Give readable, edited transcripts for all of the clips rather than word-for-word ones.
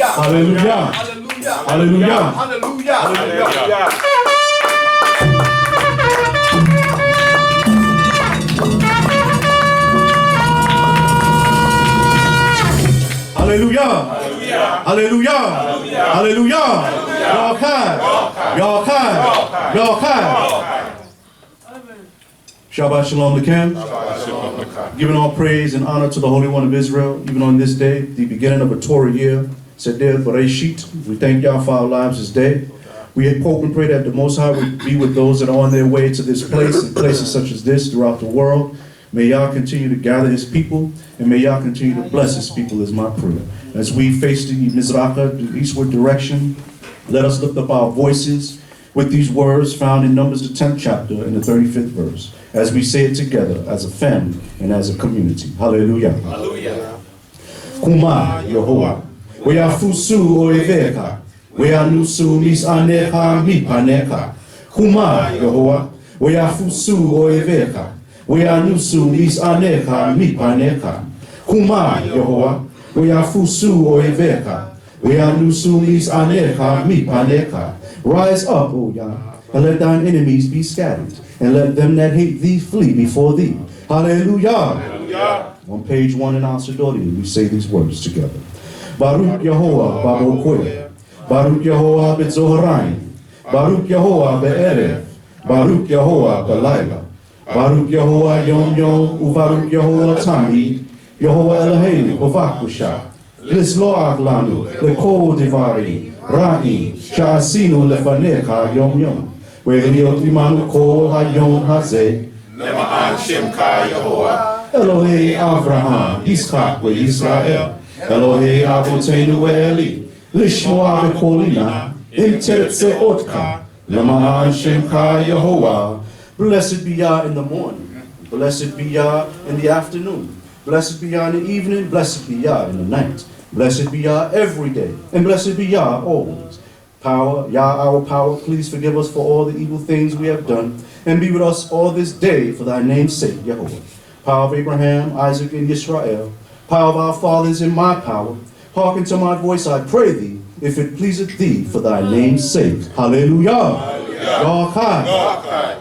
Hallelujah. Hallelujah. Hallelujah. Hallelujah. Hallelujah. Hallelujah. Hallelujah. Y'all kind. Y'all kind. Y'all kind. Shabbat Shalom Lakem. Giving all praise and honor to the Holy One of Israel, even on this day, the beginning of a Torah year. Sidrah, Beresheet. We thank y'all for our lives this day. We hope and pray that the Most High would be with those that are on their way to this place and places such as this throughout the world. May Yah continue to gather His people, and may Yah continue to bless His people is my prayer. As we face the Mizracha, the eastward direction, let us lift up our voices with these words found in Numbers the 10th chapter and the 35th verse, as we say it together as a family and as a community. Hallelujah. Hallelujah. Kuma Yehovah, Weyafusu Oeveka, Weyanusu Misanecha Mipaneka. Kuma Yehovah, Weyafusu Oeveka, Weyanusu Misanecha Mipaneka. Kuma Yehovah, Weyafusu Oeveka, Weyanusu Misanecha Mipaneka. Rise up, O Yah, and let thine enemies be scattered, and let them that hate thee flee before thee. Hallelujah. Hallelujah. On page 1 in our Sidrah, we say these words together. Baruch Yehovah Babokweh, Baruch Yehovah B'Zoharayim, Baruch Yehovah Be'erev, Baruch Yehovah B'Layla, Baruch Yehovah Yom Yom, Ubaruch Yehovah Tamid, Yehovah Eloheinu B'Vakusha, Lisloach Lanu, Lekol Divari, Ra'i, Sha'asinu Lefanecha Yom Yom, Ve'liot Imanu Kol HaYom Hazeh, Lema'an Shemka Yehovah, Elohei Avraham, Yitzchak ve'Yisrael, Elohei Avotenu ve'Eli, Lishmoa ve'Kolina, Im Teretzeotka, Lema'an Shemka Yehovah. Blessed be Yah in the morning, blessed be Yah in the afternoon, blessed be Yah in the evening, blessed be Yah in the night, blessed be Yah every day, and blessed be Yah always. Power, Yah our power, please forgive us for all the evil things we have done, and be with us all this day for thy name's sake, Yehovah. Power of Abraham, Isaac, and Yisrael, power of our fathers in my power, hearken to my voice, I pray thee, if it pleaseth thee for thy name's sake. Hallelujah. Yahweh.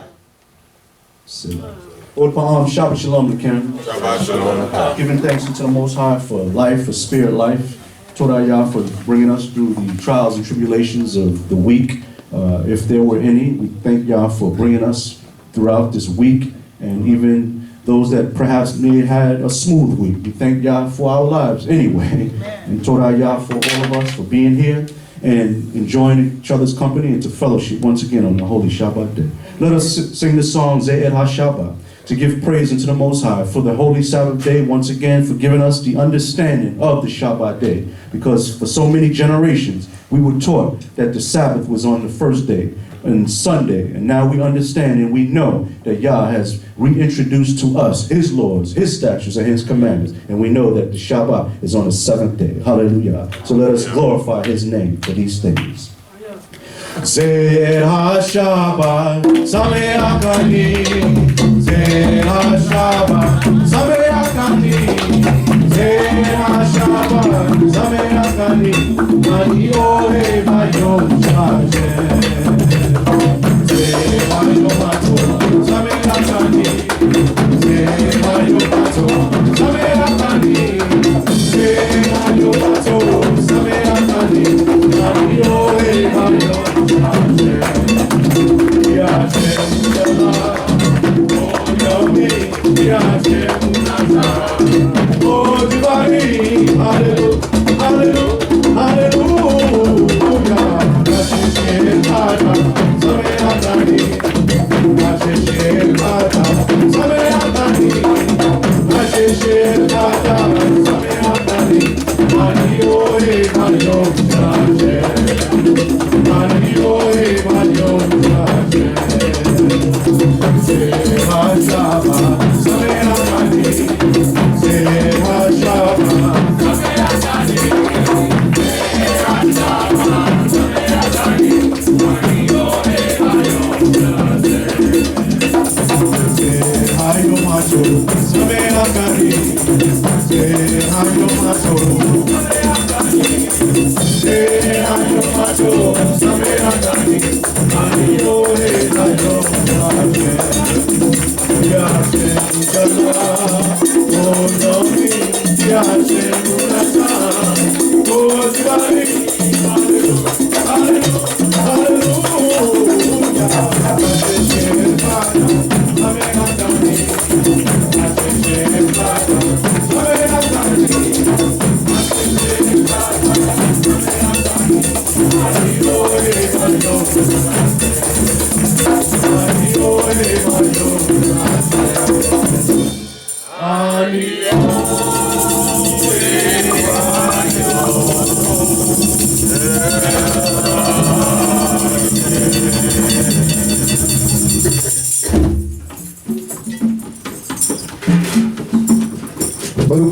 Shabbat Shalom Lakem. Shabbat Shalom. Giving thanks unto the Most High for life, for spirit life. Torah Yah for bringing us through the trials and tribulations of the week. If there were any, we thank Yah for bringing us throughout this week, and even those that perhaps may have had a smooth week. We thank Yah for our lives anyway. And Torah Yah for all of us for being here and enjoying each other's company and to fellowship once again on the Holy Shabbat day. Let us sing the song Ze'ed HaShabbat to give praise unto the Most High for the Holy Sabbath day, once again for giving us the understanding of the Shabbat day. Because for so many generations, we were taught that the Sabbath was on the first day and Sunday, and now we understand and we know that Yah has reintroduced to us His laws, His statutes, and His commandments, and we know that the Shabbat is on the 7th day. Hallelujah. So let us glorify His name for these things. Ze'ed HaShabbat Sameach Ani, Ze'ed HaShabbat Sameach Ani, Ze'ed HaShabbat Sameach Ani, Ani Ohev Hayom Hashem. Ze'ed Hayom HaTorah Sameach Ani, Ze'ed Hayom HaTorah Sameach Ani, Ze'ed Hayom HaTorah Sameach Ani, Ani Ohev Hayom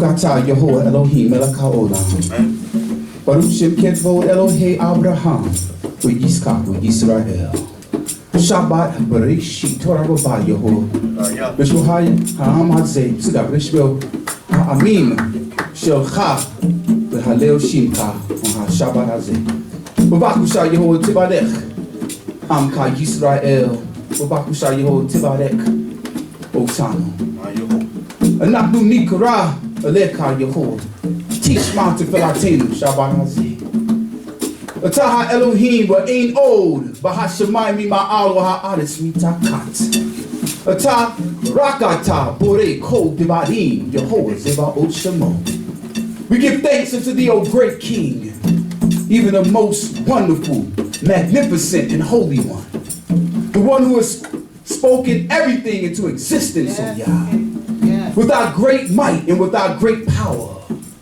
Rakata Yehovah Elohim Melech Haolam. Baruch Shem Ketvod Elohei Abraham. Yiskak Yisrael. Shabbat Beresheet Torah Rabba Yehovah. Beshmuel Ha'am Hazeh. Sidrah Beshmuel Ha'amim Shelcha Behalel Shimcha on Shabbat Hazeh. Babakusha Yehovah Tibarek. Amka Yisrael. Babakusha Yehovah Tibarek. Otano. Anaknu Nikara Aleka Yehovah. Teach Mountain Philatinu Shabbat Hazeh. Ataha Elohim Wa'ain Od Bahashamai Mi Ma'al Wa'adis Mitakat. Atah Rakata Boreh Kol Divadim Yehovah Zeba Oshamo. We give thanks unto thee, O great King, even the most wonderful, magnificent, and holy one. The one who has spoken everything into existence, O Yah. With our great might and with our great power.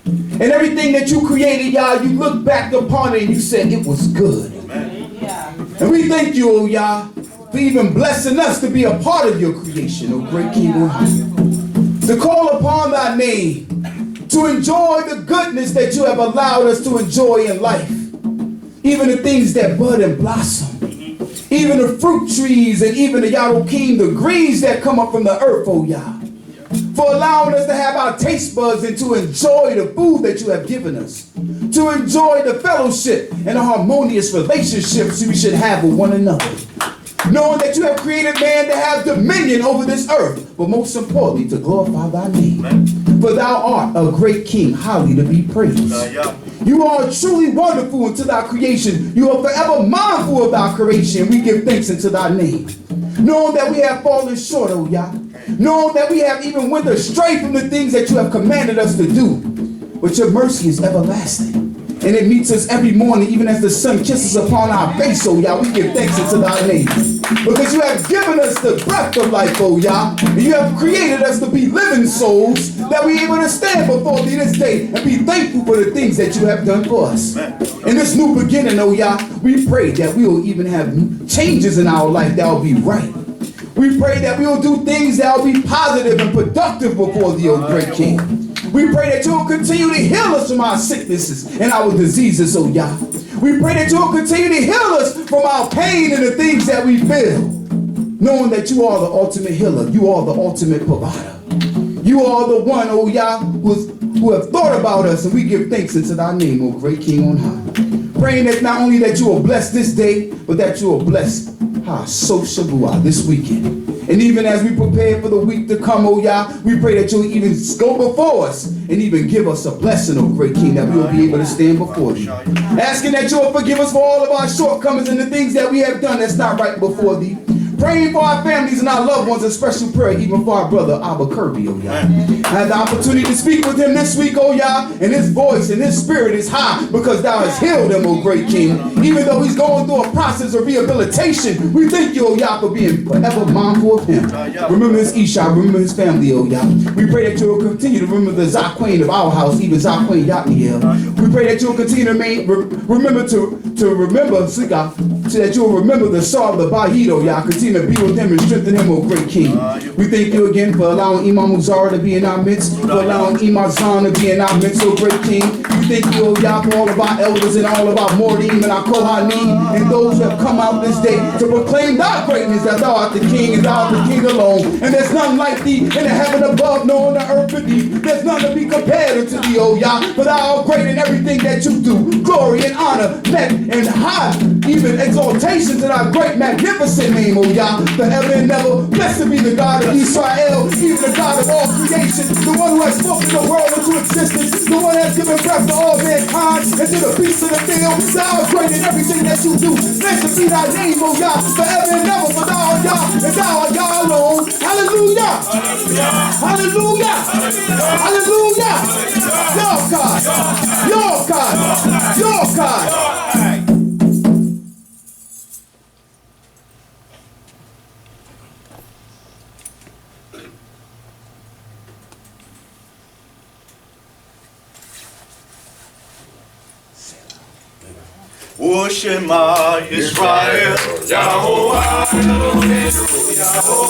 And everything that you created, Yah, you looked back upon it and you said it was good. And we thank you, O Yah, for even blessing us to be a part of your creation, O great King on high. To call upon thy name, to enjoy the goodness that you have allowed us to enjoy in life. Even the things that bud and blossom. Even the fruit trees and even the Yarokim, the greens that come up from the earth, O Yah. For allowing us to have our taste buds and to enjoy the food that you have given us. To enjoy the fellowship and the harmonious relationships we should have with one another. Knowing that you have created man to have dominion over this earth, but most importantly, to glorify thy name. For thou art a great King, highly to be praised. You are truly wonderful unto thy creation. You are forever mindful of thy creation. We give thanks unto thy name. Knowing that we have fallen short, O Yah. Knowing that we have even went astray from the things that you have commanded us to do. But your mercy is everlasting. And it meets us every morning, even as the sun kisses upon our face, O Yah. We give thanks unto thy name. Because you have given us the breath of life, O Yah. And you have created us to be living souls, that we are able to stand before thee this day and be thankful for the things that you have done for us. In this new beginning, O Yah, we pray that we will even have changes in our life that will be right. We pray that we will do things that will be positive and productive before thee, O great King. We pray that you will continue to heal us from our sicknesses and our diseases, O Yah. We pray that you will continue to heal us from our pain and the things that we feel. Knowing that you are the ultimate healer. You are the ultimate provider. You are the one, O Yah, who have thought about us. And we give thanks unto thy name, O great King on high. Praying that not only that you will bless this day, but that you will bless So Shavuah this weekend. And even as we prepare for the week to come, O Yah, we pray that you'll even go before us and even give us a blessing, O great King, that we will be able to stand before thee. Asking that you will forgive us for all of our shortcomings and the things that we have done that's not right before thee. Praying for our families and our loved ones, a special prayer even for our brother Abba Kirby, O Yah. I had the opportunity to speak with him this week, O Yah, and his voice and his spirit is high because thou hast healed him, O great King. Even though he's going through a process of rehabilitation, we thank you, O Yah, for being forever mindful of him. Remember his Isha, remember his family, O Yah. We pray that you will continue to remember the Zaquain of our house, even Zaquain Yatniel. We pray that you will continue to remember Sika, so that you will remember the Saw of the Bahid, O Yah. Continue to be with him and strengthen him, O great King. We thank you again for allowing Imam Muzara to be in our midst, for allowing Imam Zahn to be in our midst, O great King. We thank you, O Yah, for all of our elders and all of our Moreh and our Kohanim and those who have come out this day to proclaim thy greatness, that thou art the King and thou art the King alone. And there's none like thee in the heaven above, nor on the earth beneath. There's none to be compared unto thee, O Yah, for thou art great in everything that you do. Glory and honor, met and high, even exaltation to thy great magnificent name, O Yah, forever and ever. Blessed be the God of Israel, even the God of all creation, the one who has spoken the world into existence, the one that has given breath to all mankind and to the beasts of the field. Thou art great in everything that you do. Blessed be thy name, O Yah, forever and ever, for thou art Yah, and thou art Yah alone. Hallelujah! Hallelujah! Hallelujah! Your God! Your God! Your God! Shema Israel, Yahovah, Yahovah.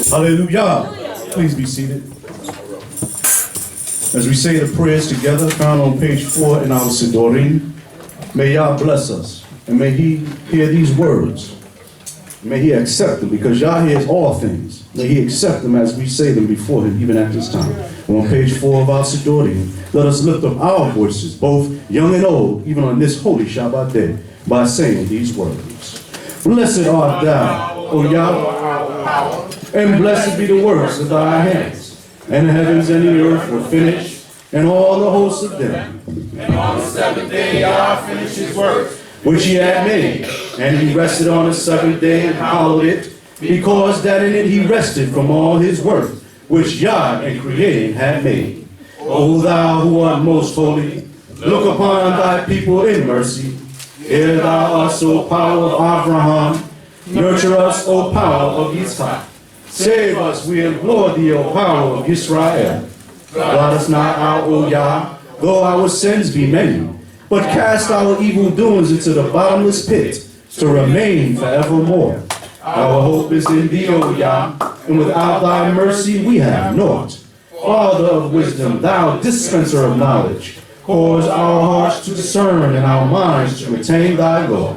Hallelujah. Please be seated. As we say the prayers together, found on page 4 in our Sidorim, may Yah bless us, and may He hear these words. May He accept them, because Yah hears all things. May He accept them as we say them before Him, even at this time. On page 4 of our Sidorim, let us lift up our voices, both young and old, even on this holy Shabbat day, by saying these words. Blessed art thou, O Yahweh, and blessed be the works of thy hands. And the heavens and the earth were finished, and all the hosts of them. And on the seventh day Yah finished his work, which he had made. And he rested on the seventh day and hallowed it, because that in it he rested from all his work, which Yah in creating had made. O thou who art most holy, look upon thy people in mercy. Hear thou us, O power of Abraham. Nurture us, O power of Yitzhak. Save us, we implore thee, O power of Israel. Blot us not out, O Yah, though our sins be many, but cast our evil doings into the bottomless pit, to remain forevermore. Our hope is in thee, O Yah, and without thy mercy we have naught. Father of wisdom, thou dispenser of knowledge, cause our hearts to discern and our minds to retain thy law.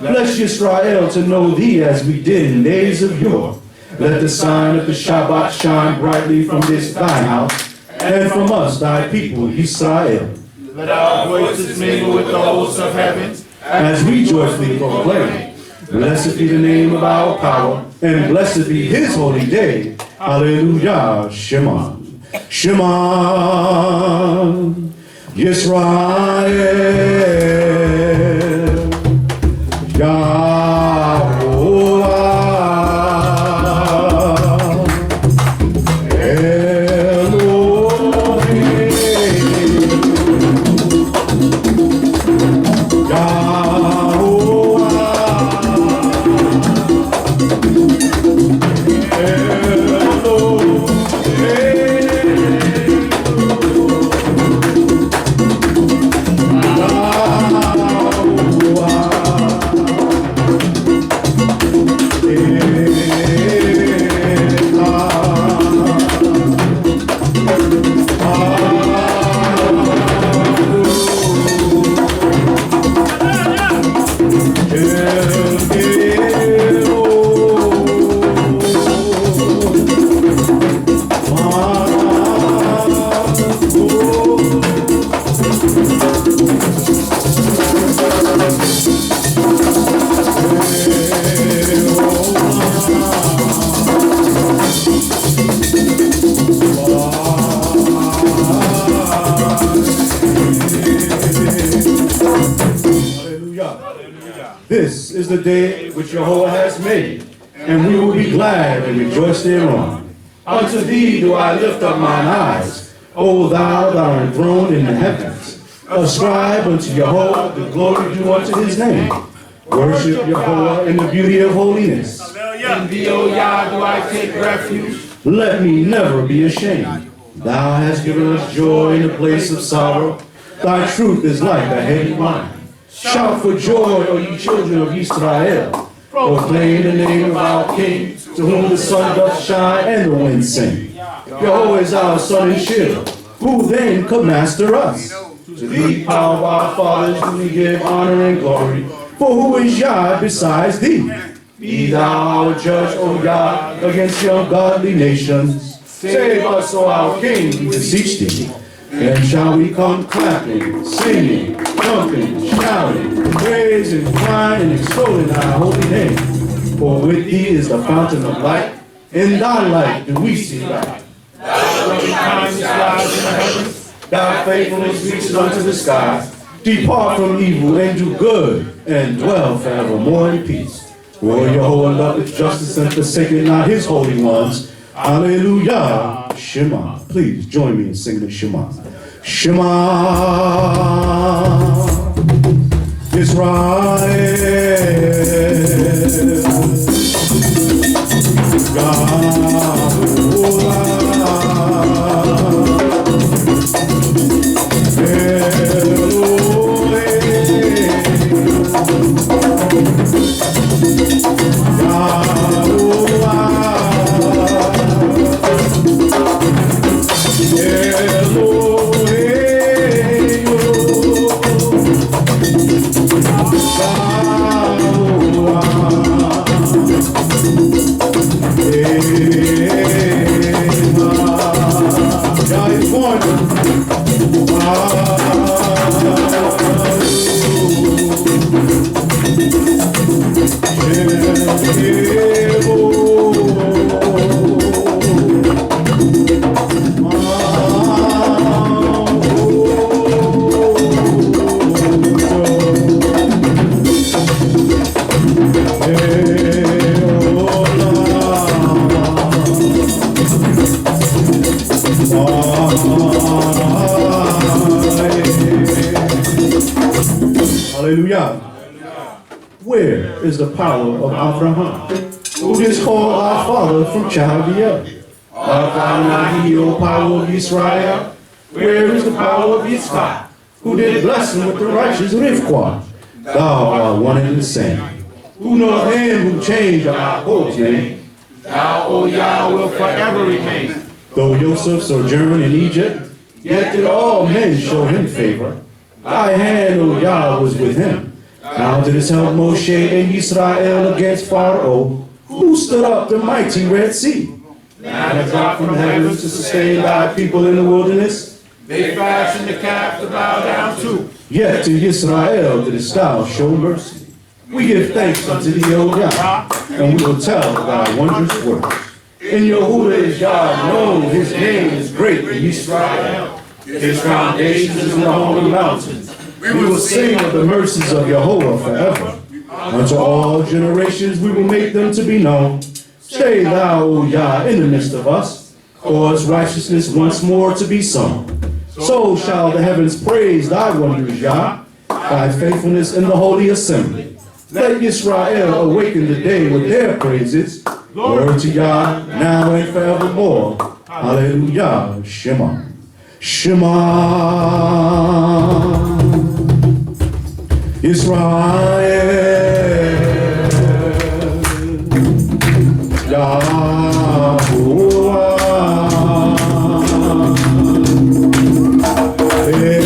Bless Israel to know thee as we did in days of yore. Let the sign of the Shabbat shine brightly from this thy house, and from us thy people Israel. let our voices mingle with the hosts of heaven, as we joyfully proclaim, blessed be the name of our power, and blessed be his holy day. Hallelujah. Shema. Shema. Yisrael. Yahweh. This is the day which Jehovah has made, and we will be glad and rejoice thereon. Unto thee do I lift up mine eyes, O thou that art enthroned in the heavens. Ascribe unto Jehovah the glory due unto his name. Worship Jehovah in the beauty of holiness. In thee, O Yah, do I take refuge. Let me never be ashamed. Thou hast given us joy in the place of sorrow. Thy truth is like a heavy wine. Shout for joy, O ye children of Israel. Proclaim the name of our King, to whom the sun doth shine and the wind sing. Jehovah is our sun and shield. Who then could master us? To thee, power of our fathers, do we give honor and glory. For who is Yah besides thee? Be thou our judge, O Yah, against the ungodly nations. Save us, O our King, we beseech thee. Then shall we come clapping, singing, jumping, shouting, praising, crying, and extolling thy holy name. For with thee is the fountain of light. In thy light do we see light. Thy loving kindness lies in the heavens. Thy faithfulness reaches unto the sky. Depart from evil and do good, and dwell forevermore in peace. For Jehovah loveth justice and forsaketh not his holy ones. Hallelujah. Shema. Please join me in singing the Shema. Shema Israel. Hallelujah. Where is the power of Abraham, who did call our father from Chaldea? Art thou not he, O power of Israel? Where is the power of Yitzchak, who did bless him with the righteous Rivkah? Thou art one and the same. Who knoweth him who changed our Lord's name? Thou, O Yah, will forever remain. Though Joseph sojourned in Egypt, yet did all men show him favor. Thy hand, O Yah, was with him. Thou didst help Moshe and Israel against Pharaoh, who stood up the mighty Red Sea. Thou hast dropped from heavens to sustain thy people in the wilderness. They fashioned the calf to bow down to. Yet to Israel didst thou show mercy. We give thanks unto thee, O Yah, and we will tell thy wondrous works. In Yehuda is Yah known, his name is great in Israel. His foundation is in the holy mountains. We will sing of the mercies of Jehovah forever. Unto all generations we will make them to be known. Stay thou, O Yah, in the midst of us. Cause righteousness once more to be sung. So shall the heavens praise thy wondrous Yah, thy faithfulness in the holy assembly. Let Israel awaken the day with their praises. Glory to Yah, now and forevermore. Hallelujah. Shema. Shema Israel Yahuwah Elohim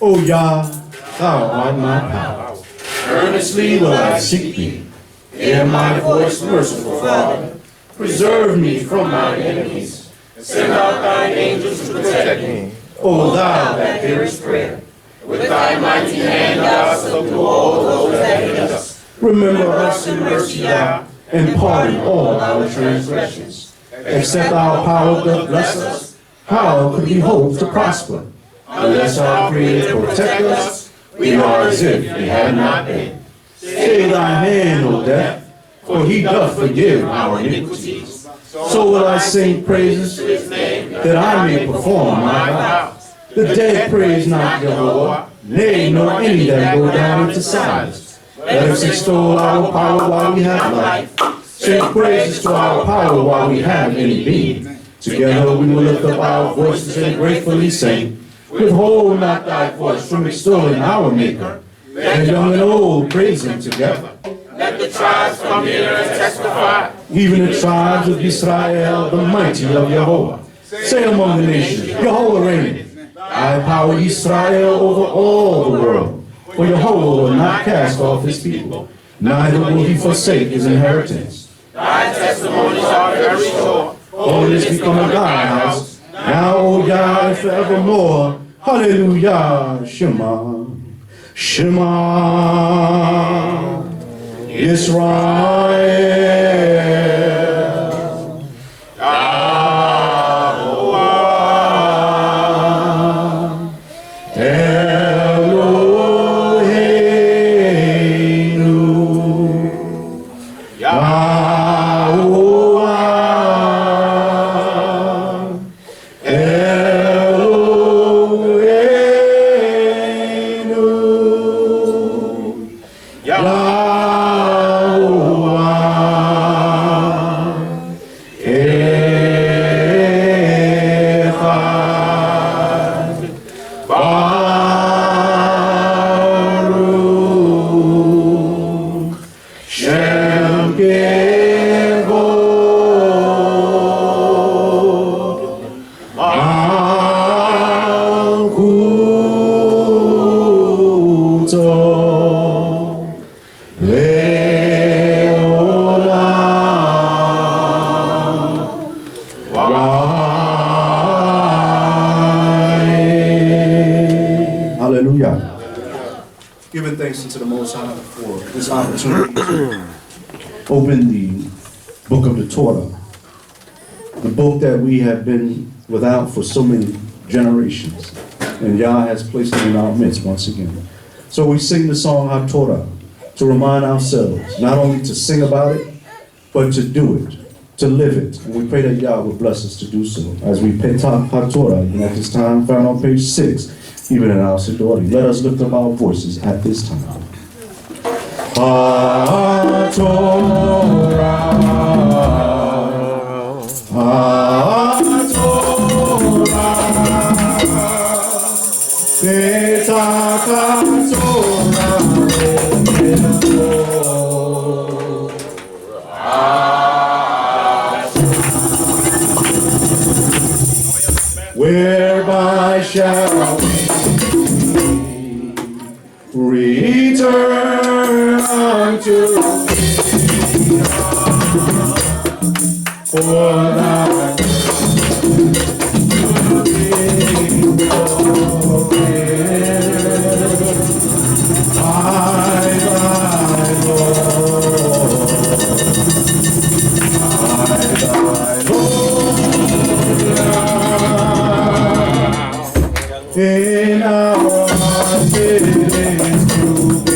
O Yah, thou art my power. Earnestly will I seek thee. Hear my voice, merciful Father. Preserve me from my enemies. Send out thine angels to protect me. O thou that hearest prayer. With thy mighty hand thou subdue all those that hate us. Remember us in mercy, Yah, and pardon all our transgressions. Except our power doth bless us, how could we hope to prosper? Unless our Creator protect us, we are as if we had not been. Stay thy hand, O death, for he doth forgive our iniquities. So will I sing praises to his name, that I may perform my vows. The dead praise not Jehovah, nay, nor any that go down into silence. Let us extol our power while we have life. Sing praises to our power while we have any being. Together we will lift up our voices and gratefully sing. Withhold not thy voice from extolling our Maker. Let young and old praise him together. Let the tribes come here and testify. Even the tribes of Israel, the mighty of Jehovah. Say among the nations, Jehovah reigneth. Thy power, Israel, over all the world. For Jehovah will not cast off his people, neither will he forsake his inheritance. Thy testimonies are very sure. Holiness become thy house. Now, O Yah, and forevermore. Hallelujah. Shema. Shema. Israel. Giving thanks unto the Most High for this opportunity to open the book of the Torah, the book that we have been without for so many generations, and Yah has placed it in our midst once again. So we sing the song HaTorah to remind ourselves not only to sing about it, but to do it, to live it. And we pray that Yah will bless us to do so as we pay HaTorah, even at this time found on page 6. Even in our Sidrah. Let us lift up our voices at this time. HaTorah, whereby shall we return unto thee, for thy In our hearts it is to be.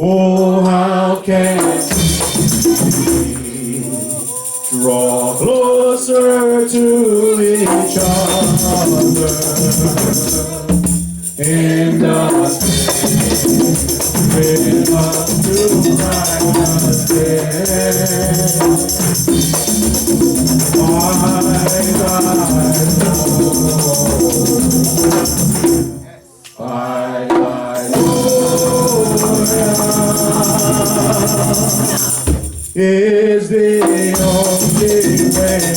Oh, how can we draw closer to each other in the spirit of is the only way we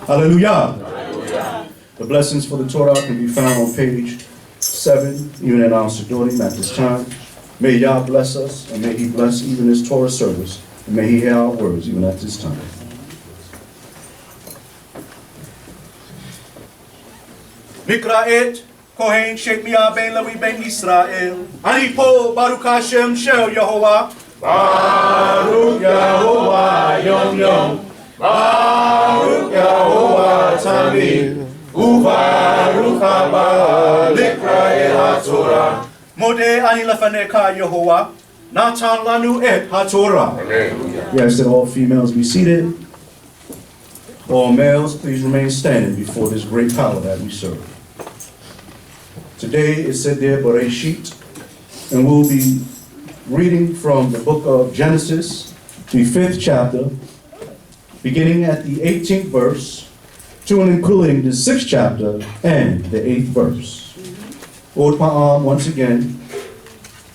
Hallelujah. The blessings for the Torah can be found on page 7, even in our Sidrah at this time. May Yah bless us, and may He bless even this Torah service, and may He hear our words even at this time. Mikra'et, Kohen, Shemuel, Ben Levi, Ben Israel. Anipo, Baruch Hashem, Shel Yehovah. Baruch Yehovah, Yom Yom. Baruch Yehovah Tamid, Ubaruch Haba Likra'et HaTorah. Moreh ani lefaneka Yehovah, Natan lanu et HaTorah. We ask that all females be seated. All males, please remain standing before this great power that we serve. Today is Sidrah Beresheet, and we'll be reading from the book of Genesis, the 5th chapter, beginning at the 18th verse, to and including the 6th chapter and the 8th verse. Hold my arm once again.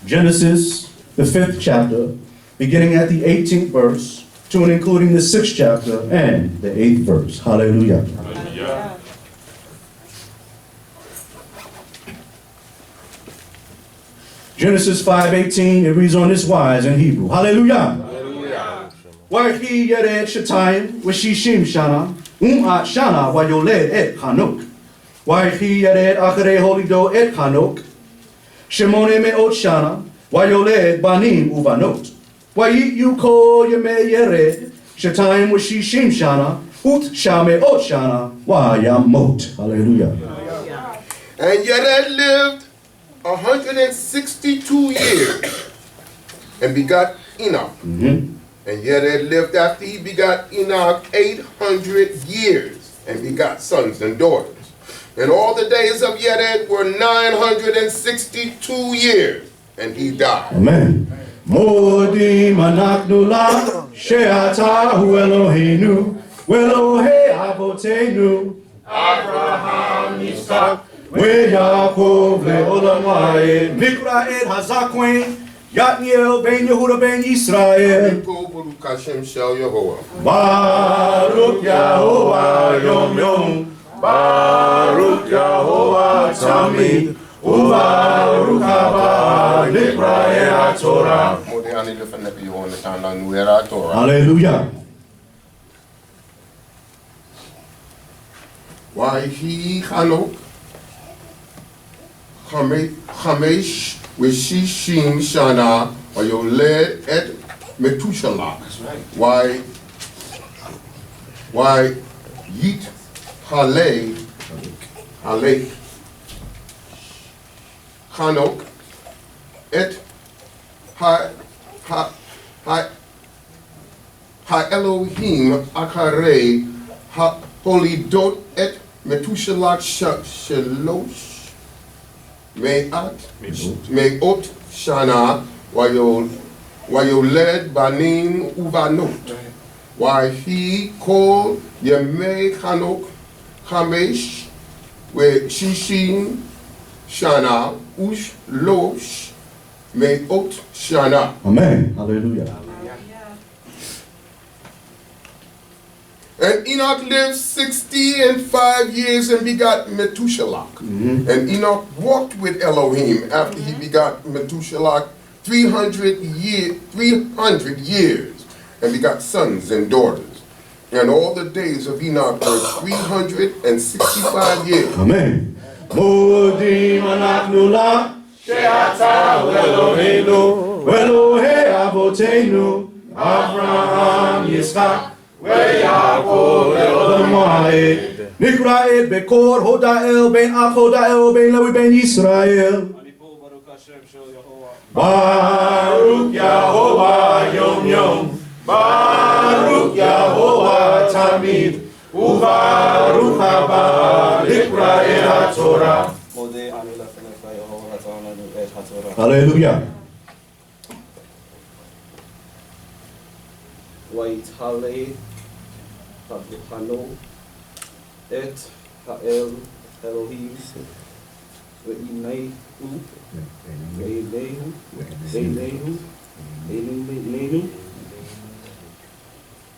Genesis, the 5th chapter, beginning at the 18th verse, to and including the 6th chapter and the 8th verse. Hallelujah. Hallelujah. Genesis 5:18, it reads on this wise in Hebrew. Hallelujah. Wahi Yered Shatayim, Washishim Shana, At Shana, Wayoled et Hanok. Wahi Yered Achere Holido et Hanok. Shemone Meot Shana, Wayoled Banim Uvanot. Wayi Yuko Yeme Yered, Shatayim Washishim Shana, Ut Shame Ot Shana, Wayamot. Hallelujah. And Yered lived 162 years and begot Enoch. And Yered lived after he begot Enoch 800 years and begot sons and daughters. And all the days of Yered were 962 years, and he died. Amen. Modi manaknula she'atahu Eloheinu Elohe avotenu Abraham Yitzchak veYaakov le'olam va'ed Mikra'et Hazakwen Yatniel ben Yehuda ben Israel. Baruch Hashem Shel Yehovah. Baruch Yehovah Yom Yom. Baruch Yehovah Tamid. Ubaruch Haba Likra'et HaTorah. Hallelujah. Wahi Hanok Chamesh Weshishim Shana Wayoled et Metushalah. Why Yit Halei Hanok et Ha Elohim Akarei Holidot et Methuselah Shelosh Me'ot Shana Wayoled Banim Uvanot. Why he called Yemei Hanok Hamesh we Shishin Shana Ush Losh Me'ot Shana. Amen. Hallelujah. And Enoch lived 65 years and begot Methuselah. And Enoch walked with Elohim after he begot Methuselah 300 years and begot sons and daughters. And all the days of Enoch were 365 years. Amen. Modim anaknula she'ata Eloheinu Elohei avotenu Avraham Yitzchak Yaakov Le'olam Moed Nikra et Bekor Hodael ben Akh Hodael ben Lewi ben Yisrael Baruch Yahovah Yom Yom Baruch Yahovah Tamid Ubaruch haba Nikra et HaTorah. Hallelujah. Waitale Hano et Ha'el Elohim Ve'inehu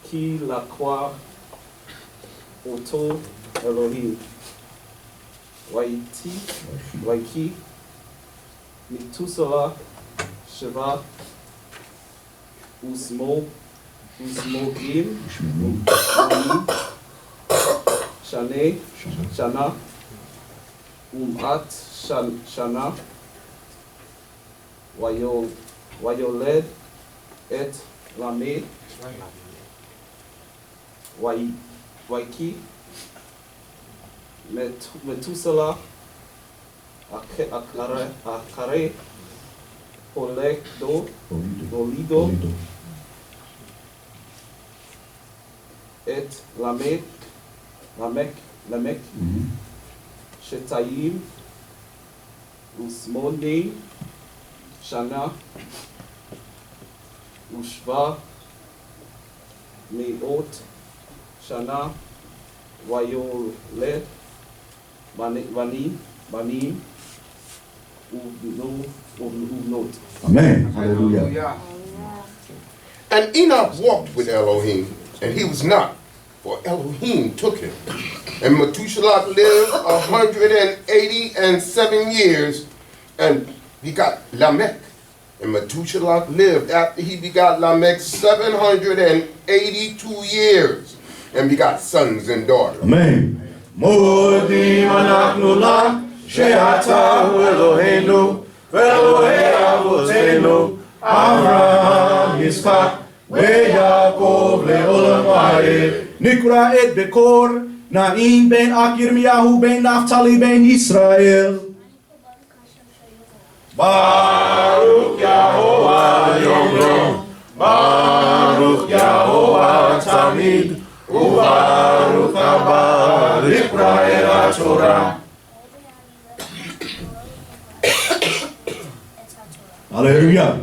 Ki Lakwa Oto Elohim Waiki Methuselah Sheva Usmogim Shana Umat Shana Wayoled et Lamed Waiki Methuselah Akare Holido et Lamek Shetayim Usmone Shana Ushva Meot Shana Wayoled Banim Uvnot. Amen. Hallelujah. And Enoch walked with Elohim, and he was not, for Elohim took him. And Methuselah lived 187 years and begot Lamech. And Methuselah lived after he begot Lamech 782 years and begot sons and daughters. Amen. Modim anaknula she'ata Eloheinu Elohei avotenu Avraham Yitzchak Yaakov Le'olam Moed Nikra et Bekor Naim ben Akh Yirmiyahu ben Naphtali ben Yisrael Baruch Yahovah Yom Yom Baruch Yahovah Tamid Ubaruch haba Nikra et HaTorah. Hallelujah.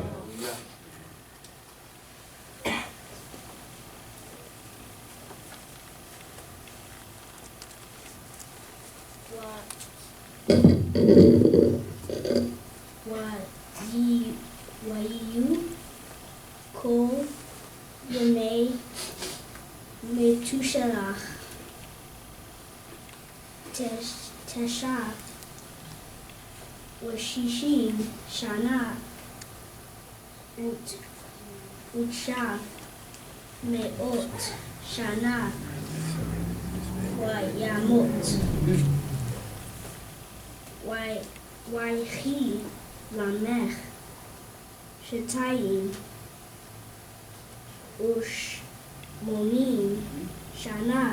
Wayu call Yemei Methuselah Tesha Washishin Shana Utsha Meot Shana Wayamot Waychi Lamech Shetayim Ushmonim Shana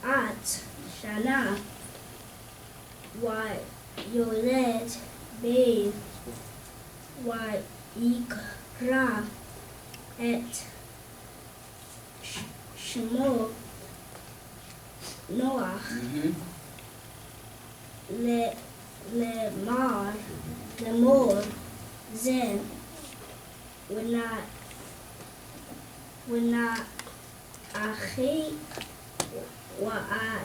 At Shana Wayoled Ben Wayikra et Shemuel, Noah, Lemor, Zen, Wena, Achi, Wa'ana,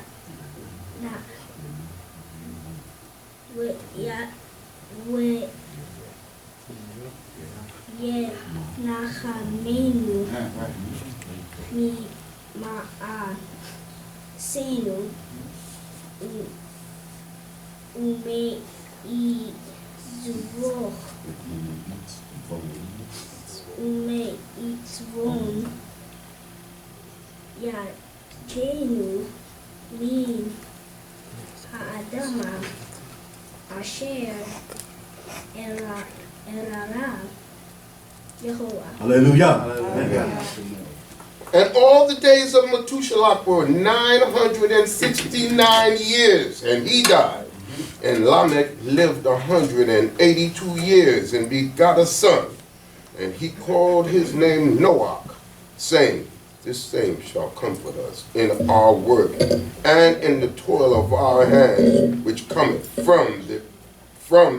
Nachamenu, Ma'asenu, Umeitzvon, Yadenu, Min, Ha'adama, Asher, Erara, Yehovah. Hallelujah. And all the days of Methuselah were 969 years, and he died. And Lamech lived 182 years and begot a son. And he called his name Noah, saying, this same shall comfort us in our work and in the toil of our hands, which cometh from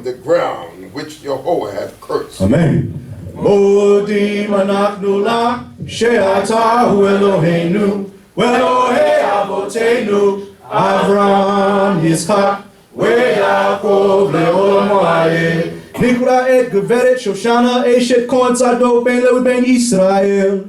the ground which Jehovah hath cursed. Amen. Modim anachnu la she'atahu Eloheinu ve'Elohei avotenu Avraham Yitzchak ve'Yaakov le'olam ha'ed Nikra et geveret Shoshana eshet kohen tzadok ben Lewi ben Israel.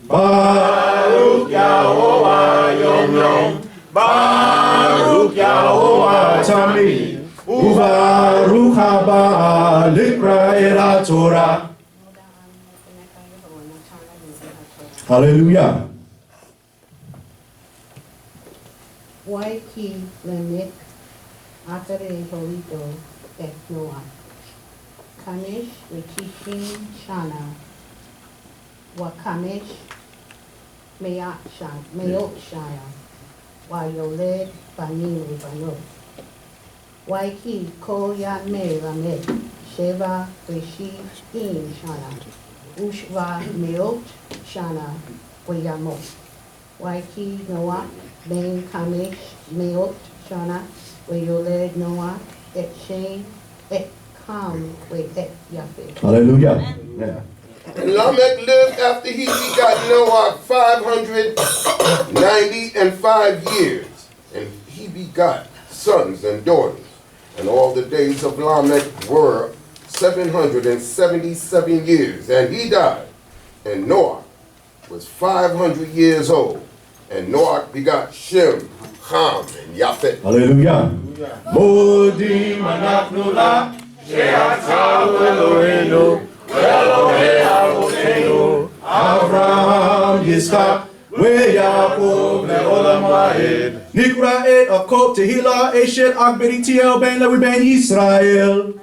Baruch Yahovah Yom Yom, Baruch Yahovah Tamid, Ubaruch haba Likra et HaTorah. Hallelujah. Waiki Lemik Atare Holito et Noah. Kamesh Rekishin Shana. Wakamesh Meot Shana. Wayoled Banim Banot. Waiki Kol Yame Lamed. Sheva Reshit Shana. Ushva Meot Shana. Wayamot. Waiki Noah Ben Kamesh Meot Shana. Wayoled Noah et Shem et Kam et Yafeh. Hallelujah. Yeah. And Lamech lived after he begot Noah 595 years, and he begot sons and daughters. And all the days of Lamech were 777 years, and he died. And Noah was 500 years old. And Noah begot Shem, Ham, and Yafet. Hallelujah. Modim anachnu la she'atahu Eloheinu ve'Elohei avotenu Avraham Yitzchak ve'Yaakov le'olam ha'ed Nikra et Akot Tehila eshet Akh Beritiel ben Lewi ben Israel.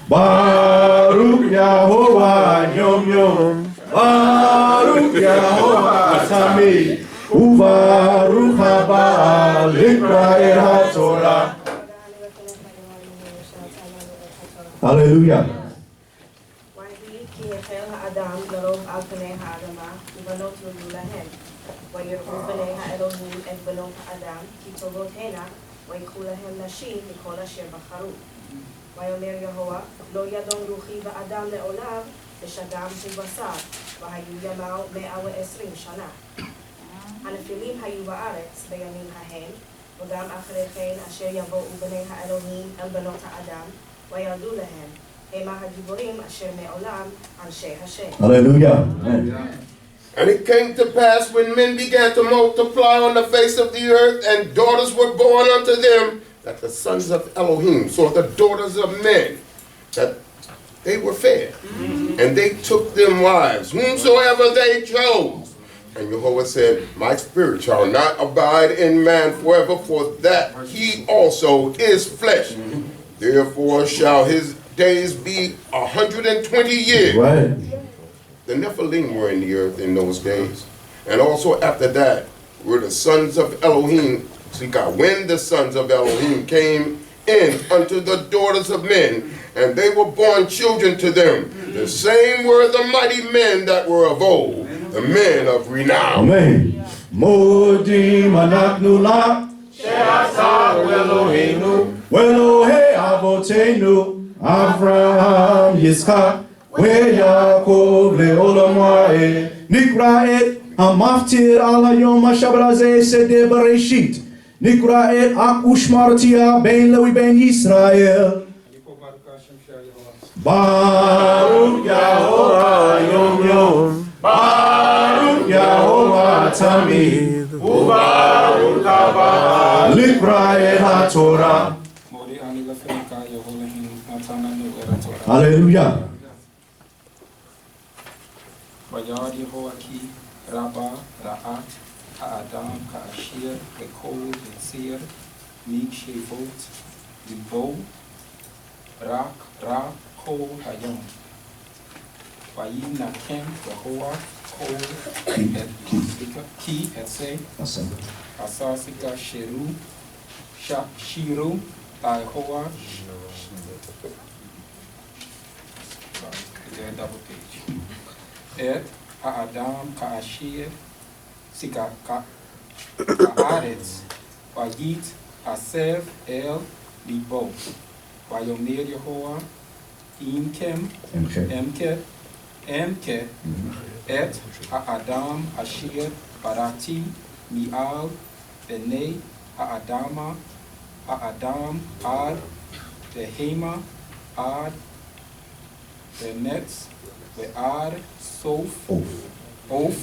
Baruch Yahovah Yom Yom, Baruch Yahovah Tamid, Ubaruch haba Likra et HaTorah. Hallelujah. ויהי כי החל האדם לרוב על פני האדמה, ובנות נולדו להם. ויראו בני האלוהים את בנות האדם, כי טובות הנה, ויקחו להם נשים מכל אשר בחרו. ויאמר יהוה, לא ידום רוחי באדם לעולם, ושגם הוא בשר, והיו ימיו 120 שנה. הנפילים היו בארץ בימים ההם, וגם אחרי כן אשר יבואו בני האלוהים אל בנות האדם, וילדו להם, המה הגיבורים אשר מעולם אנשי השם. Hallelujah. And it came to pass when men began to multiply on the face of the earth, and daughters were born unto them, that the sons of Elohim saw the daughters of men, that they were fair. And they took them wives, whomsoever they chose. And Jehovah said, my spirit shall not abide in man forever, for that he also is flesh. Therefore shall his days be 120 years. Right. The Nephilim were in the earth in those days. And also after that were the sons of Elohim. See, God, when the sons of Elohim came in unto the daughters of men, and they were born children to them, The same were the mighty men that were of old, the men of renown. Amen. Modim anaknu la She'ata Eloheinu. Welohe avotenu Avraham Yitzchak Yaakov leolam waed Nikra et Maftir al hayom hashabat hazeh sedeh Beresheet Nikra et Akh Ushmartiyah ben Lewi ben Yisrael Baruch Yahovah Yom Yom Baruch Yahovah Tamid Ubaruch Haba Nikra et HaTorah. Hallelujah. Vayar Yehoaki, Rabba, Ra'at, Ha'adam, Ka'ashir, Rekol, Yetzir, Mig, Shevot, Libo, Rak, Ra, Kol, Hayom. Vayim Nakem, Yehoah, Kol, Ki, Etse, Asasika, Sheru, Shiru, Yehoah. Double page. Et Ha'adam Ka'ashir Sika Ka'aretz Vayit Asev El Libo Vayomer Yehoah Imkem Emket Et Ha'adam Ashir Barati Mi'al B'nei Ha'adam Ad Behema Ad Bemetz Ve'ad Sof Of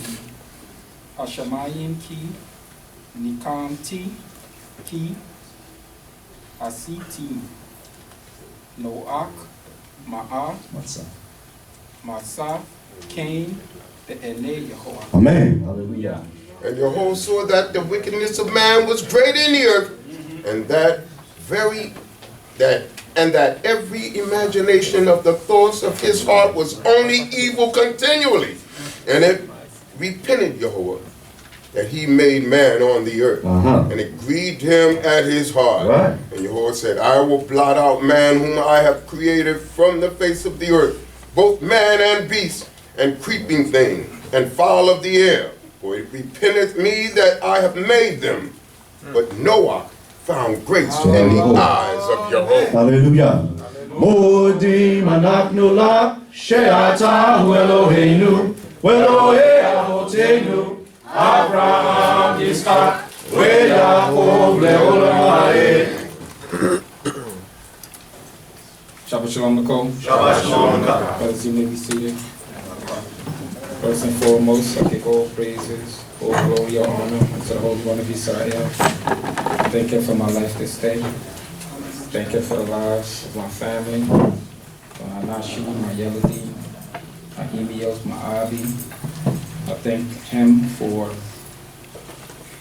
Hashemayim Ki Nikamti Ki Asiti Noach Ma'ah Masa Cain Be'enei Yehoah. Amen. Hallelujah. And Jehovah saw that the wickedness of man was great in the earth, and that every imagination of the thoughts of his heart was only evil continually. And it repented Jehovah that he made man on the earth. And it grieved him at his heart. Right. And Jehovah said, I will blot out man whom I have created from the face of the earth, both man and beast, and creeping thing, and fowl of the air. For it repenteth me that I have made them. But Noah found grace in the eyes of Jehovah. Hallelujah. Modim anaknu la she'ata Eloheinu Welohe avotenu Avraham Yitzchak Yaakov leolam waed. Shabbat Shalom Nicole. Shabbat Shalom. Brothers, you may be seated. First and foremost, I give all praises, all glory, all honor unto the Holy One of Israel. Thank you for my life this day. Thank you for the lives of my family, my Nashi, my Yeladi, my Emios, my Avi. I thank him for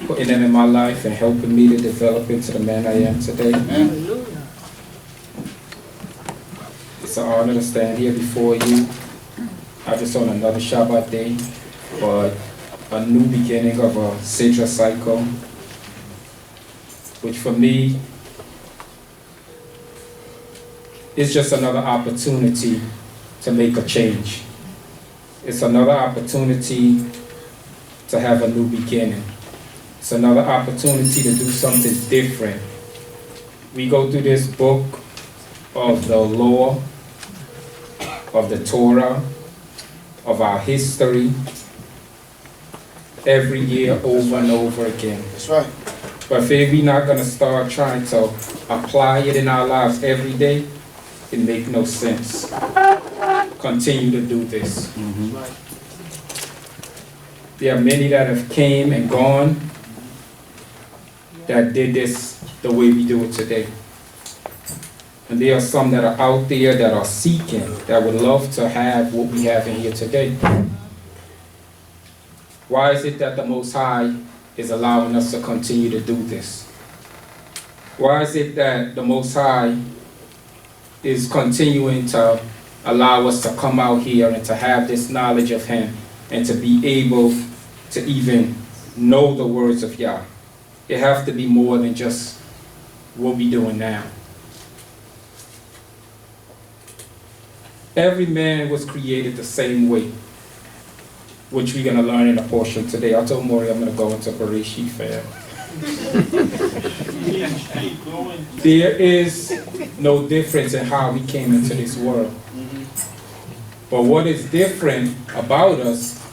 putting them in my life and helping me to develop into the man I am today. It's an honor to stand here before you. Not just on another Shabbat day, but a new beginning of a Sidrah cycle, which for me is just another opportunity to make a change. It's another opportunity to have a new beginning. It's another opportunity to do something different. We go through this book of the law, of the Torah, of our history, every year over and over again. That's right. But if we're not going to start trying to apply it in our lives every day, it makes no sense. Continue to do this. There are many that have came and gone that did this the way we do it today. And there are some that are out there that are seeking, that would love to have what we have in here today. Why is it that the Most High is allowing us to continue to do this? Why is it that the Most High is continuing to allow us to come out here and to have this knowledge of Him and to be able to even know the words of Yah? It has to be more than just what we're doing now. Every man was created the same way, which we're going to learn in a portion today. I told Moreh I'm going to go into Beresheet, fam. There is no difference in how we came into this world. But what is different about us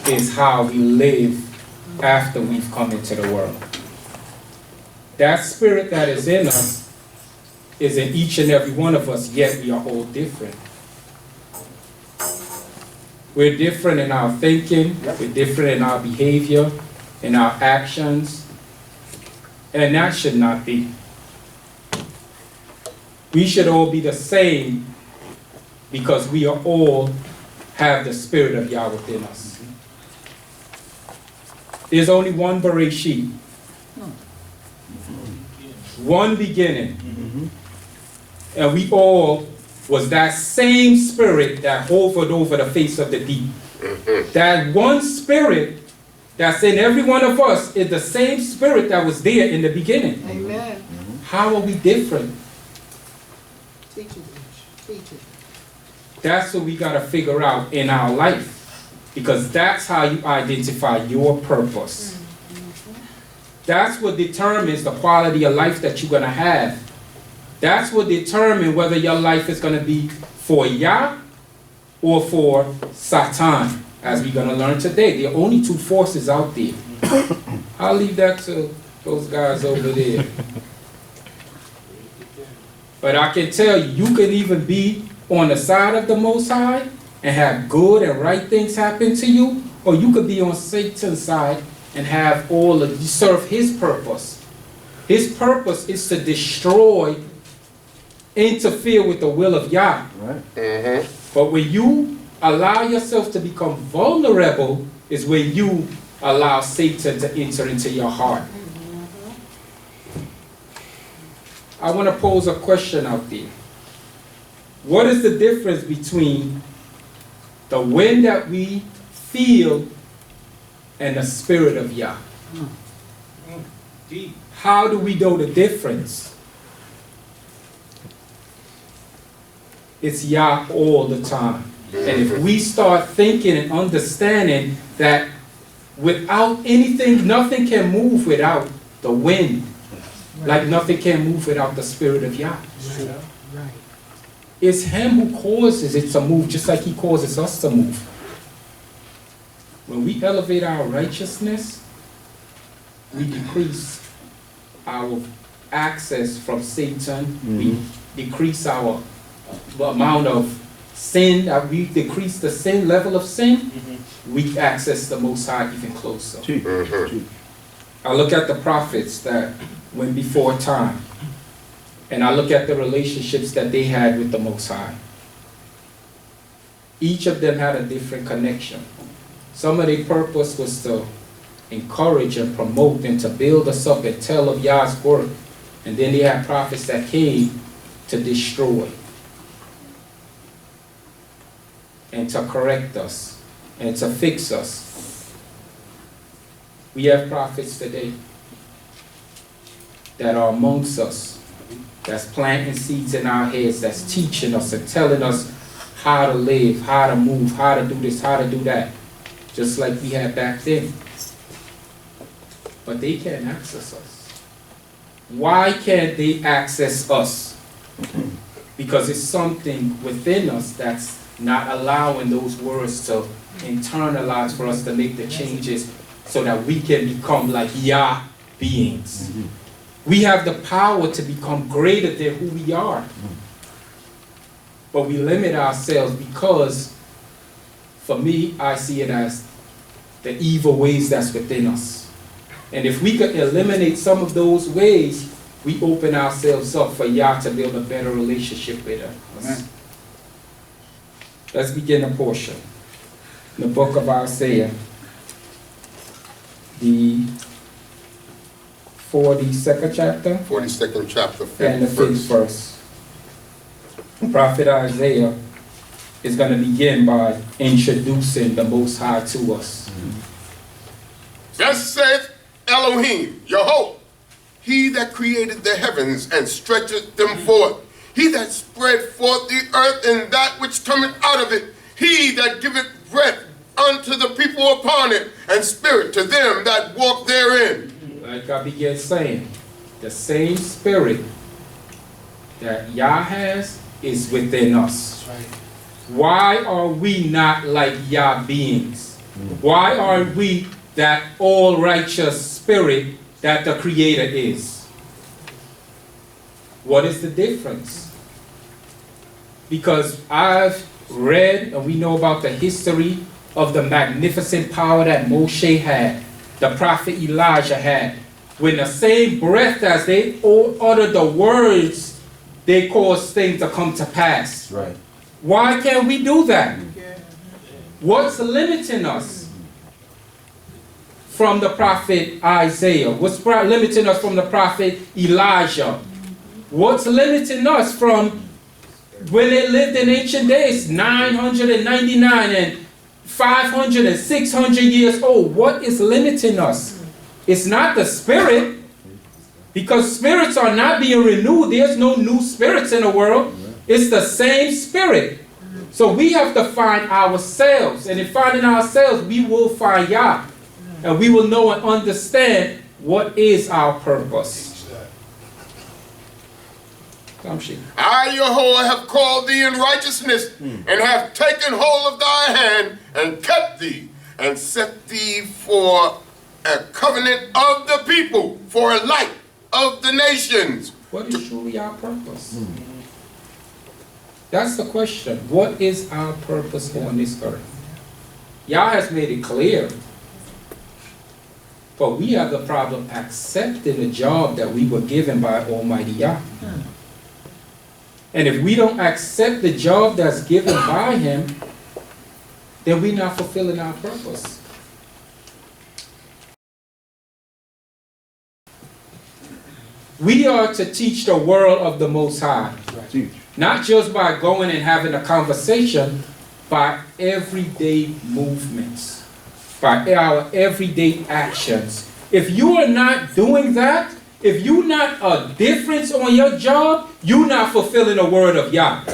is how we live after we've come into the world. That spirit that is in us is in each and every one of us, yet we are all different. We're different in our thinking, we're different in our behavior, in our actions, and that should not be. We should all be the same because we are all have the spirit of Yah within us. There's only one Beresheet, one beginning, and we all was that same spirit that hovered over the face of the deep. That one spirit that's in every one of us is the same spirit that was there in the beginning. Amen. How are we different? Teach it. Teach it. That's what we got to figure out in our life. Because that's how you identify your purpose. That's what determines the quality of life that you're going to have. That's what determines whether your life is going to be for Yah or for Satan, as we're going to learn today. There are only two forces out there. I'll leave that to those guys over there. But I can tell you, you can even be on the side of the Most High and have good and right things happen to you, or you could be on Satan's side and have all of you serve his purpose. His purpose is to destroy, interfere with the will of Yah. Right. But when you allow yourself to become vulnerable is when you allow Satan to enter into your heart. I want to pose a question out there. What is the difference between the wind that we feel and the spirit of Yah? How do we know the difference? It's Yah all the time. And if we start thinking and understanding that without anything, nothing can move without the wind. Like nothing can move without the spirit of Yah. Right. It's him who causes it to move, just like he causes us to move. When we elevate our righteousness, we decrease our access from Satan. We decrease our amount of sin. We decrease the sin level of sin. We access the Most High even closer. I look at the prophets that went before time, and I look at the relationships that they had with the Most High. Each of them had a different connection. Some of their purpose was to encourage and promote and to build us up and tell of Yah's work. And then they had prophets that came to destroy and to correct us and to fix us. We have prophets today that are amongst us, that's planting seeds in our heads, that's teaching us and telling us how to live, how to move, how to do this, how to do that, just like we had back then. But they can't access us. Why can't they access us? Because it's something within us that's not allowing those words to internalize for us to make the changes so that we can become like Yah beings. We have the power to become greater than who we are. But we limit ourselves because, for me, I see it as the evil ways that's within us. And if we could eliminate some of those ways, we open ourselves up for Yah to build a better relationship with us. Amen. Let's begin a portion. In the book of Isaiah, the 42nd chapter. 42nd chapter, And the 5th verse. Prophet Isaiah is going to begin by introducing the Most High to us. Thus saith Elohim, Yahweh, he that created the heavens and stretcheth them forth, He that spread forth the earth and that which cometh out of it, he that giveth breath unto the people upon it, and spirit to them that walk therein. Like I began saying, the same spirit that Yah has is within us. Why are we not like Yah beings? Why are we that all righteous spirit that the Creator is? What is the difference? Because I've read and we know about the history of the magnificent power that Moshe had, the prophet Elijah had. When the same breath as they all uttered the words, they caused things to come to pass. Right. Why can't we do that? What's limiting us from the prophet Isaiah? What's limiting us from the prophet Elijah? What's limiting us from when they lived in ancient days, 999 and 500 and 600 years old? What is limiting us? It's not the spirit, because spirits are not being renewed. There's no new spirits in the world. It's the same spirit. So we have to find ourselves, and in finding ourselves, we will find Yah, and we will know and understand what is our purpose. I, Yahweh, have called thee in righteousness, and have taken hold of thy hand, and kept thee, and set thee for a covenant of the people, for a light of the nations. What is truly our purpose? That's the question. What is our purpose on this earth? Yah has made it clear. But we have the problem accepting the job that we were given by Almighty Yah. And if we don't accept the job that's given by Him, then we're not fulfilling our purpose. We are to teach the world of the Most High. Not just by going and having a conversation, by everyday movements, by our everyday actions. If you are not doing that, if you're not a difference on your job, you're not fulfilling the word of Yah.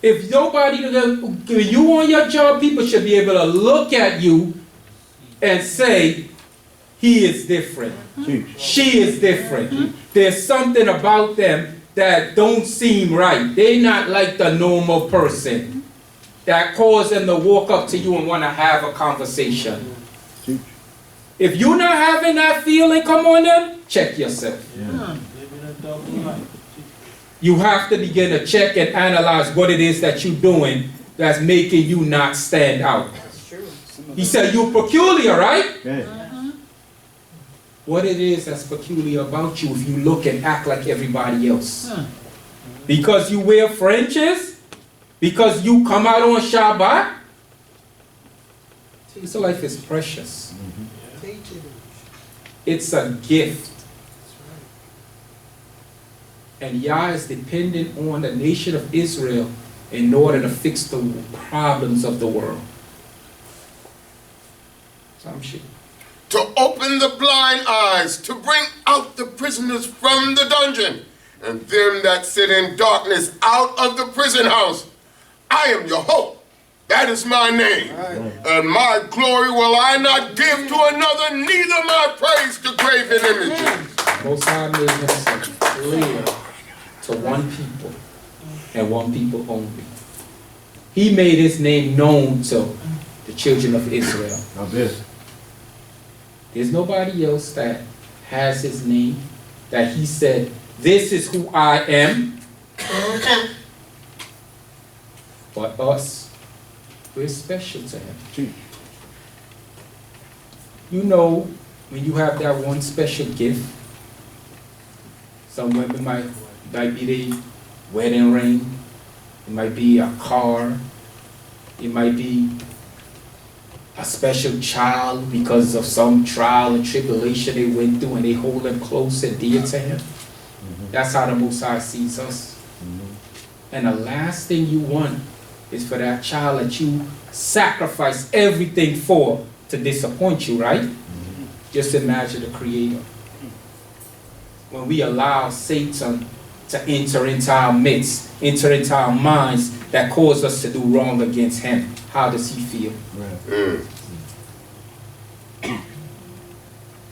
If nobody, when you on your job, people should be able to look at you and say, he is different. She is different. There's something about them that don't seem right. They're not like the normal person that cause them to walk up to you and want to have a conversation. If you're not having that feeling come on them, check yourself. You have to begin to check and analyze what it is that you're doing that's making you not stand out. He said, you're peculiar, right? What it is that's peculiar about you if you look and act like everybody else. Because you wear fringes? Because you come out on Shabbat? This life is precious. It's a gift. And Yah is dependent on the nation of Israel in order to fix the problems of the world. To open the blind eyes, to bring out the prisoners from the dungeon, and them that sit in darkness out of the prison house. I am your hope. That is my name. And my glory will I not give to another, neither my praise to graven images. Most High made Himself clear to one people, and one people only. He made His name known to the children of Israel. There's nobody else that has His name, that He said, this is who I am. But us, we're special to Him. You know, when you have that one special gift, some women might be their wedding ring, it might be a car, it might be a special child because of some trial and tribulation they went through, and they hold them close and dear to Him. That's how the Most High sees us. And the last thing you want is for that child that you sacrifice everything for to disappoint you, right? Just imagine the Creator. When we allow Satan to enter into our midst, enter into our minds that cause us to do wrong against him. How does he feel?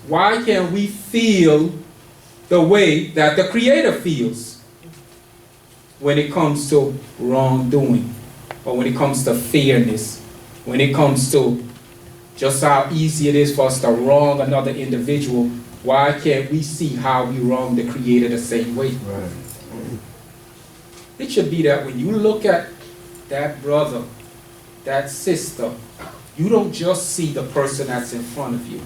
Why can't we feel the way that the Creator feels when it comes to wrongdoing, or when it comes to fairness, when it comes to just how easy it is for us to wrong another individual? Why can't we see how we wrong the Creator the same way? Right. It should be that when you look at that brother, that sister, you don't just see the person that's in front of you.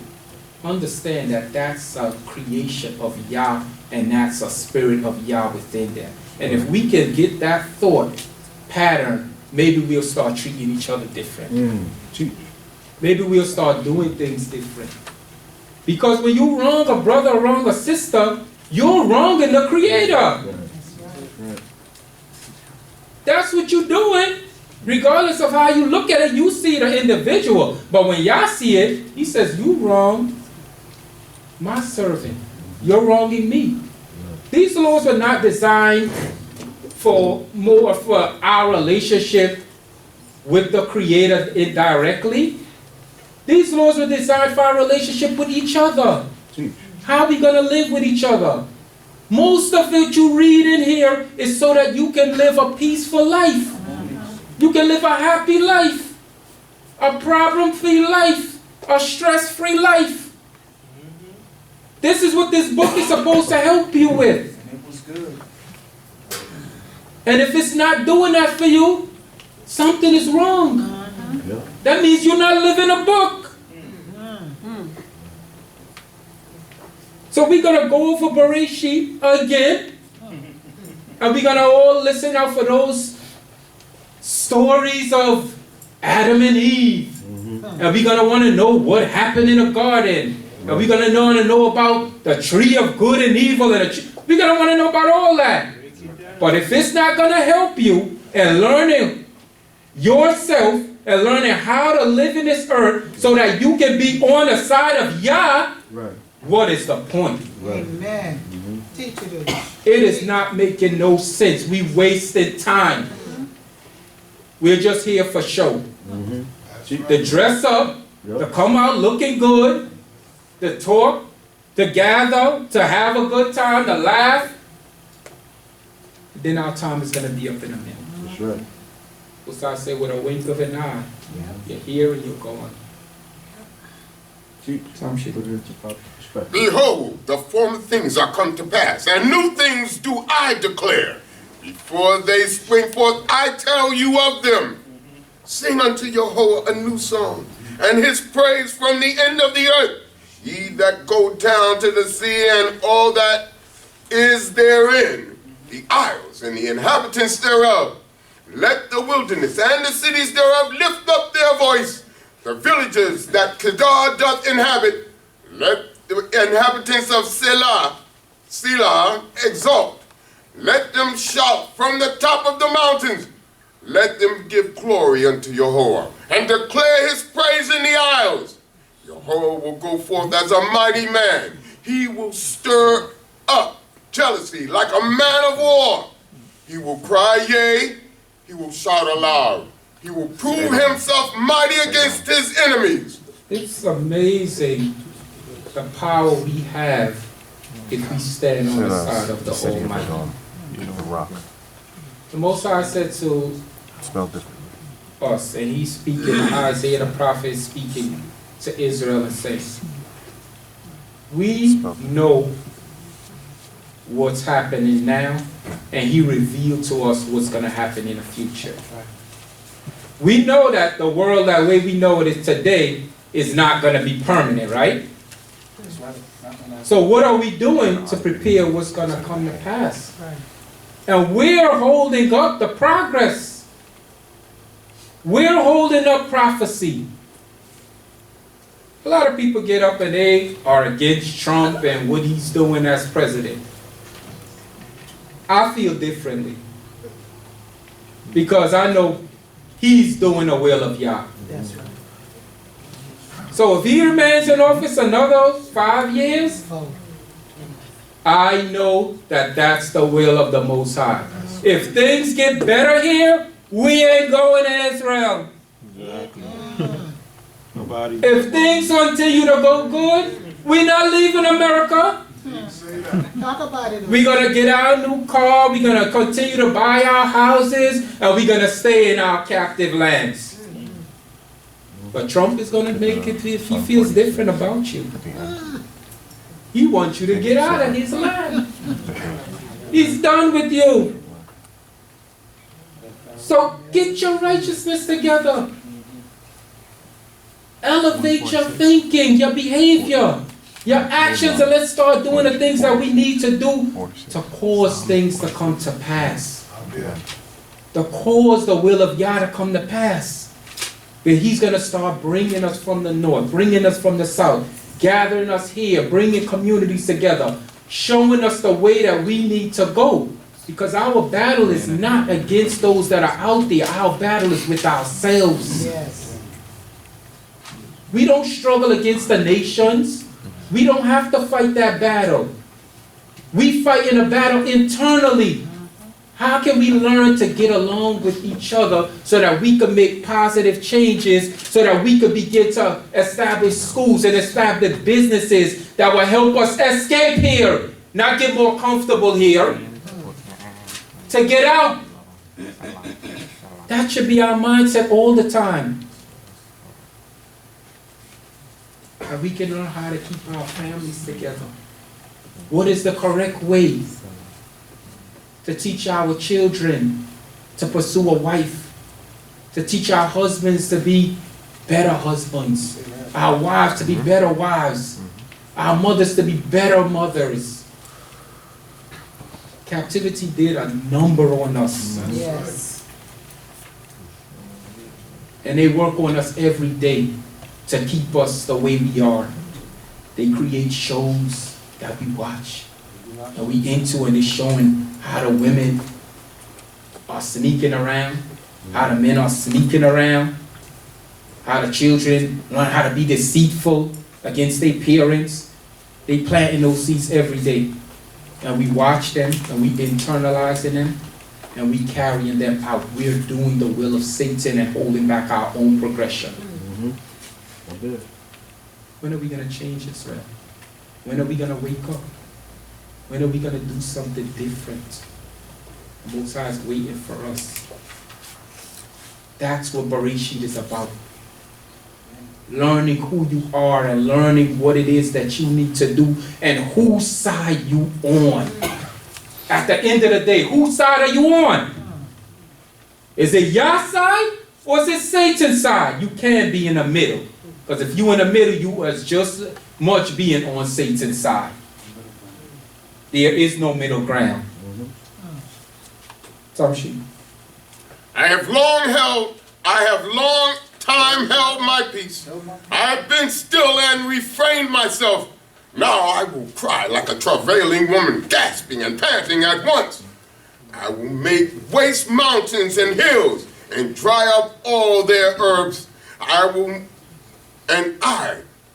Understand that that's a creation of Yah, and that's a spirit of Yah within them. And if we can get that thought pattern, maybe we'll start treating each other different. Maybe we'll start doing things different. Because when you wrong a brother or wrong a sister, you're wronging the Creator. That's what you're doing. Regardless of how you look at it, you see the individual. But when Yah see it, he says, you wrong my servant. You're wronging me. These laws were not designed for our relationship with the Creator indirectly. These laws were designed for our relationship with each other. How are we going to live with each other? Most of it you read in here is so that you can live a peaceful life. You can live a happy life, a problem-free life, a stress-free life. This is what this book is supposed to help you with. And if it's not doing that for you, something is wrong. That means you're not living a book. So we're going to go over Beresheet again. And we're going to all listen out for those stories of Adam and Eve. And we're going to want to know what happened in the garden. And we're going to want to know about the tree of good and evil. And we're going to want to know about all that. But if it's not going to help you in learning yourself and learning how to live in this earth so that you can be on the side of Yah, what is the point? Amen. Teach it. It is not making no sense. We wasted time. We're just here for show. To dress up, to come out looking good, to talk, to gather, to have a good time, to laugh. Then our time is going to be up in a minute. That's right. What's I say, with a wink of an eye, you're here and you're gone. Behold, the former things are come to pass, and new things do I declare. Before they spring forth, I tell you of them. Sing unto Yahweh a new song, and his praise from the end of the earth. Ye that go down to the sea, and all that is therein, the isles and the inhabitants thereof. Let the wilderness and the cities thereof lift up their voice. The villages that Kedar doth inhabit, let the inhabitants of Selah exalt. Let them shout from the top of the mountains. Let them give glory unto Yahweh, and declare his praise in the isles. Yahweh will go forth as a mighty man. He will stir up jealousy like a man of war. He will cry, yea, he will shout aloud. He will prove himself mighty against his enemies. It's amazing the power we have if we stand on the side of the Almighty. The Most High said to us, and he's speaking, Isaiah the prophet is speaking to Israel and says, we know what's happening now, and he revealed to us what's going to happen in the future. We know that the world, that way we know it is today, is not going to be permanent, right? So what are we doing to prepare what's going to come to pass? And we're holding up the progress. We're holding up prophecy. A lot of people get up and they are against Trump and what he's doing as president. I feel differently. Because I know he's doing the will of Yah. That's right. So if he remains in office another 5 years, I know that that's the will of the Most High. If things get better here, we ain't going to Israel. Nobody. If things continue to go good, we're not leaving America. Talk about it. We're going to get our new car. We're going to continue to buy our houses. And we're going to stay in our captive lands. But Trump is going to make it if he feels different about you. He wants you to get out of his land. He's done with you. So get your righteousness together. Elevate your thinking, your behavior, your actions, and let's start doing the things that we need to do to cause things to come to pass. To cause the will of Yah to come to pass. But he's going to start bringing us from the north, bringing us from the south, gathering us here, bringing communities together, showing us the way that we need to go. Because our battle is not against those that are out there. Our battle is with ourselves. Yes. We don't struggle against the nations. We don't have to fight that battle. We fight in a battle internally. How can we learn to get along with each other so that we can make positive changes, so that we can begin to establish schools and establish businesses that will help us escape here, not get more comfortable here, to get out? That should be our mindset all the time. And we can learn how to keep our families together. What is the correct way to teach our children to pursue a wife, to teach our husbands to be better husbands, our wives to be better wives, our mothers to be better mothers? Captivity did a number on us. Yes. And they work on us every day to keep us the way we are. They create shows that we watch and we into, and they're showing how the women are sneaking around, how the men are sneaking around, how the children learn how to be deceitful against their parents. They planting those seeds every day, and we watch them and we internalizing them and we carrying them out. We're doing the will of Satan and holding back our own progression. When are we going to change Israel? When are we going to wake up? When are we going to do something different? The Most High is waiting for us. That's what Beresheet is about. Learning who you are and learning what it is that you need to do and whose side you on. At the end of the day, whose side are you on? Is it your side or is it Satan's side? You can't be in the middle. Because if you in the middle, you as just much being on Satan's side. There is no middle ground. Tamshi. I have long time held my peace. I have been still and refrained myself. Now I will cry like a travailing woman, gasping and panting at once. I will make waste mountains and hills and dry up all their herbs. I will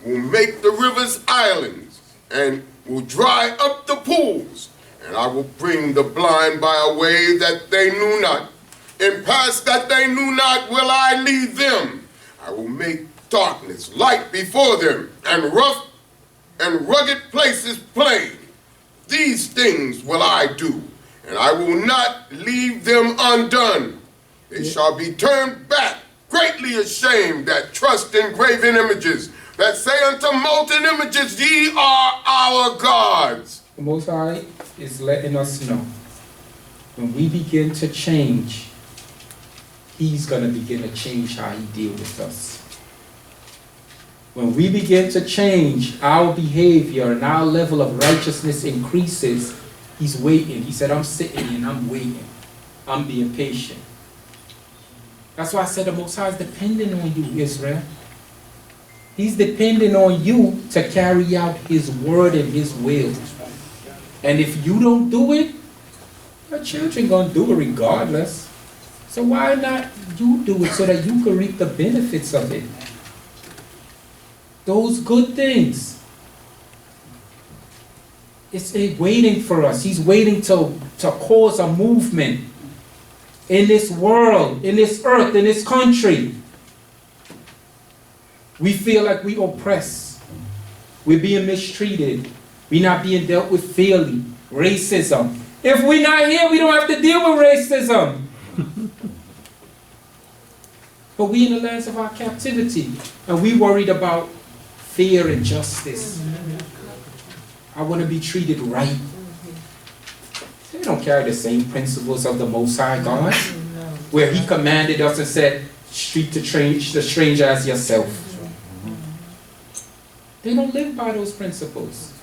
make the rivers islands and will dry up the pools. And I will bring the blind by a way that they knew not. In paths that they knew not will I lead them. I will make darkness light before them, and rough and rugged places plain. These things will I do, and I will not leave them undone. They shall be turned back, greatly ashamed that trust in graven images, that say unto molten images, ye are our gods. The Most High is letting us know when we begin to change, He's going to begin to change how He deals with us. When we begin to change, our behavior and our level of righteousness increases. He's waiting. He said, I'm sitting and I'm waiting. I'm being patient. That's why I said the Most High is depending on you, Israel. He's depending on you to carry out His word and His will. And if you don't do it, your children going to do it regardless. So why not you do it so that you can reap the benefits of it? Those good things. It's waiting for us. He's waiting to cause a movement in this world, in this earth, in this country. We feel like we oppressed. We're being mistreated. We're not being dealt with fairly. Racism. If we're not here, we don't have to deal with racism. But we in the lands of our captivity, and we worried about fair and justice. I want to be treated right. They don't carry the same principles of the Most High God, where He commanded us and said, treat the stranger as yourself. They don't live by those principles.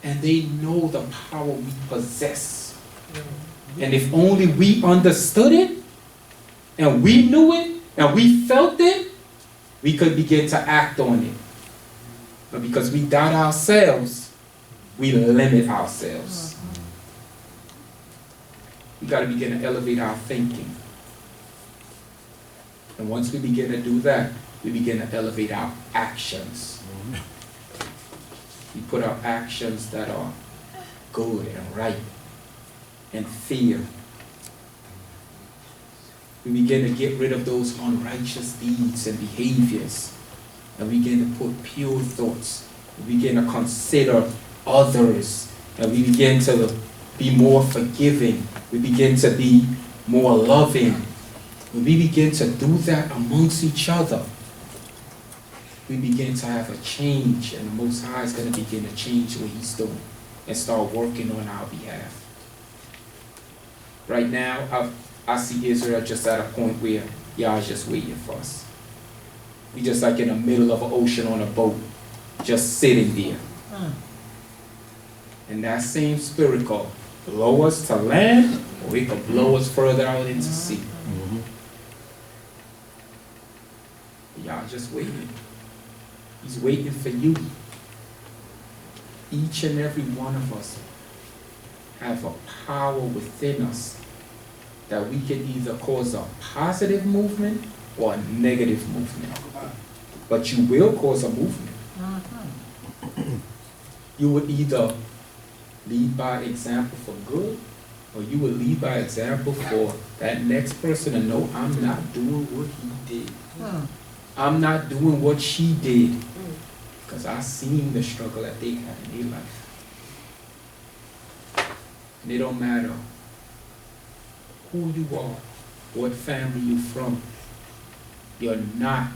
And they know the power we possess. And if only we understood it, and we knew it, and we felt it, we could begin to act on it. But because we doubt ourselves, we limit ourselves. We got to begin to elevate our thinking. And once we begin to do that, we begin to elevate our actions. We put our actions that are good and right and fair. We begin to get rid of those unrighteous deeds and behaviors. And we begin to put pure thoughts. We begin to consider others. And we begin to be more forgiving. We begin to be more loving. When we begin to do that amongst each other, we begin to have a change, and the Most High is going to begin to change what He's doing and start working on our behalf. Right now, I see Israel just at a point where y'all just waiting for us. We just like in the middle of an ocean on a boat, just sitting there. And that same spirit could blow us to land, or it could blow us further out into sea. Y'all just waiting. He's waiting for you. Each and every one of us have a power within us that we can either cause a positive movement or a negative movement. But you will cause a movement. You would either lead by example for good, or you would lead by example for that next person to know, I'm not doing what he did. I'm not doing what she did. Because I seen the struggle that they had in their life. And it don't matter who you are, what family you're from. You're not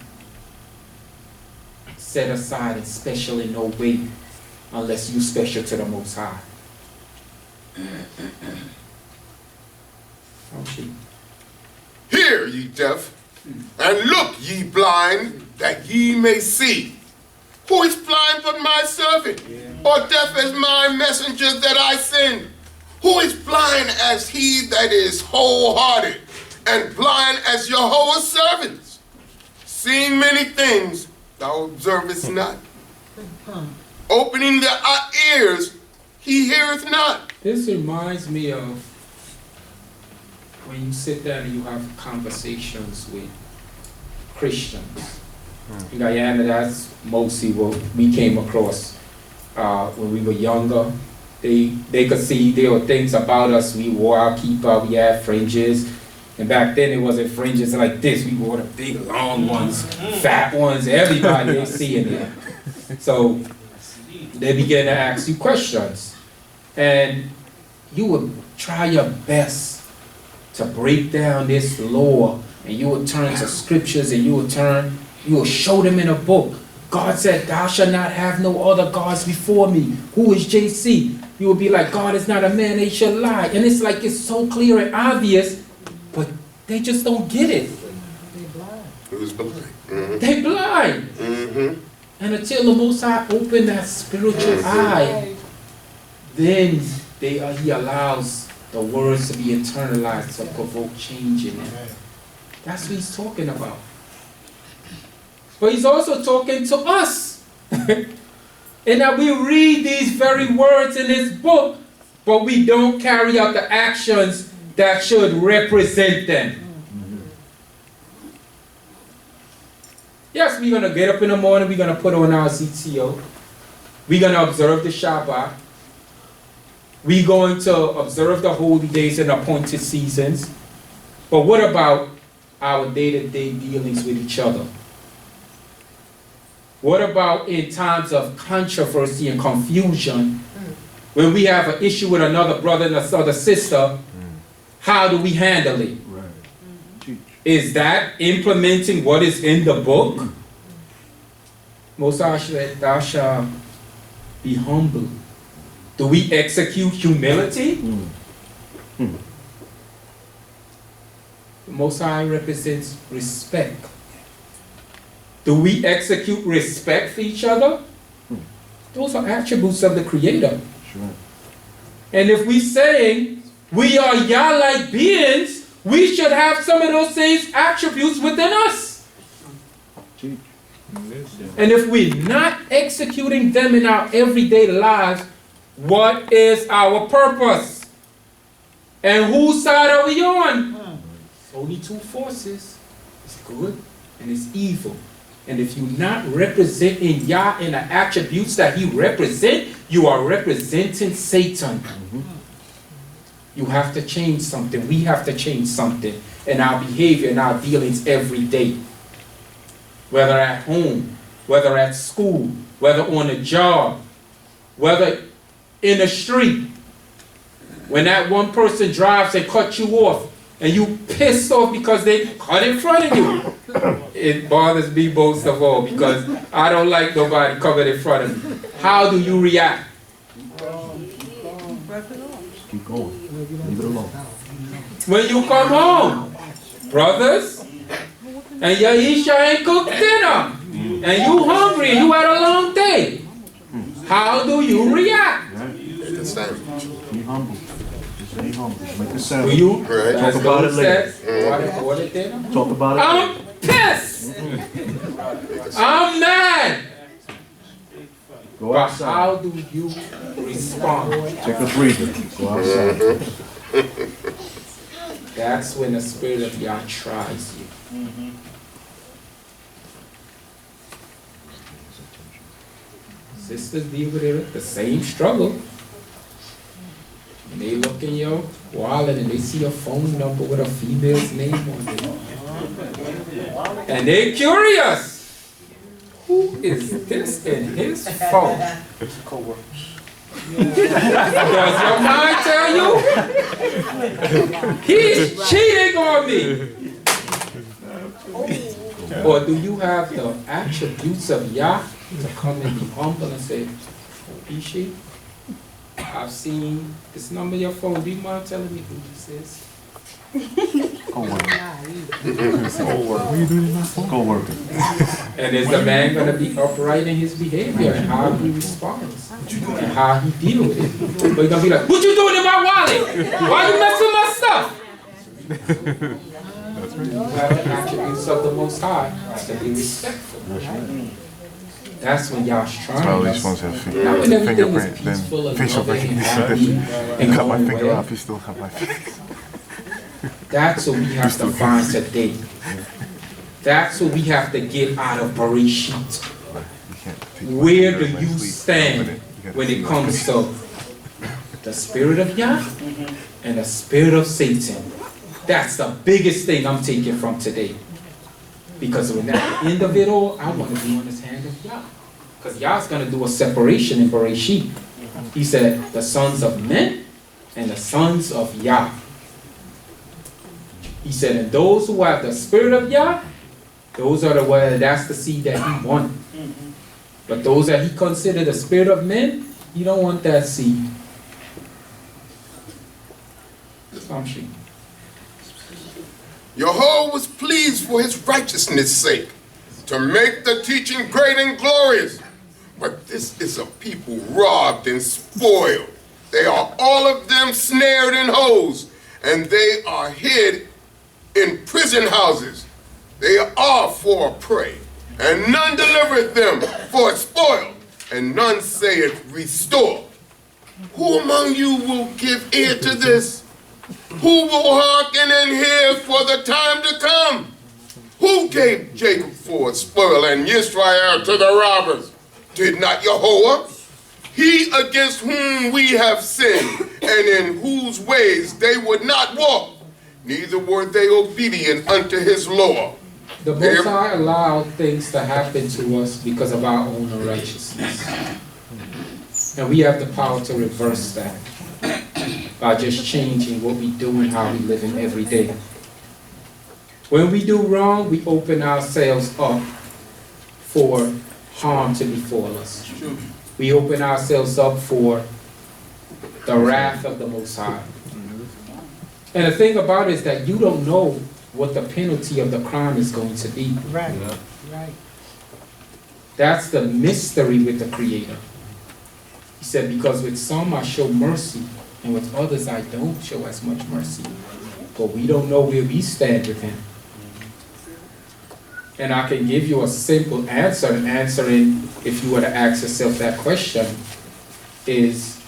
set aside and special in no way unless you're special to the Most High. Hear, ye deaf, and look, ye blind, that ye may see. Who is blind but my servant, or deaf as my messengers that I send? Who is blind as he that is wholehearted, and blind as Jehovah's servants? Seeing many things, thou observest not. Opening the ears, he heareth not. This reminds me of when you sit down and you have conversations with Christians. In Guyana, that's mostly what we came across when we were younger. They could see there were things about us. We wore our kippah, we had fringes. And back then it wasn't fringes like this. We wore the big long ones, fat ones, everybody they seeing it. So they began to ask you questions. And you would try your best to break down this law, and you would turn to scriptures, and you will show them in a book. God said, thou shalt not have no other gods before me. Who is JC? You will be like, God is not a man, they shall lie. And it's like, it's so clear and obvious, but they just don't get it. Who's blind? They blind. And until the Most High open that spiritual eye, then He allows the words to be internalized to provoke change in them. That's what He's talking about. But He's also talking to us. And that we read these very words in this book, but we don't carry out the actions that should represent them. Yes, we're going to get up in the morning, we're going to put on our ZTO. We're going to observe the Shabbat. We're going to observe the holy days and appointed seasons. But what about our day-to-day dealings with each other? What about in times of controversy and confusion, when we have an issue with another brother and another sister, how do we handle it? Is that implementing what is in the book? Most said, thou shalt be humble. Do we execute humility? The Most High represents respect. Do we execute respect for each other? Those are attributes of the Creator. Sure. And if we saying we are Yah-like beings, we should have some of those same attributes within us. And if we're not executing them in our everyday lives, what is our purpose? And whose side are we on? Only two forces. It's good and it's evil. And if you're not representing Yah in the attributes that He represents, you are representing Satan. You have to change something. We have to change something in our behavior, in our dealings every day. Whether at home, whether at school, whether on a job, whether in the street. When that one person drives and cuts you off, and you pissed off because they cut in front of you. It bothers me most of all because I don't like nobody coming in front of me. How do you react? Keep going. Leave it alone. When you come home, brothers, and your Isha ain't cooked dinner, and you hungry, and you had a long day, how do you react? Be humble. Just be humble. Make a Do sound. you? Talk about it later. Order dinner? Talk about it I'm later. pissed. I'm mad. Go But outside. how do you respond? Take a breather. Go outside. That's when the Spirit of Yah tries you. Sisters deal with the same struggle. And they look in your wallet and they see a phone number with a female's name on it. And they're curious. Who is this in his phone? Does your mind tell you? He's cheating on me. Or do you have the attributes of Yah to come and be humble and say, Ishi, I've seen this number on your phone. Do you mind telling me who this is? Co-worker. And is the man going to be upright in his behavior and how he responds and how he deals with it? But he's going to be like, what you doing in my wallet? Why you messing with my stuff? You have the attributes of the Most High to be respectful. That's when Yah's trying Well, us. these ones have Not when everything is fingerprint, peaceful then and facial loving and recognition. happy and Cut my going finger well. off, you still have my face. That's what we have to find today. That's what we have to get out of Beresheet. Where do you stand when it comes to the Spirit of Yah and the Spirit of Satan? That's the biggest thing I'm taking from today. Because when at the end of it all, I want to be on this hand of Yah. Because Yah's going to do a separation in Beresheet. He said, the sons of men and the sons of Yah. He said, and those who have the Spirit of Yah, those are the ones, that's the seed that he wanted. But those that he considered the spirit of men, he don't want that seed. Yahweh was pleased for his righteousness' sake to make the teaching great and glorious. But this is a people robbed and spoiled. They are all of them snared in holes, and they are hid in prison houses. They are for a prey, and none delivereth them for a spoil, and none saith restore. Who among you will give ear to this? Who will hearken and hear for the time to come? Who gave Jacob for a spoil and Israel to the robbers? Did not Jehovah? he against whom we have sinned, and in whose ways they would not walk, neither were they obedient unto his law. The Most High allowed things to happen to us because of our own unrighteousness. And we have the power to reverse that by just changing what we do and how we live in every day. When we do wrong, we open ourselves up for harm to befall us. We open ourselves up for the wrath of the Most High. And the thing about it is that you don't know what the penalty of the crime is going to be. Right. Right. That's the mystery with the Creator. He said, because with some I show mercy, and with others I don't show as much mercy. But we don't know where we stand with Him. And I can give you a simple answer, answering, if you were to ask yourself that question, is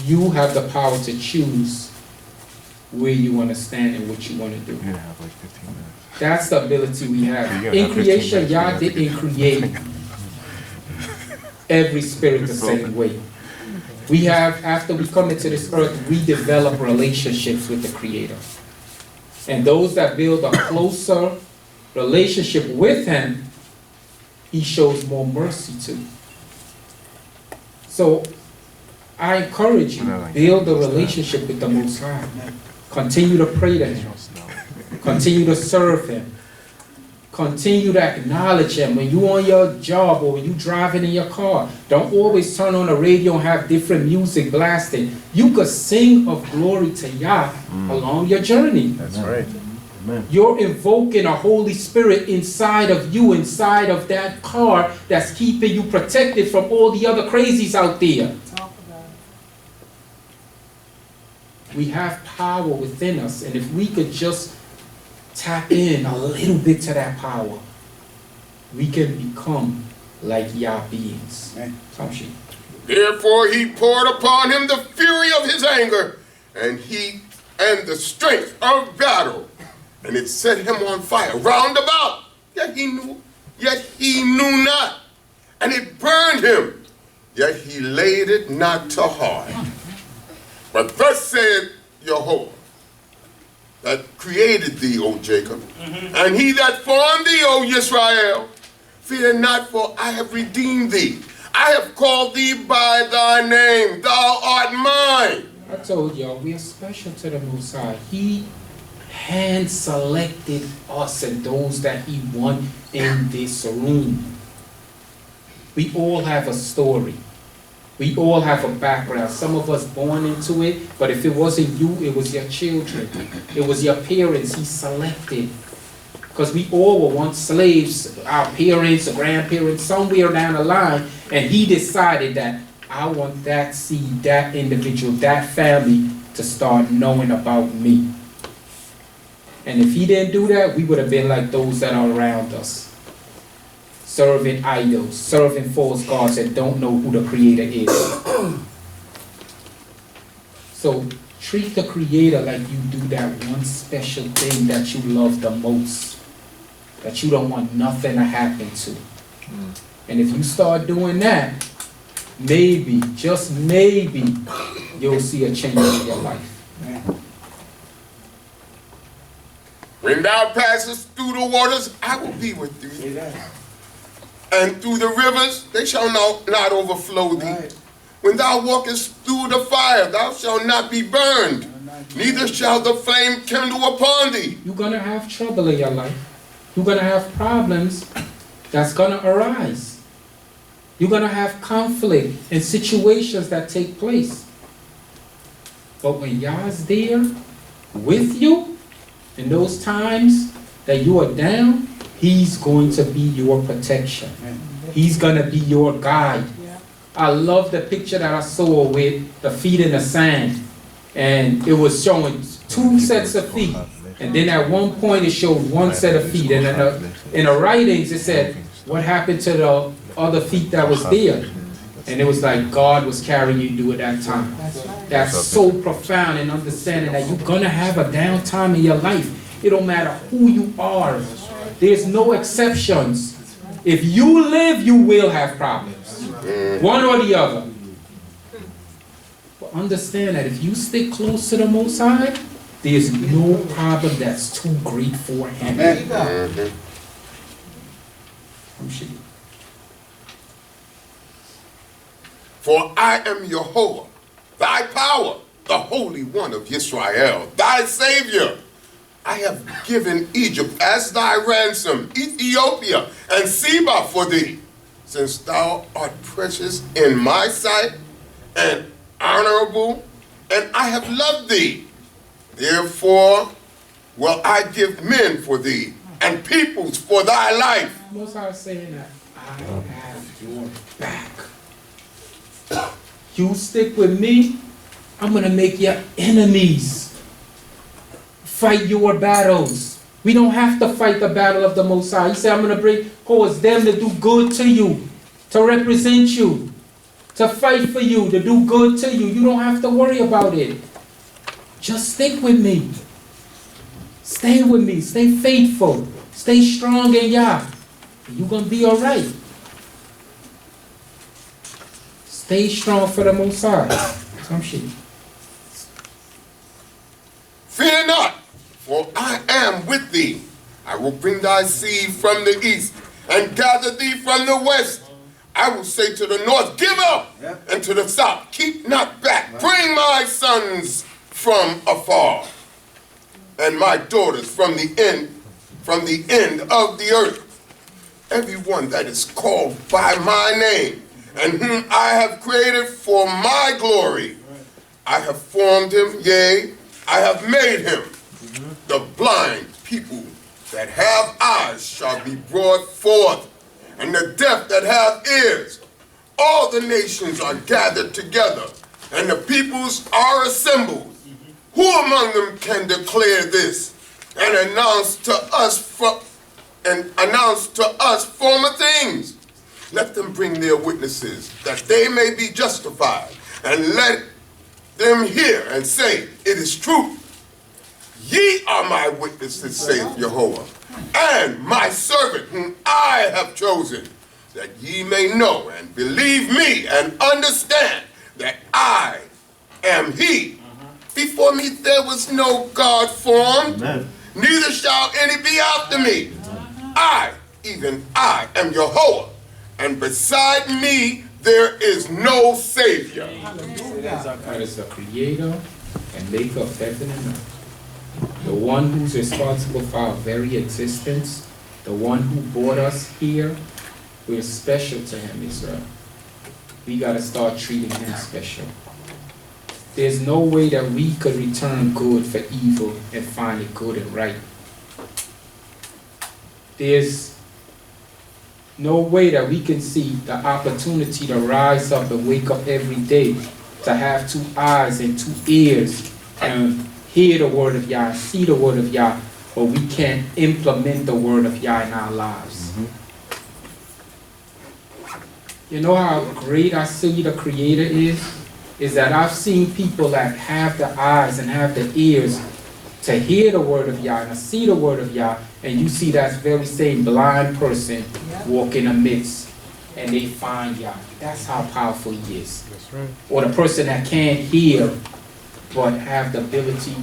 you have the power to choose where you want to stand and what you want to do. That's the ability we have. In creation, Yah didn't create every spirit the same way. We have, after we come into this earth, we develop relationships with the Creator. And those that build a closer relationship with Him, He shows more mercy to. So, I encourage you, build a relationship with the Most High. Continue to pray to Him. Continue to serve Him. Continue to acknowledge Him. When you're on your job or when you're driving in your car, don't always turn on the radio and have different music blasting. You could sing of glory to Yah along your journey. That's right. Amen. You're invoking a Holy Spirit inside of you, inside of that car that's keeping you protected from all the other crazies out there. Talk about it. We have power within us, and if we could just tap in a little bit to that power, we can become like Yah beings. Therefore he poured upon him the fury of his anger, and the strength of battle, and it set him on fire round about. Yet he knew not, and it burned him, yet he laid it not to heart. But thus saith Jehovah, that created thee, O Jacob, and he that formed thee, O Israel, fear not, for I have redeemed thee. I have called thee by thy name. Thou art mine. I told y'all, we are special to the Most High. He hand-selected us and those that He want in this room. We all have a story. We all have a background. Some of us born into it, but if it wasn't you, it was your children. It was your parents He selected. Because we all were once slaves, our parents or grandparents, somewhere down the line, and He decided that I want that seed, that individual, that family to start knowing about me. And if He didn't do that, we would have been like those that are around us. Serving idols, serving false gods that don't know who the Creator is. So treat the Creator like you do that one special thing that you love the most, that you don't want nothing to happen to. And if you start doing that, maybe, just maybe, you'll see a change in your life. When thou passest through the waters, I will be with thee. And through the rivers, they shall not overflow thee. Right. When thou walkest through the fire, thou shalt not be burned, neither shall the flame kindle upon thee. You're going to have trouble in your life. You're going to have problems that's going to arise. You're going to have conflict and situations that take place. But when Yah's there with you, in those times that you are down, He's going to be your protection. He's going to be your guide. I love the picture that I saw with the feet in the sand. And it was showing 2 sets of feet. And then at one point it showed 1 set of feet. And in the writings it said, what happened to the other feet that was there? And it was like God was carrying you through at that time. That's so profound in understanding that you're going to have a downtime in your life. It don't matter who you are. There's no exceptions. If you live, you will have problems. One or the other. But understand that if you stick close to the Most High, there's no problem that's too great for him. For I am Jehovah, thy power, the Holy One of Israel, thy Savior. I have given Egypt as thy ransom, Ethiopia and Seba for thee, since thou art precious in my sight and honorable, and I have loved thee. Therefore will I give men for thee and peoples for thy life. Most High is saying that I have your back. You stick with me, I'm going to make your enemies fight your battles. We don't have to fight the battle of the Most High. He said, I'm going to cause them to do good to you, to represent you, to fight for you, to do good to you. You don't have to worry about it. Just stick with me. Stay with me. Stay faithful. Stay strong in Yah. You're going to be all right. Stay strong for the Most High. Some shit. Fear not, for I am with thee. I will bring thy seed from the east and gather thee from the west. I will say to the north, give up, and to the south, keep not back. Bring my sons from afar, and my daughters from the end of the earth. Everyone that is called by my name, and whom I have created for my glory, I have formed him, yea, I have made him. The blind people that have eyes shall be brought forth, and the deaf that have ears. All the nations are gathered together, and the peoples are assembled. Who among them can declare this and announce to us former things? Let them bring their witnesses, that they may be justified, and let them hear and say, it is true. Ye are my witnesses, saith Jehovah, and my servant whom I have chosen, that ye may know and believe me and understand that I am he. Before me there was no God formed, neither shall any be after me. I, even I, am Jehovah, and beside me there is no Savior. God is the creator and maker of heaven and earth. The one who's responsible for our very existence, the one who brought us here. We're special to him, Israel. We got to start treating him special. There's no way that we could return good for evil and find it good and right. There's no way that we can see the opportunity to rise up and wake up every day, to have 2 eyes and 2 ears and hear the word of Yah, see the word of Yah, but we can't implement the word of Yah in our lives. You know how great I see the Creator is? Is that I've seen people that have the eyes and have the ears to hear the word of Yah and to see the word of Yah, and you see that very same blind person walk in the midst and they find Yah. That's how powerful he is. That's right. Or the person that can't hear but have the ability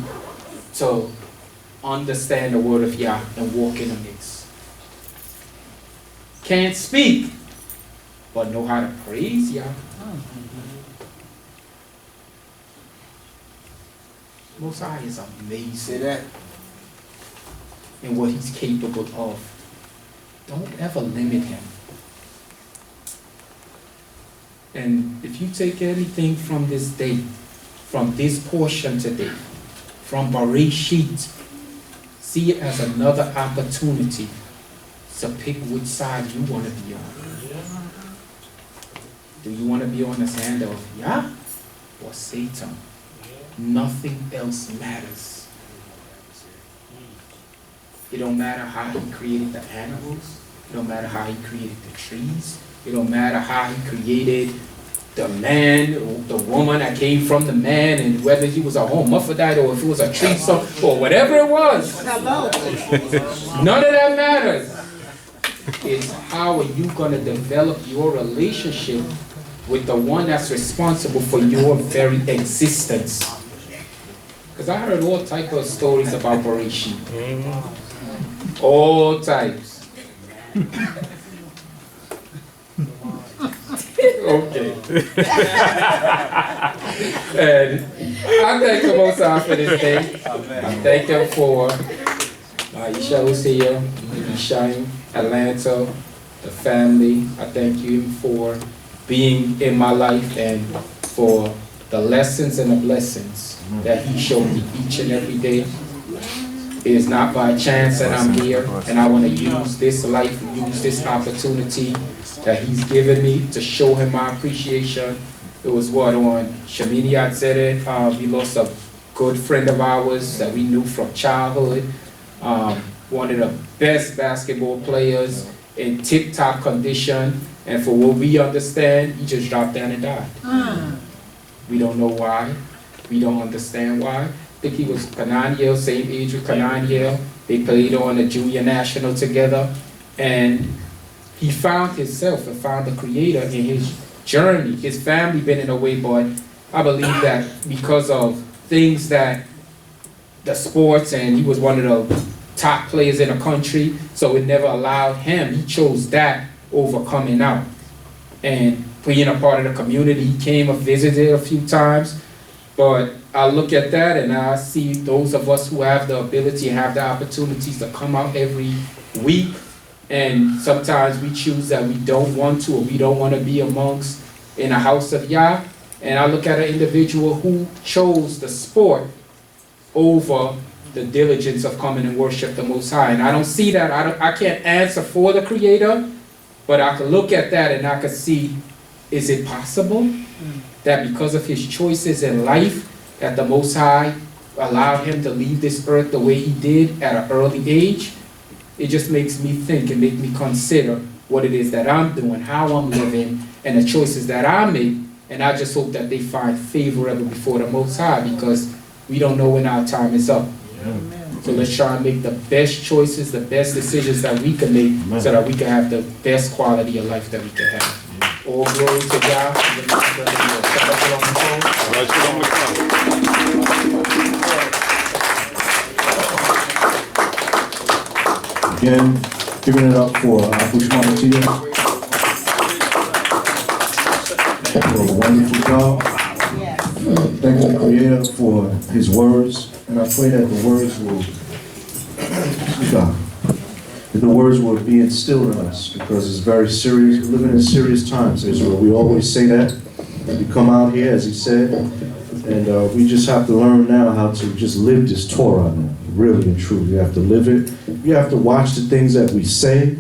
to understand the word of Yah and walk in the midst. Can't speak, but know how to praise Yah. Most High is amazing in what he's capable of. Don't ever limit him. And if you take anything from this day, from this portion today, from Beresheet, see it as another opportunity to pick which side you want to be on. Do you want to be on the side of Yah or Satan? Nothing else matters. It don't matter how he created the animals. It don't matter how he created the trees. It don't matter how he created the man or the woman that came from the man, and whether he was a hermaphrodite or if it was a tree or whatever it was. None of that matters. It's how are you going to develop your relationship with the one that's responsible for your very existence. Because I heard all types of stories about Beresheet. All types. Okay. And I thank the Most High for this day. I thank him for Isha Hosea, Ishai, Atlanta, the family. I thank you for being in my life and for the lessons and the blessings that he showed me each and every day. It is not by chance that I'm here, and I want to use this life, use this opportunity that he's given me to show him my appreciation. It was what on Shemini had said it. We lost a good friend of ours that we knew from childhood. One of the best basketball players in tip-top condition, and for what we understand, he just dropped down and died. We don't know why. We don't understand why. I think he was Natanyahu, same age with Natanyahu. They played on the junior national together, and he found himself and found the Creator in his journey. His family been in a way, but I believe that because of things that the sports, and he was one of the top players in the country, so it never allowed him. He chose that over coming out and being a part of the community. He came and visited a few times, but I look at that and I see those of us who have the ability and have the opportunities to come out every week, and sometimes we choose that we don't want to, or we don't want to be amongst in a house of Yah. And I look at an individual who chose the sport over the diligence of coming and worship the Most High. And I don't see that. I can't answer for the Creator, but I can look at that and I can see, is it possible that because of his choices in life, that the Most High allowed him to leave this earth the way he did at an early age? It just makes me think and make me consider what it is that I'm doing, how I'm living, and the choices that I make. And I just hope that they find favorable before the Most High, because we don't know when our time is up. So let's try and make the best choices, the best decisions that we can make, so that we can have the best quality of life that we can have. All glory to God. Again, giving it up for Akh Ushmartiyah for a wonderful job. Thank the Creator for his words, and I pray that the words will be instilled in us, because it's very serious. We're living in serious times, Israel. We always say that. We come out here, as he said, and we just have to learn now how to just live this Torah now, really and truly. You have to live it. You have to watch the things that we say,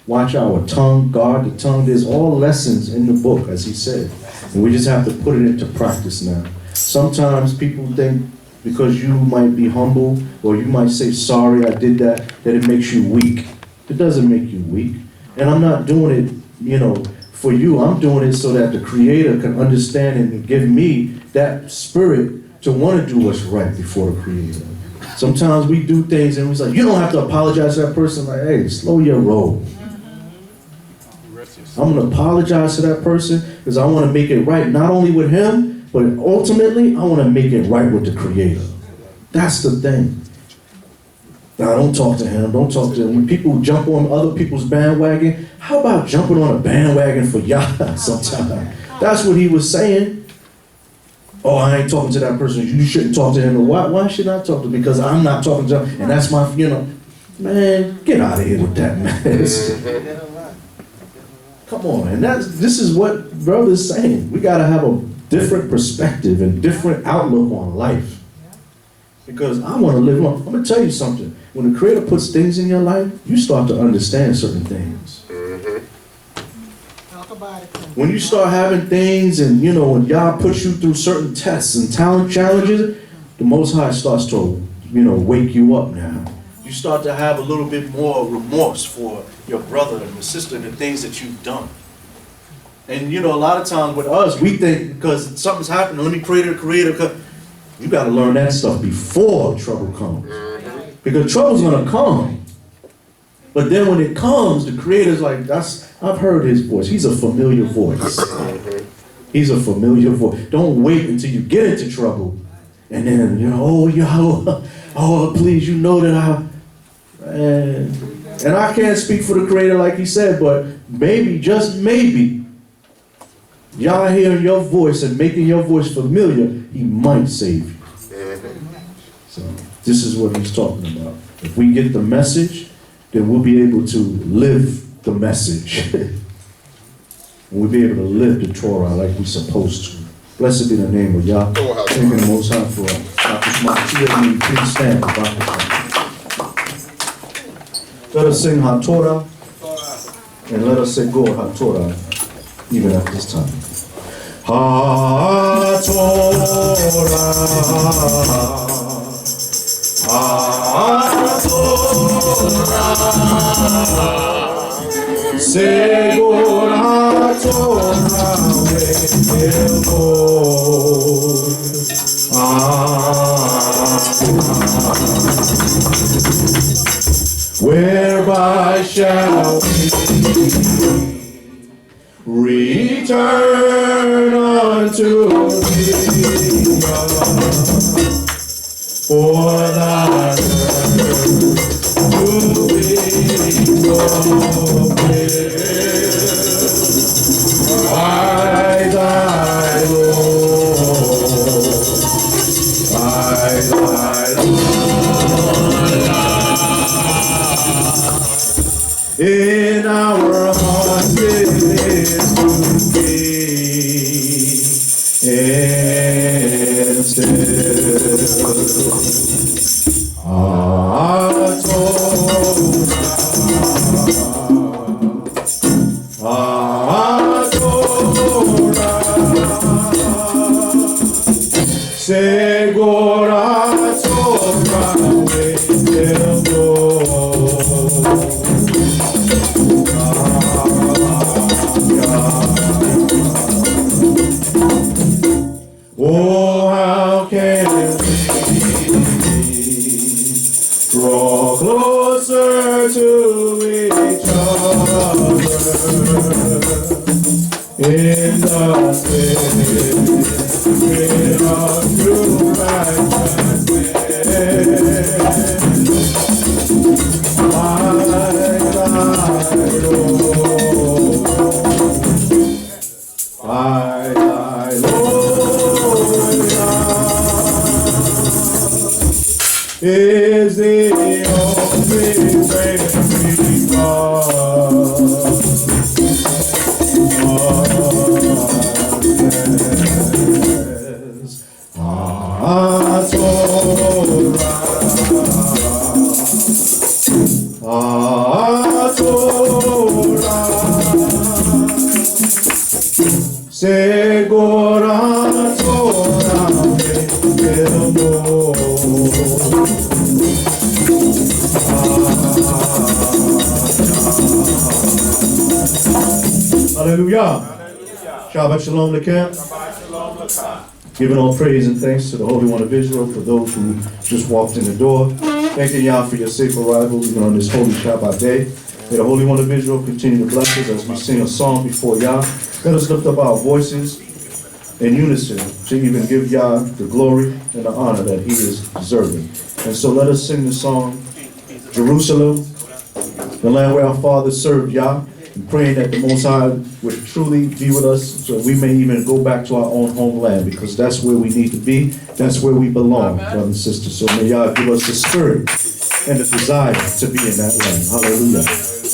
watch our tongue, guard the tongue. There's all lessons in the book, as he said, and we just have to put it into practice now. Sometimes people think because you might be humble, or you might say, sorry, I did that it makes you weak. It doesn't make you weak. And I'm not doing it, for you. I'm doing it so that the Creator can understand and give me that spirit to want to do what's right before the Creator. Sometimes we do things and we're like, you don't have to apologize to that person. Like, hey, slow your roll. I'm going to apologize to that person because I want to make it right, not only with him, but ultimately, I want to make it right with the Creator. That's the thing. Now, don't talk to him. Don't talk to him. When people jump on other people's bandwagon, how about jumping on a bandwagon for Yah sometime? That's what he was saying. Oh, I ain't talking to that person. You shouldn't talk to him. Why should I talk to him? Because I'm not talking to him, and that's my, man, get out of here with that mess. Come on, and this is what brother's saying. We got to have a different perspective and different outlook on life. Because I want to live long. I'm going to tell you something. When the Creator puts things in your life, you start to understand certain things. Talk about it. When you start having things and, when Yah puts you through certain tests and talent challenges, the Most High starts to, wake you up now. You start to have a little bit more remorse for your brother and your sister and the things that you've done. And, a lot of times with us, we think because something's happened, let me pray to the Creator. You got to learn that stuff before trouble comes. Because trouble's going to come. But then when it comes, the Creator's like, I've heard his voice. He's a familiar voice. He's a familiar voice. Don't wait until you get into trouble. And then, oh, please, you know that and I can't speak for the Creator like he said, but maybe, just maybe, y'all hearing your voice and making your voice familiar, he might save you. So this is what he's talking about. If we get the message, then we'll be able to live the message. We'll be able to live the Torah like we're supposed to. Blessed be the name of Yah. Thank you the Most High for Akh Ushmartiyah. Please stand. Let us sing HaTorah, and let us say go HaTorah even at this time. HaTorah, HaTorah, say go HaTorah will go. Whereby shall we return unto thee, for thy word to be fulfilled by thy Lord, by thy Lord. In our hearts it is to be Segura Torah will go. Oh, how can we draw closer to each other in the spirit of true righteousness, my Lord, by thy Lord is the only way we Segura Torah will go. Hallelujah. Shabbat Shalom to camp. Giving all praise and thanks to the Holy One of Israel for those who just walked in the door. Thanking Yah for your safe arrival even on this holy Shabbat day. May the Holy One of Israel continue to bless us as we sing a song before Yah. Let us lift up our voices in unison to even give Yah the glory and the honor that he is deserving. And so let us sing the song, Jerusalem, the land where our fathers served Yah, and praying that the Most High would truly be with us so we may even go back to our own homeland, because that's where we need to be. That's where we belong, brothers and sisters. So may Yah give us the spirit and the desire to be in that land. Hallelujah.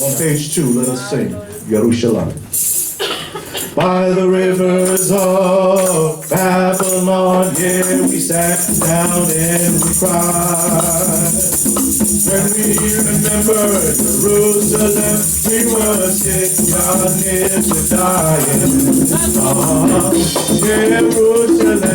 On page 2, let us sing Yerushalayim. By the rivers of Babylon, yeah, we sat down and we cried. When we remembered Jerusalem, we were sick, God near to dying. Jerusalem,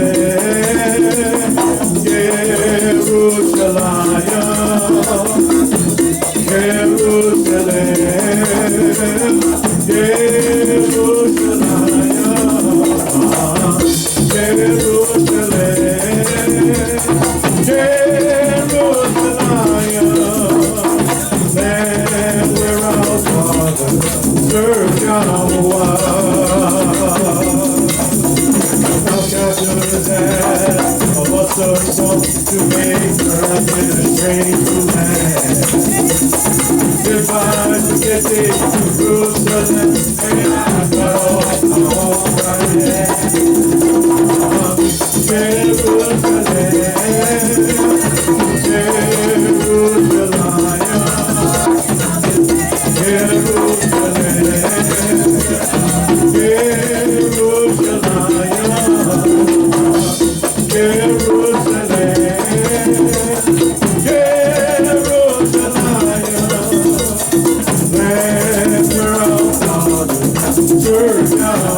the song to make earth in a strange new land. If I forget it to Jerusalem, and I cut off my own right hand. Jerusalem,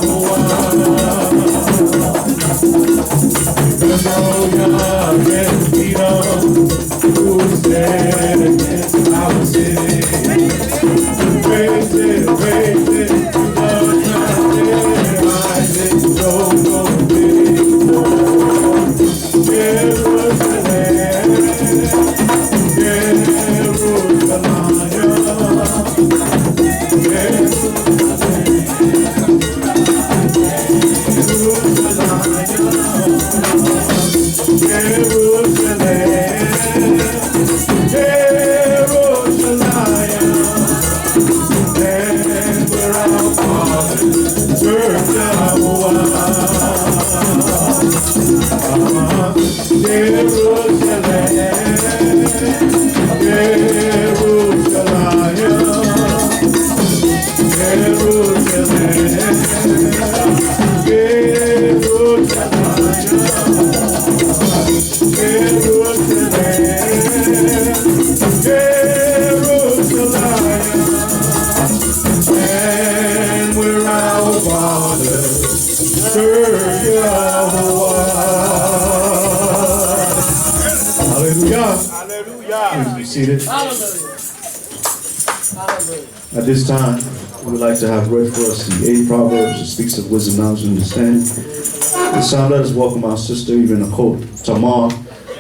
At this time, we would like to have read for us the 8 Proverbs that speaks of wisdom, knowledge, and understanding. This time, let us welcome our sister, even Akh Tamar,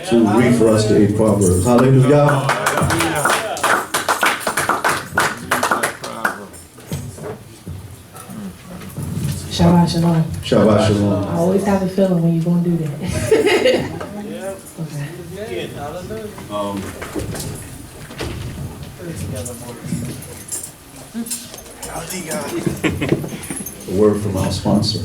to read for us the 8 Proverbs. Hallelujah. Shabbat shalom. Shabbat shalom. I always have a feeling when you're going to do that. A word from our sponsor.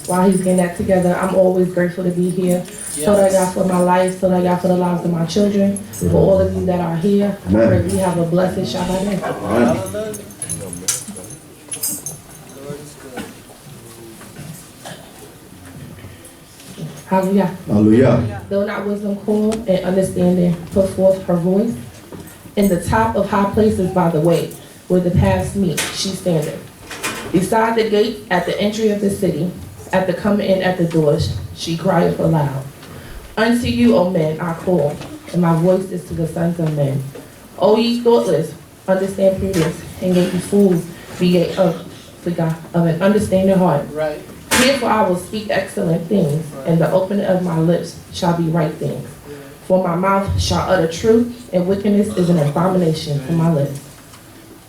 While he's getting that together, I'm always grateful to be here. So that God for my life, so that God for the lives of my children, for all of you that are here. I pray we have a blessed Shabbat day. Amen. Hallelujah. Hallelujah. Though not wisdom call and understanding put forth her voice, in the top of high places by the way, where the paths meet, she standeth. Beside the gate, at the entry of the city, at the coming in at the doors, she crieth aloud. Unto you, O men, I call, and my voice is to the sons of men. O ye thoughtless, understand prudence, and ye fools, be ye of an understanding heart. Right. Therefore I will speak excellent things, and the opening of my lips shall be right things. For my mouth shall utter truth, and wickedness is an abomination to my lips.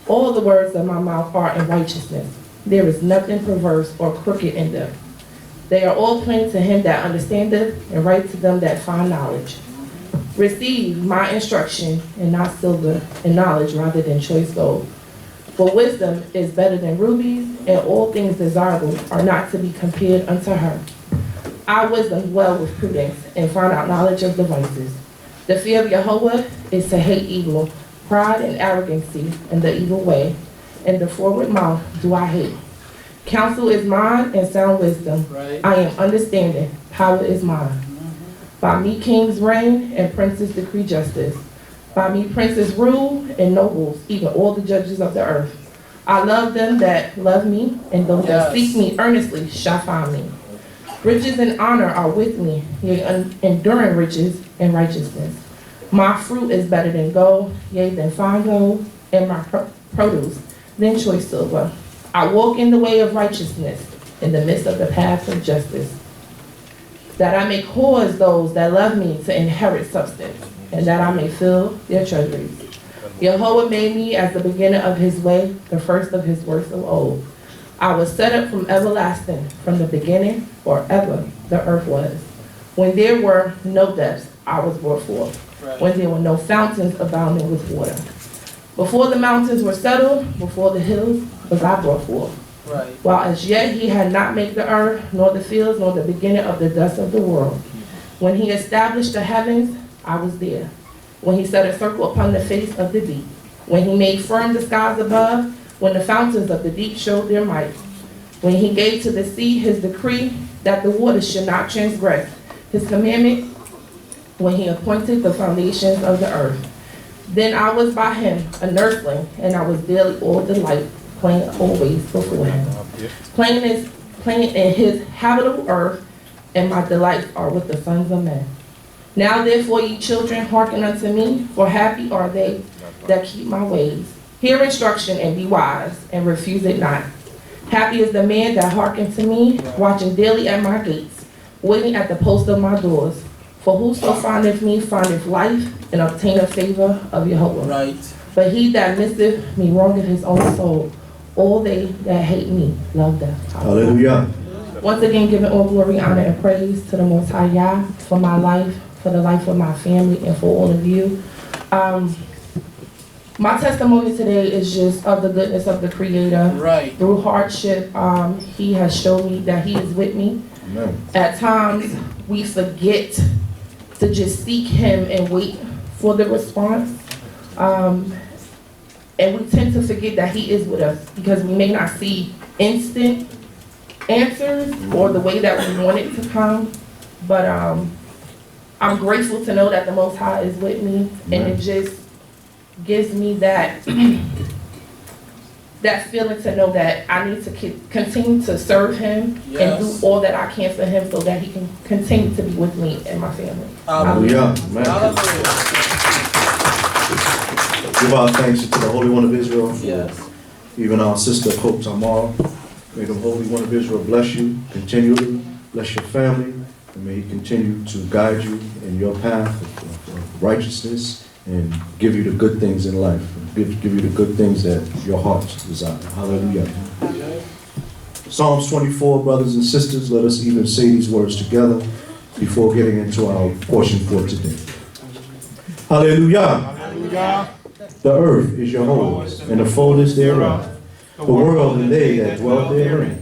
All the words of my mouth are in righteousness. There is nothing perverse or crooked in them. They are all plain to him that understandeth, and right to them that find knowledge. Receive my instruction, and not silver, and knowledge rather than choice gold. For wisdom is better than rubies, and all things desirable are not to be compared unto her. Our wisdom dwell with prudence, and find out knowledge of devices. The fear of Yahweh is to hate evil, pride and arrogancy, and the evil way, and the forward mouth do I hate. Counsel is mine, and sound wisdom. Right. I am understanding, power is mine. By me kings reign, and princes decree justice. By me princes rule, and nobles, even all the judges of the earth. I love them that love me, and those that seek me earnestly shall find me. Riches and honor are with me, yea, enduring riches and righteousness. My fruit is better than gold, yea, than fine gold, and my produce than choice silver. I walk in the way of righteousness, in the midst of the path of justice, that I may cause those that love me to inherit substance, and that I may fill their treasuries. Yahweh made me as the beginner of his way, the first of his works of old. I was set up from everlasting, from the beginning, or ever the earth was. When there were no depths, I was brought forth. When there were no fountains abounding with water. Before the mountains were settled, before the hills was I brought forth. While as yet he had not made the earth, nor the fields, nor the beginning of the dust of the world. When he established the heavens, I was there. When he set a circle upon the face of the deep. When he made firm the skies above, when the fountains of the deep showed their might. When he gave to the sea his decree that the waters should not transgress his commandment, when he appointed the foundations of the earth. Then I was by him a nursling, and I was daily all delight, playing always before him. Playing in his habitable earth, and my delights are with the sons of men. Now therefore, ye children, hearken unto me, for happy are they that keep my ways. Hear instruction and be wise, and refuse it not. Happy is the man that hearkens to me, watching daily at my gates, waiting at the post of my doors. For whoso findeth me findeth life, and obtaineth favor of Jehovah. But he that misseth me wrongeth his own soul. All they that hate me love death. Hallelujah. Once again, giving all glory, honor, and praise to the Most High Yah for my life, for the life of my family, and for all of you. My testimony today is just of the goodness of the Creator. Through hardship, He has shown me that He is with me. Amen. At times, we forget to just seek Him and wait for the response. And we tend to forget that He is with us because we may not see instant answers or the way that we want it to come. But I'm grateful to know that the Most High is with me, and it just gives me that that feeling to know that I need to continue to serve Him and do all that I can for Him so that He can continue to be with me and my family. Hallelujah. Amen. Give our thanks to the Holy One of Israel. Even our sister Hope Tamar. May the Holy One of Israel bless you continually, bless your family, and may He continue to guide you in your path of righteousness and give you the good things in life, and give you the good things that your hearts desire. Hallelujah. Psalms 24, brothers and sisters, let us even say these words together before getting into our portion for today. Hallelujah. Hallelujah. The earth is Jehovah's, and the fullness thereof, the world and they that dwell therein.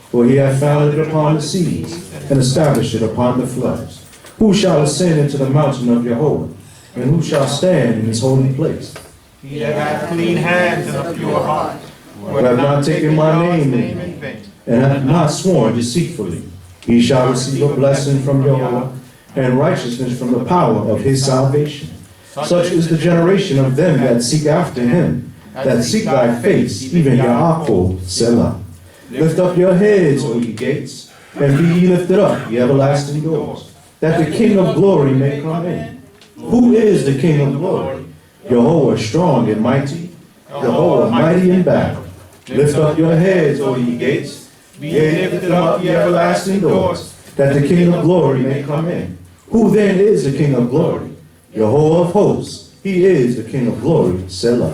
For He hath founded it upon the seas, and established it upon the floods. Who shall ascend into the mountain of Jehovah? And who shall stand in His holy place? He that hath clean hands and a pure heart, Who have not taken my name in vain, and hath not sworn deceitfully, he shall receive a blessing from Jehovah, and righteousness from the power of His salvation. Such is the generation of them that seek after Him, that seek thy face, even Yaakov, Selah. Lift up your heads, O ye gates, and be ye lifted up, ye everlasting doors, that the King of glory may come in. Who is the King of glory? Jehovah strong and mighty, Jehovah mighty in battle. Lift up your heads, O ye gates, be ye lifted up, ye everlasting doors, that the King of glory may come in. Who then is the King of glory? Jehovah of hosts, He is the King of glory, Selah.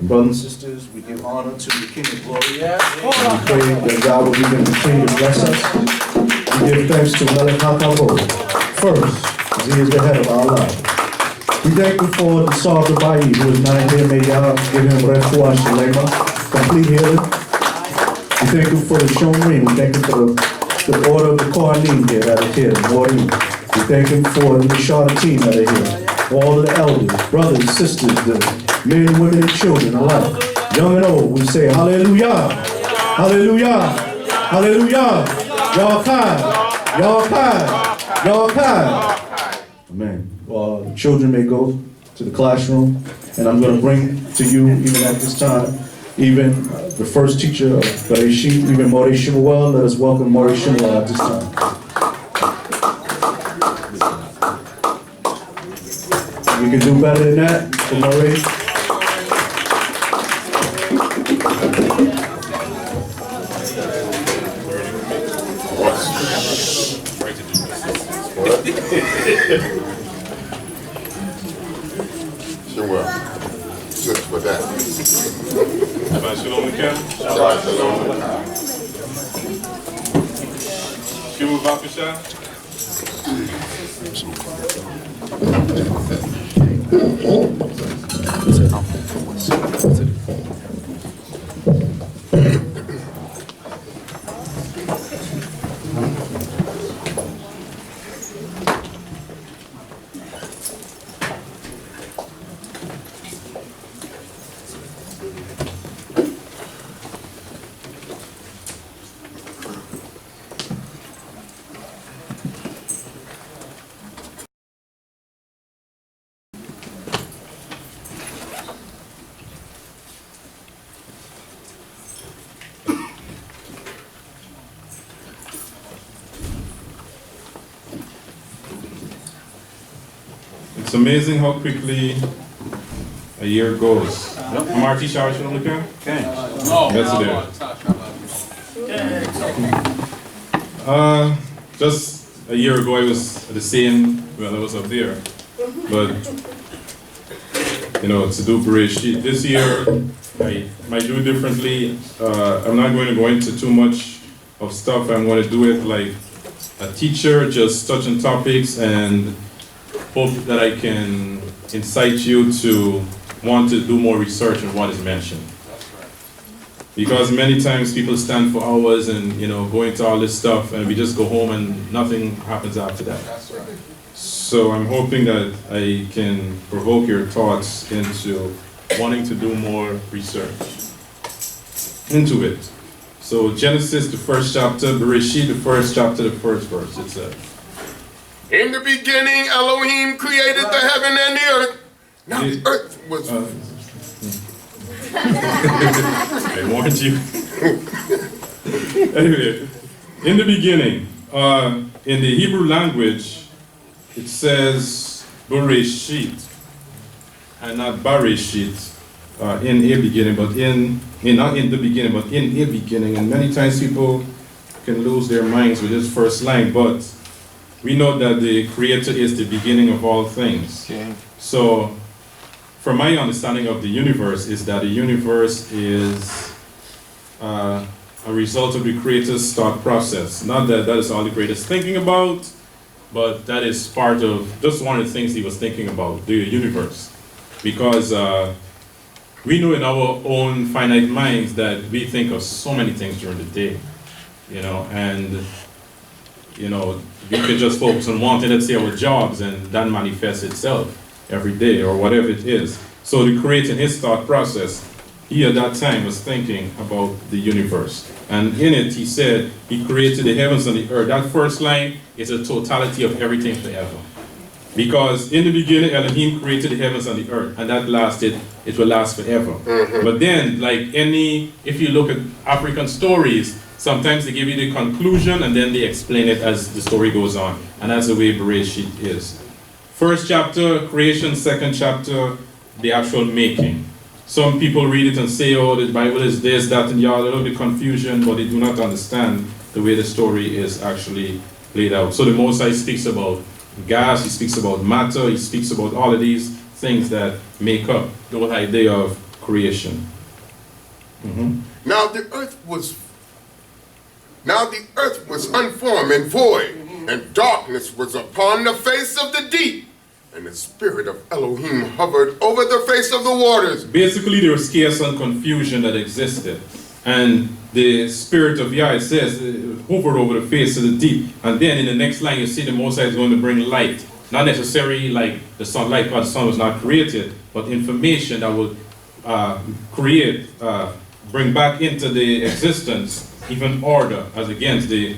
And brothers and sisters, we give honor to the King of glory. And we pray that God will even continue to bless us. We give thanks to Melech HaKavod first, as He is the head of our lives. We thank you for the Sidrah Bayi, who is not here. May y'all give him refuah shalema, complete healing. We thank you for the Shemuel. We thank you for the order of the Kohanim here that are here, the Moreh. We thank Him for the team that are here. All of the elders, brothers, sisters, the men, women, and children alike, young and old, we say hallelujah, hallelujah, hallelujah, y'all kind, y'all kind, y'all kind. Amen. The children may go to the classroom, and I'm going to bring to you, even at this time, even the first teacher of Beresheet, even Moreh Shemuel. Let us welcome Moreh Shemuel at this time. We can do better than that, Mr. Moreh. Shemuel, just for that. Shabbat shalom, Ken. Shabbat shalom. bevakasha. It's amazing how quickly a year goes. Marty Sharish on the camera? Just a year ago I was the same, well I was up there, but you know, to do Beresheet this year, I might do it differently. I'm not going to go into too much of stuff. I'm going to do it like a teacher, just touching topics, and hope that I can incite you to want to do more research on what is mentioned. Because many times people stand for hours and, you know, go into all this stuff and we just go home and nothing happens after that. So I'm hoping that I can provoke your thoughts into wanting to do more research into it. So Genesis, the first chapter, Beresheet, the first chapter, the first verse, it says, in the beginning, Elohim created the heaven and the earth. Now the earth was... I warned you. Anyway, in the beginning, in the Hebrew language, it says Beresheet, and not Beresheet, in a beginning, but not in the beginning, but in a beginning. And many times people can lose their minds with this first line, but we know that the Creator is the beginning of all things. Okay. So, from my understanding of the universe is that the universe is a result of the Creator's thought process. Not that that is all the Creator is thinking about, but that is part of just one of the things he was thinking about, the universe. Because we know in our own finite minds that we think of so many things during the day, you know, and you know, we could just focus on wanting, let's say, our jobs, and that manifests itself every day, or whatever it is. So to create in his thought process, he at that time was thinking about the universe. And in it, he said, he created the heavens and the earth. That first line is a totality of everything forever. Because in the beginning, Elohim created the heavens and the earth, and that lasted, it will last forever. But then, like if you look at African stories, sometimes they give you the conclusion and then they explain it as the story goes on. And that's the way Beresheet is. First chapter, creation. Second chapter, the actual making. Some people read it and say, oh, the Bible is this, that, and the other, a little bit confusion, but they do not understand the way the story is actually played out. So the Most High speaks about gas, he speaks about matter, he speaks about all of these things that make up the whole idea of creation. Now the earth was unformed and void, and darkness was upon the face of the deep, and the spirit of Elohim hovered over the face of the waters. Basically, there was chaos and confusion that existed. And the spirit of Yah, it says, hovered over the face of the deep. And then in the next line, you see the Most High is going to bring light. Not necessarily like the sun, like God, the sun was not created, but information that will bring back into the existence, even order, as against the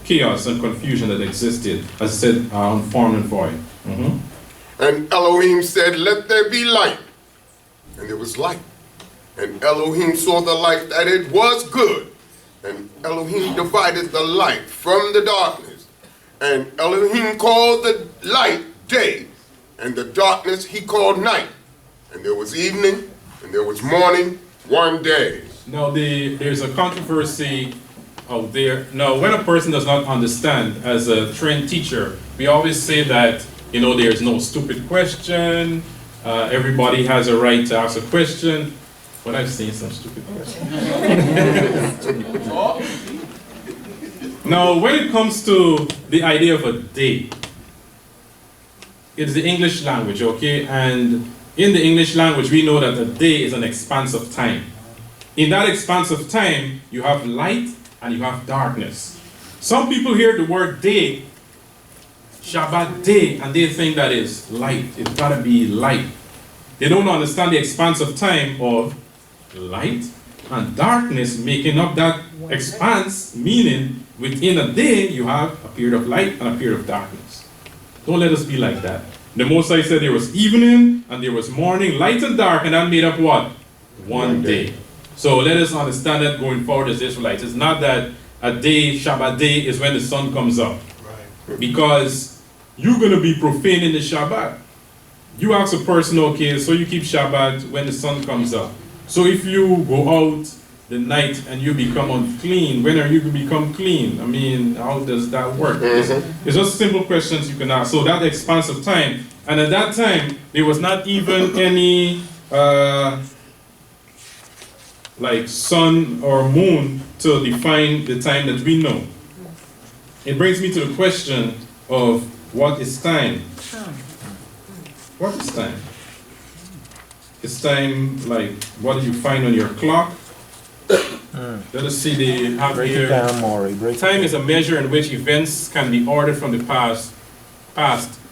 chaos and confusion that existed, as I said, unformed and void. And Elohim said, let there be light. And there was light. And Elohim saw the light that it was good. And Elohim divided the light from the darkness. And Elohim called the light day, and the darkness he called night. And there was evening, and there was morning, one day. Now, there's a controversy out there. Now, when a person does not understand, as a trained teacher, we always say that, you know, there's no stupid question. Everybody has a right to ask a question. But I've seen some stupid questions. Now, when it comes to the idea of a day, it's the English language, okay? And in the English language, we know that a day is an expanse of time. In that expanse of time, you have light and you have darkness. Some people hear the word day, Shabbat day, and they think that is light. It's gotta be light. They don't understand the expanse of time of light and darkness making up that expanse, meaning within a day you have a period of light and a period of darkness. Don't let us be like that. The Most High said there was evening and there was morning, light and dark, and that made up what? One day. So let us understand that going forward as Israelites. It's not that a day, Shabbat day, is when the sun comes up. Right. Because you're going to be profaning the Shabbat. You ask a person, okay, so you keep Shabbat when the sun comes up. So if you go out the night and you become unclean, when are you going to become clean? I mean, how does that work? It's just simple questions you can ask. So that expanse of time, and at that time, there was not even any like sun or moon to define the time that we know. It brings me to the question of what is time? What is time? Is time like what do you find on your clock? Let us see the have Break here. it down, Moreh. Time is a measure in which events can be ordered from the past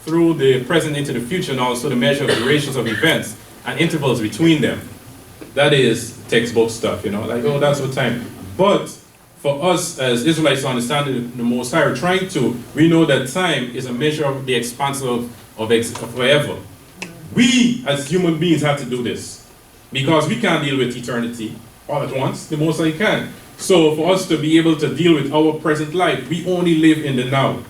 through the present into the future, and also the measure of durations of events and intervals between them. That is textbook stuff, you know, like, oh, that's what time. But for us as Israelites to understand the Most High, we know that time is a measure of the expanse of forever. We as human beings have to do this because we can't deal with eternity all at once. The Most High can. So for us to be able to deal with our present life, we only live in the now.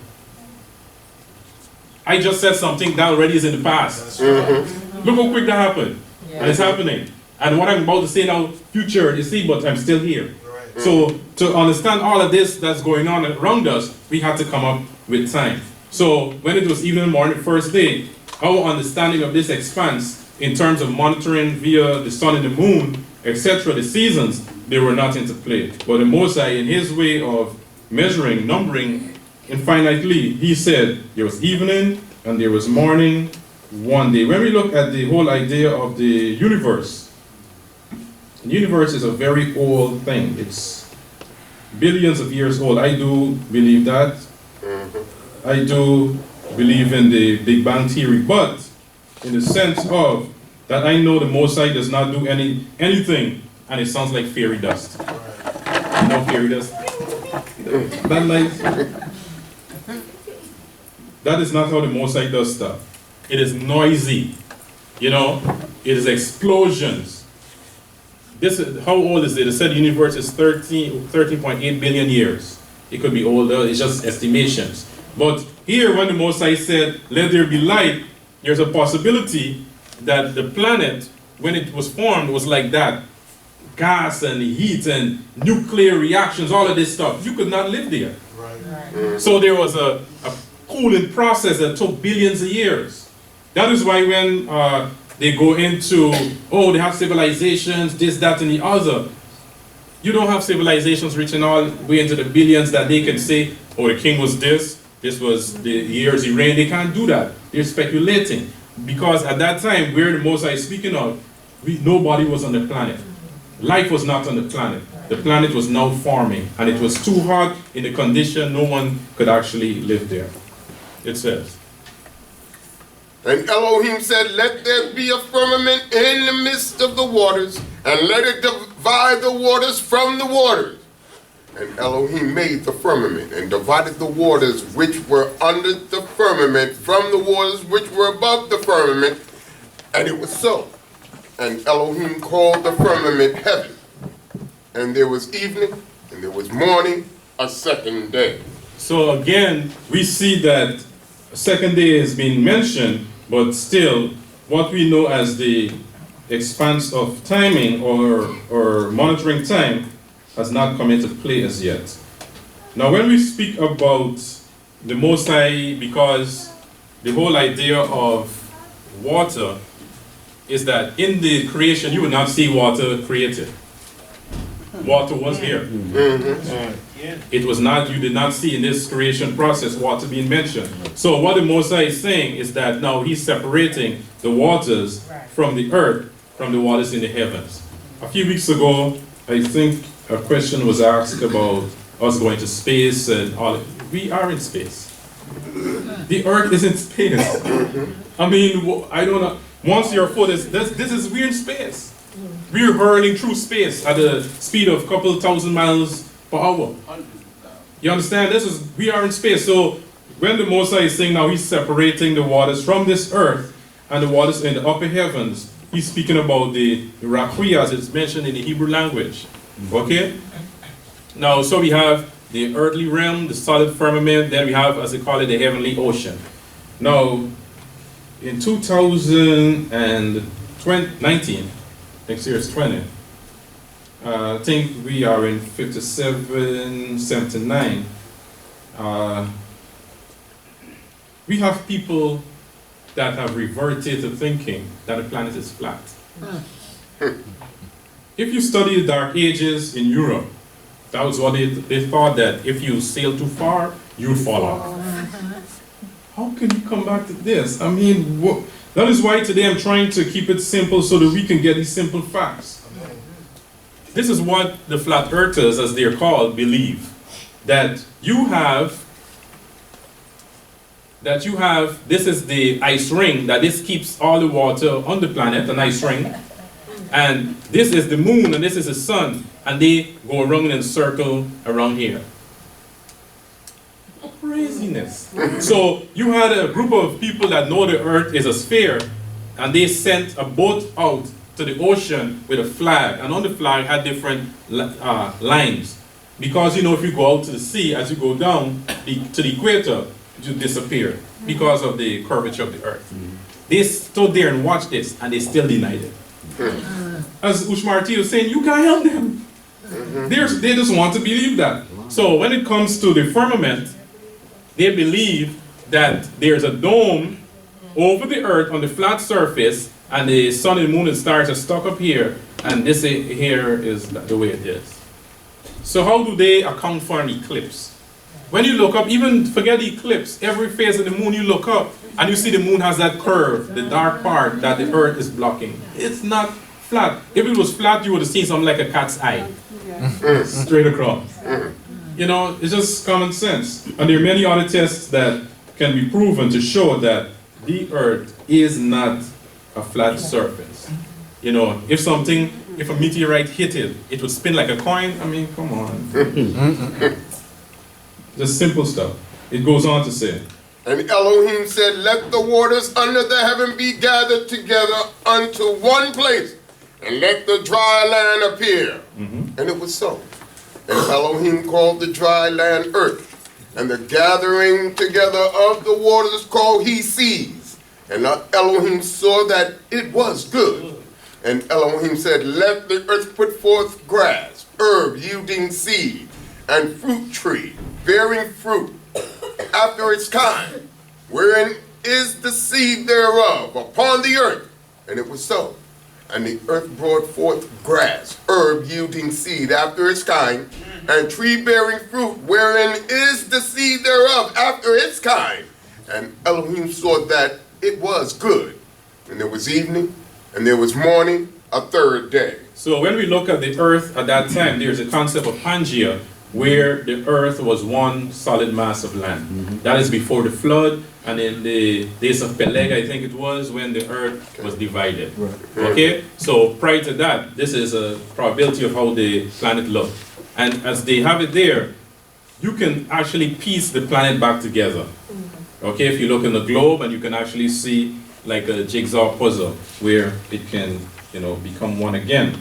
I just said something that already is in the past. Look how quick that happened. And it's happening. And what I'm about to say now, future, you see, but I'm still here. So to understand all of this that's going on around us, we had to come up with time. So when it was evening, morning, first day, our understanding of this expanse in terms of monitoring via the sun and the moon, etc., the seasons, they were not into play. But the Most High, in his way of measuring, numbering infinitely, he said there was evening and there was morning one day. When we look at the whole idea of the universe is a very old thing. It's billions of years old. I do believe that. I do believe in the Big Bang Theory, but in the sense of that I know the Most High does not do anything and it sounds like fairy dust. You know fairy dust? That nice. That is not how the Most High does stuff. It is noisy, you know? It is explosions. This is, how old is it? It said the universe is 13.8 billion years. It could be older, it's just estimations. But here, when the Most High said, let there be light, there's a possibility that the planet, when it was formed, was like that. Gas and heat and nuclear reactions, all of this stuff. You could not live there. Right. So there was a cooling process that took billions of years. That is why when they go into, oh, they have civilizations, this, that, and the other. You don't have civilizations reaching all the way into the billions that they can say, oh, the king was this was the years he reigned. They can't do that. They're speculating. Because at that time, where the Most High is speaking of, nobody was on the planet. Life was not on the planet. The planet was now forming, and it was too hot in the condition no one could actually live there. It says, and Elohim said, let there be a firmament in the midst of the waters, and let it divide the waters from the waters. And Elohim made the firmament, and divided the waters which were under the firmament from the waters which were above the firmament. And it was so. And Elohim called the firmament heaven. And there was evening, and there was morning, a second day. So again, we see that a second day is being mentioned, but still, what we know as the expanse of timing or monitoring time has not come into play as yet. Now, when we speak about the Most High, because the whole idea of water is that in the creation, you will not see water created. water was here. It was not, you did not see in this creation process water being mentioned. So what the Mosai is saying is that now he's separating the waters from the earth, from the waters in the heavens. A few weeks ago, I think a question was asked about us going to space and all. We are in space. The earth is in space. I mean, I don't know. Once your foot is, we're in space. We're hurling through space at a speed of a couple thousand miles per hour. You understand? We are in space. So when the Mosai is saying now he's separating the waters from this earth and the waters in the upper heavens, he's speaking about the Rakhwi as it's mentioned in the Hebrew language. Okay? Now, so we have the earthly realm, the solid firmament, then we have, as they call it, the heavenly ocean. Now, in 2019, next year is 20, I think we are in 57, 79. We have people that have reverted to thinking that the planet is flat. If you study the Dark Ages in Europe, that was what they thought, that if you sail too far, you'd fall off. How can you come back to this? I mean, that is why today I'm trying to keep it simple so that we can get these simple facts. This is what the flat earthers, as they're called, believe. That you have, this is the ice ring, that this keeps all the water on the planet, an ice ring. And this is the moon, and this is the sun. And they go around in a circle around here. Craziness. So you had a group of people that know the earth is a sphere, and they sent a boat out to the ocean with a flag, and on the flag had different lines. Because you know, if you go out to the sea, as you go down to the equator, you disappear because of the curvature of the earth. They stood there and watched this, and they still denied it. As Ushmartiyah was saying, you can't help them. They just want to believe that. So when it comes to the firmament, they believe that there's a dome over the earth on the flat surface, and the sun and moon and stars are stuck up here, and this here is the way it is. So how do they account for an eclipse? When you look up, even forget the eclipse, every phase of the moon you look up, and you see the moon has that curve, the dark part that the earth is blocking. It's not flat. If it was flat, you would have seen something like a cat's eye. Straight across. You know, it's just common sense. And there are many other tests that can be proven to show that the earth is not a flat surface. You know, if a meteorite hit it, it would spin like a coin. I mean, come on. Just simple stuff. It goes on to say, and Elohim said, let the waters under the heaven be gathered together unto one place, and let the dry land appear. And it was so. And Elohim called the dry land earth, and the gathering together of the waters called he seas. And Elohim saw that it was good. And Elohim said, let the earth put forth grass, herb yielding seed, and fruit tree, bearing fruit after its kind, wherein is the seed thereof upon the earth. And it was so. And the earth brought forth grass, herb yielding seed after its kind, and tree bearing fruit, wherein is the seed thereof after its kind. And Elohim saw that it was good. And there was evening, and there was morning, a third day. So when we look at the earth at that time, there's a concept of Pangea, where the earth was one solid mass of land. That is before the flood, and in the days of Peleg, I think it was, when the earth was divided. Okay? So prior to that, this is a probability of how the planet looked. And as they have it there, you can actually piece the planet back together. Okay? If you look in the globe, and you can actually see like a jigsaw puzzle where it can, you know, become one again.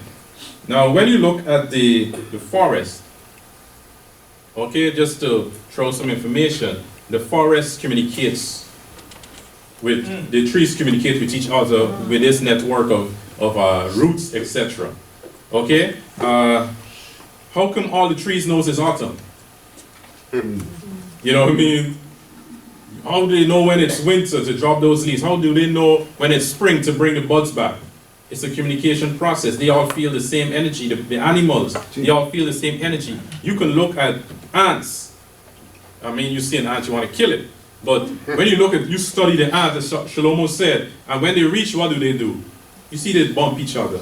Now, when you look at the forest, okay, just to throw some information, the forest communicates with, the trees communicate with each other with this network of roots, etc. Okay? How come all the trees knows it's autumn? You know what I mean? How do they know when it's winter to drop those leaves? How do they know when it's spring to bring the buds back? It's a communication process. They all feel the same energy. The animals, they all feel the same energy. You can look at ants. I mean, you see an ant, you want to kill it. But when you study the ant, as Shlomo said, and when they reach, what do? You see they bump each other.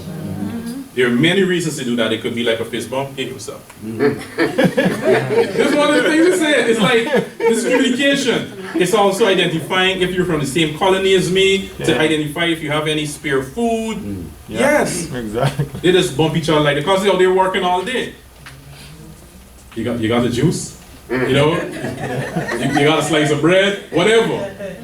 There are many reasons to do that. It could be like a fist bump, hit yourself. That's one of the things he said. It's like this communication. It's also identifying if you're from the same colony as me, to identify if you have any spare food. Yes. Exactly. They just bump each other like that because they're working all day. You got the juice? You know? You got a slice of bread? Whatever.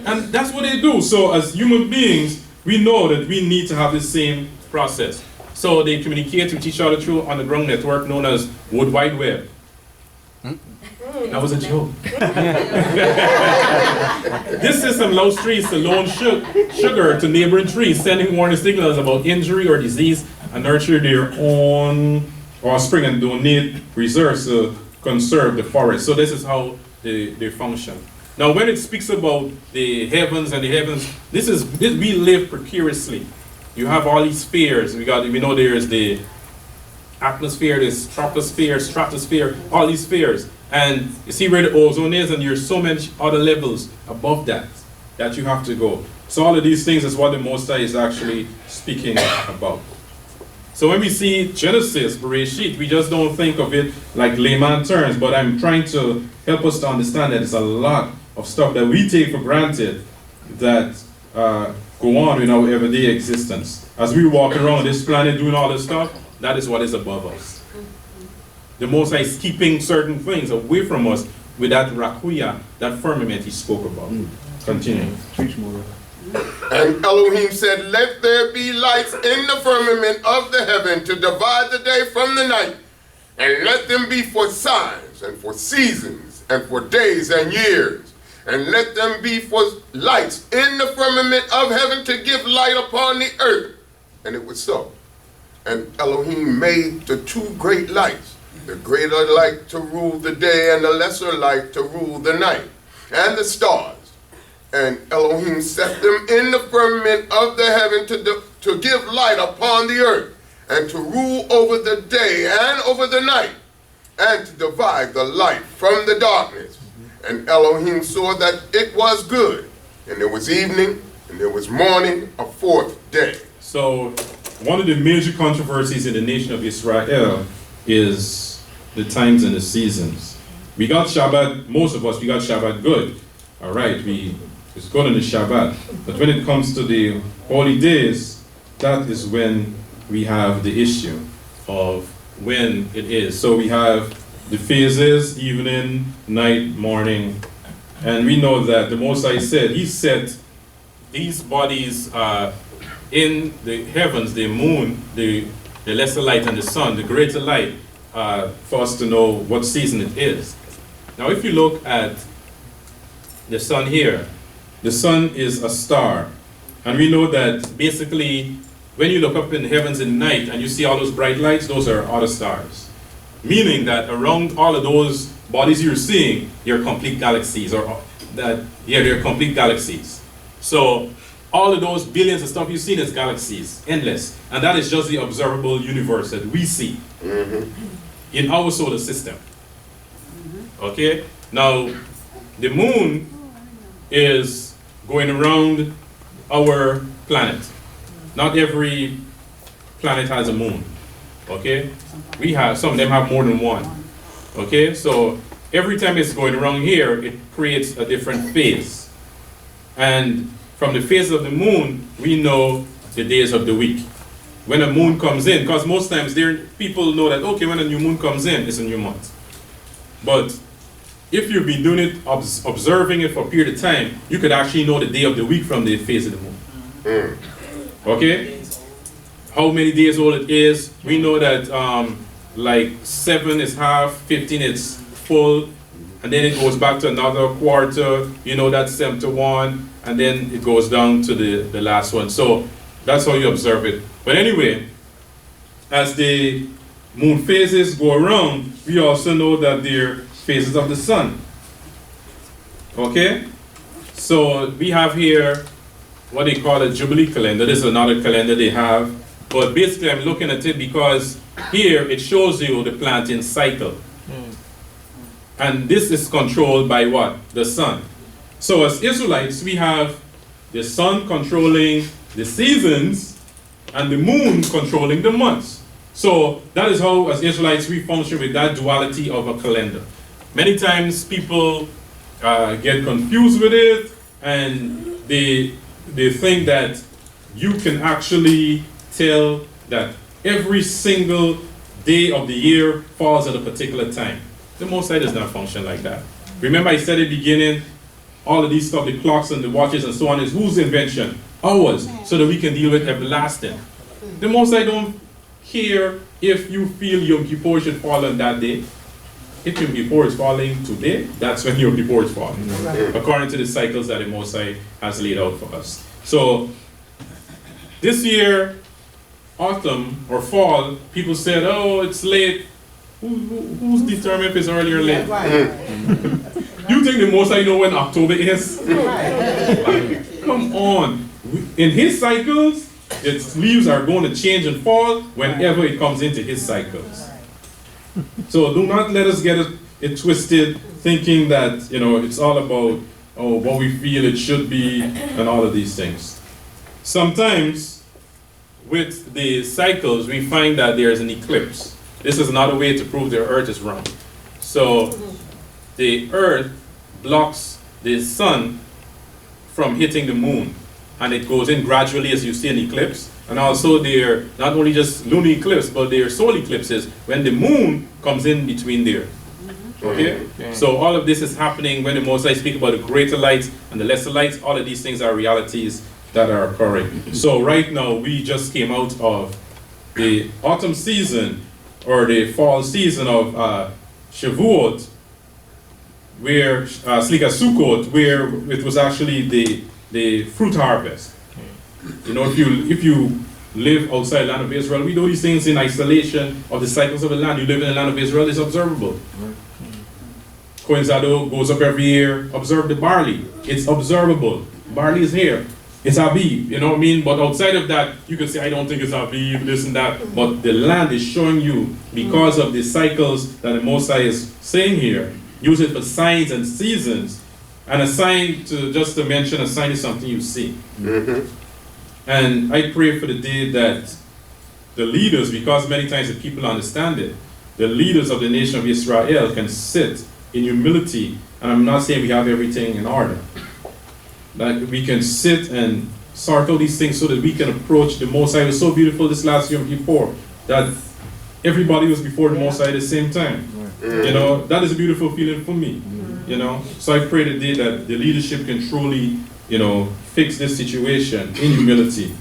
And that's what they do. So as human beings, we know that we need to have the same process. So they communicate with each other through underground network known as World Wide Web. That was a joke. This system allows trees to loan sugar to neighboring trees, sending warning signals about injury or disease, and nurture their own offspring and donate reserves to conserve the forest. So this is how they function. Now when it speaks about the heavens and the heavens, we live precariously. You have all these spheres. We know there is the atmosphere, the stratosphere, all these spheres. And you see where the ozone is, and there's so many other levels above that you have to go. So all of these things is what the Most High is actually speaking about. So when we see Genesis, Beresheet, we just don't think of it like layman terms, but I'm trying to help us to understand that there's a lot of stuff that we take for granted that go on in our everyday existence. As we walk around this planet doing all this stuff, that is what is above us. The Most High is keeping certain things away from us with that rakuya, that firmament he spoke about. Continue. And Elohim said, let there be lights in the firmament of the heaven to divide the day from the night, and let them be for signs and for seasons and for days and years. And let them be for lights in the firmament of heaven to give light upon the earth. And it was so. And Elohim made the two great lights, the greater light to rule the day and the lesser light to rule the night, and the stars. And Elohim set them in the firmament of the heaven to give light upon the earth, and to rule over the day and over the night, and to divide the light from the darkness. And Elohim saw that it was good. And there was evening, and there was morning, a fourth day. So, one of the major controversies in the nation of Israel is the times and the seasons. We got Shabbat, most of us, we got Shabbat good. All right, it's good on the Shabbat. But when it comes to the holy days, that is when we have the issue of when it is. So we have the phases, evening, night, morning. And we know that the Most High said, he set these bodies in the heavens, the moon, the lesser light, and the sun, the greater light, for us to know what season it is. Now if you look at the sun here, the sun is a star. And we know that basically when you look up in the heavens in the night and you see all those bright lights, those are other stars. Meaning that around all of those bodies you're seeing, they're complete galaxies, they're complete galaxies. So all of those billions of stuff you've seen is galaxies, endless. And that is just the observable universe that we see in our solar system. Okay? Now, the moon is going around our planet. Not every planet has a moon. Okay? Some of them have more than one. Okay? So every time it's going around here, it creates a different phase. And from the phase of the moon, we know the days of the week. When a moon comes in, because most times people know that, okay, when a new moon comes in, it's a new month. But if you've been doing it, observing it for a period of time, you could actually know the day of the week from the phase of the moon. Okay? How many days old it is. We know that like 7 is half, 15 is full, and then it goes back to another quarter, you know, that's 7 to 1, and then it goes down to the last one. So that's how you observe it. But anyway, as the moon phases go around, we also know that they're phases of the sun. Okay? So we have here what they call a Jubilee calendar. This is another calendar they have. But basically I'm looking at it because here it shows you the planting cycle. And this is controlled by what? The sun. So as Israelites, we have the sun controlling the seasons and the moon controlling the months. So that is how, as Israelites, we function with that duality of a calendar. Many times people get confused with it, and they think that you can actually tell that every single day of the year falls at a particular time. The Most High does not function like that. Remember I said at the beginning, all of these stuff, the clocks and the watches and so on, is whose invention? Ours, so that we can deal with everlasting. The Most High don't care if you feel Yom Kippur should fall on that day. If Yom Kippur is falling today, that's when Yom Kippur is falling, according to the cycles that the Most High has laid out for us. So this year, autumn or fall, people said, oh, it's late. Who's determined if it's early or late? You think the Most High know when October is? Come on. In his cycles, its leaves are going to change and fall whenever it comes into his cycles. So do not let us get it twisted, thinking that, you know, it's all about what we feel it should be and all of these things. Sometimes with the cycles, we find that there is an eclipse. This is another way to prove the earth is round. So the earth blocks the sun from hitting the moon, and it goes in gradually as you see an eclipse. And also there are not only just lunar eclipse, but there are solar eclipses when the moon comes in between there. Okay? So all of this is happening when the Most High speak about the greater lights and the lesser lights. All of these things are realities that are occurring. So right now we just came out of the autumn season, or the fall season of Shavuot, where Slika Sukkot, where it was actually the fruit harvest. You know, if you live outside the land of Israel, we do these things in isolation of the cycles of the land. You live in the land of Israel, it's observable. Coinzado goes up every year, observe the barley. It's observable. Barley is here. It's Abib, you know what I mean? But outside of that, you can say, I don't think it's Abib, this and that. But the land is showing you, because of the cycles that the Most High is saying here, use it for signs and seasons. And a sign, just to mention, a sign is something you see. And I pray for the day that the leaders, because many times the people understand it, the leaders of the nation of Israel can sit in humility. And I'm not saying we have everything in order. Like we can sit and sort out these things so that we can approach the Most High. It was so beautiful this last Yom Kippur that everybody was before the Most High at the same time. You know, that is a beautiful feeling for me. You know, so I pray today that the leadership can truly, you know, fix this situation in humility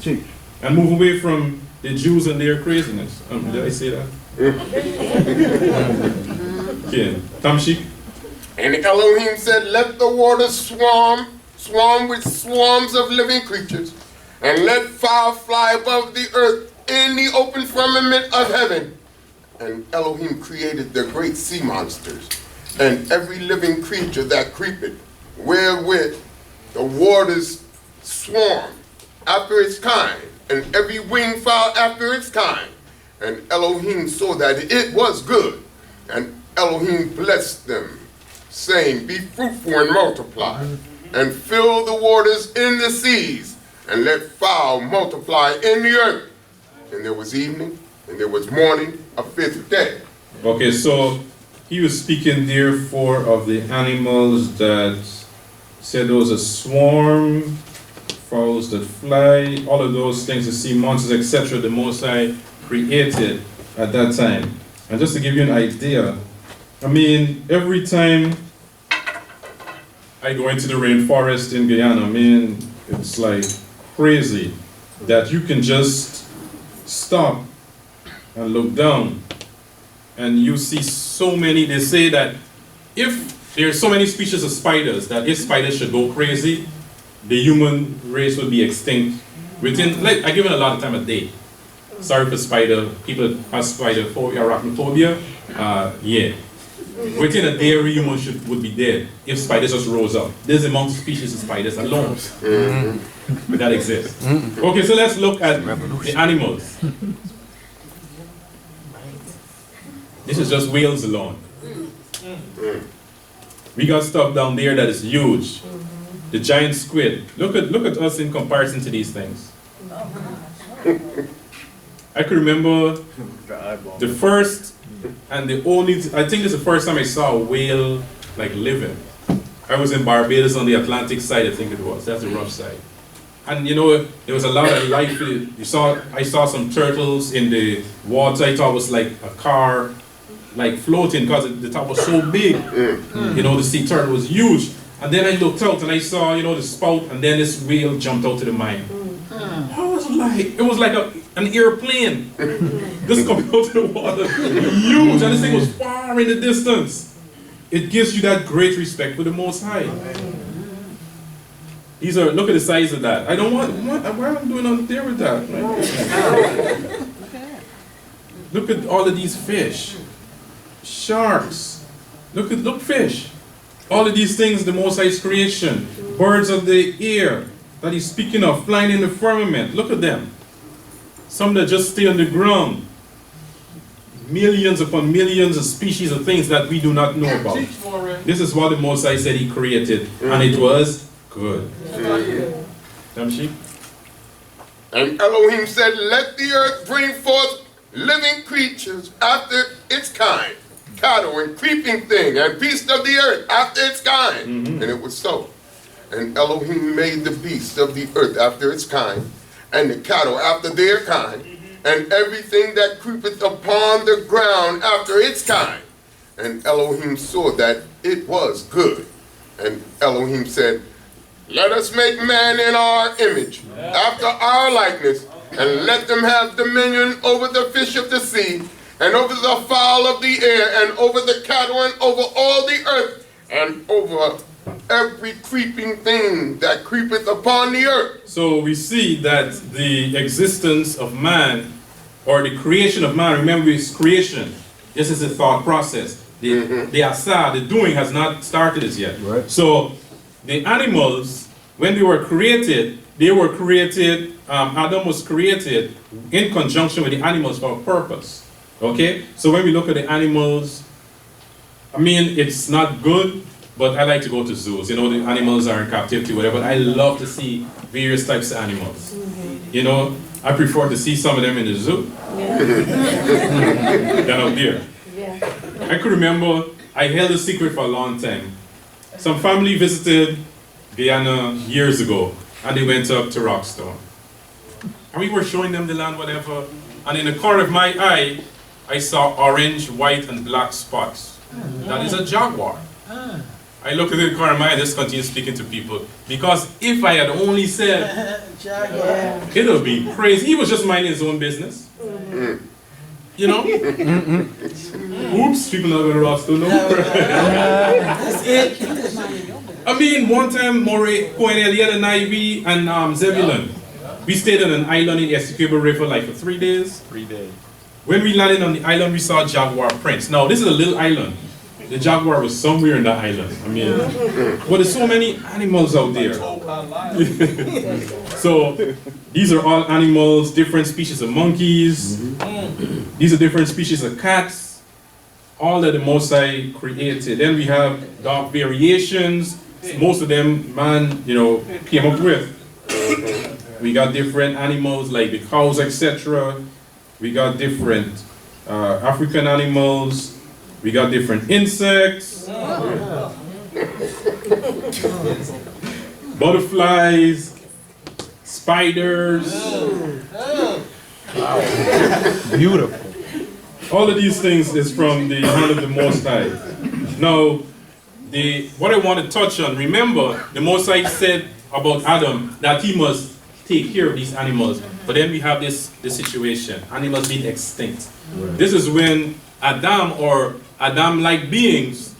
and move away from the Jews and their craziness. Did I say that? Okay, Tamshik. And Elohim said, let the waters swarm with swarms of living creatures, and let fire fly above the earth in the open firmament of heaven. And Elohim created the great sea monsters, and every living creature that creepeth, wherewith the waters swarm after its kind, and every winged fowl after its kind. And Elohim saw that it was good, and Elohim blessed them, saying, be fruitful and multiply, and fill the waters in the seas, and let fowl multiply in the earth. And there was evening, and there was morning, a fifth day. Okay, so he was speaking therefore of the animals that said there was a swarm, fowls that fly, all of those things, the sea monsters, etc. the Most High created at that time. And just to give you an idea, I mean, every time I go into the rainforest in Guyana, I mean, it's like crazy that you can just stop and look down and you see so many. They say that if there are so many species of spiders, that if spiders should go crazy, the human race would be extinct within, like, I give it a lot of time a day. Sorry for spider, people have spider phobia, arachnophobia, yeah. Within a day, every human would be dead if spiders just rose up. There's the amount of species of spiders alone that exist. Okay, so let's look at the animals. This is just whales alone. We got stuff down there that is huge. The giant squid. Look at us in comparison to these things. I can remember the first and the only, I think this is the first time I saw a whale like living. I was in Barbados on the Atlantic side, I think it was. That's the rough side. And you know, there was a lot of life. I saw some turtles in the water. I thought it was like a car, like floating, because the top was so big. You know, the sea turtle was huge. And then I looked out and I saw, you know, the spout, and then this whale jumped out to the mine. It was like an airplane just coming out of the water, huge, and this thing was far in the distance. It gives you that great respect for the Most High. These are, look at the size of that. I don't want, why am I doing out there with that? Right? Look at all of these fish, sharks. Look fish. All of these things, the Most High's creation, birds of the air that He's speaking of, flying in the firmament. Look at them. Some that just stay on the ground. Millions upon millions of species of things that we do not know about. This is what the Most High said He created, and it was good. And Elohim said, let the earth bring forth living creatures after its kind, cattle and creeping thing, and beasts of the earth after its kind. And it was so. And Elohim made the beasts of the earth after its kind, and the cattle after their kind, and everything that creepeth upon the ground after its kind. And Elohim saw that it was good. And Elohim said, let us make man in our image, after our likeness, and let them have dominion over the fish of the sea, and over the fowl of the air, and over the cattle, and over all the earth, and over every creeping thing that creepeth upon the earth. So we see that the existence of man, or the creation of man, remember it's creation. This is a thought process. The asa, the doing has not started as yet. Right. So the animals, when they were created, Adam was created in conjunction with the animals for a purpose. Okay? So when we look at the animals, I mean, it's not good, but I like to go to zoos. You know, the animals are in captivity, whatever. But I love to see various types of animals. You know, I prefer to see some of them in the zoo than out there. I could remember, I held a secret for a long time. Some family visited Guyana years ago, and they went up to Rockstone. And we were showing them the land, whatever. And in the corner of my eye, I saw orange, white, and black spots. That is a jaguar. I looked at the corner of my eye and just continued speaking to people. Because if I had only said, it would have been crazy. He was just minding his own business. You know? Oops, people not going to Rockstone. No. I mean, one time, Moreh, Cohen, Eliel, and Ivy, and Zebulon, we stayed on an island in the Essequibo River like for 3 days. 3 days. When we landed on the island, we saw jaguar prints. Now, this is a little island. The jaguar was somewhere in that island. I mean, but there's so many animals out there. So, these are all animals, different species of monkeys. These are different species of cats. All that the Most High created. Then we have dark variations. Most of them, man, you know, came up with. We got different animals like the cows, etc. We got different African animals. We got different insects. Butterflies. Spiders. Wow. Beautiful. All of these things is from the hand of the Most High. Now, what I want to touch on, remember, the Most High said about Adam that he must take care of these animals. But then we have this situation, animals being extinct. Right. This is when Adam or Adam-like beings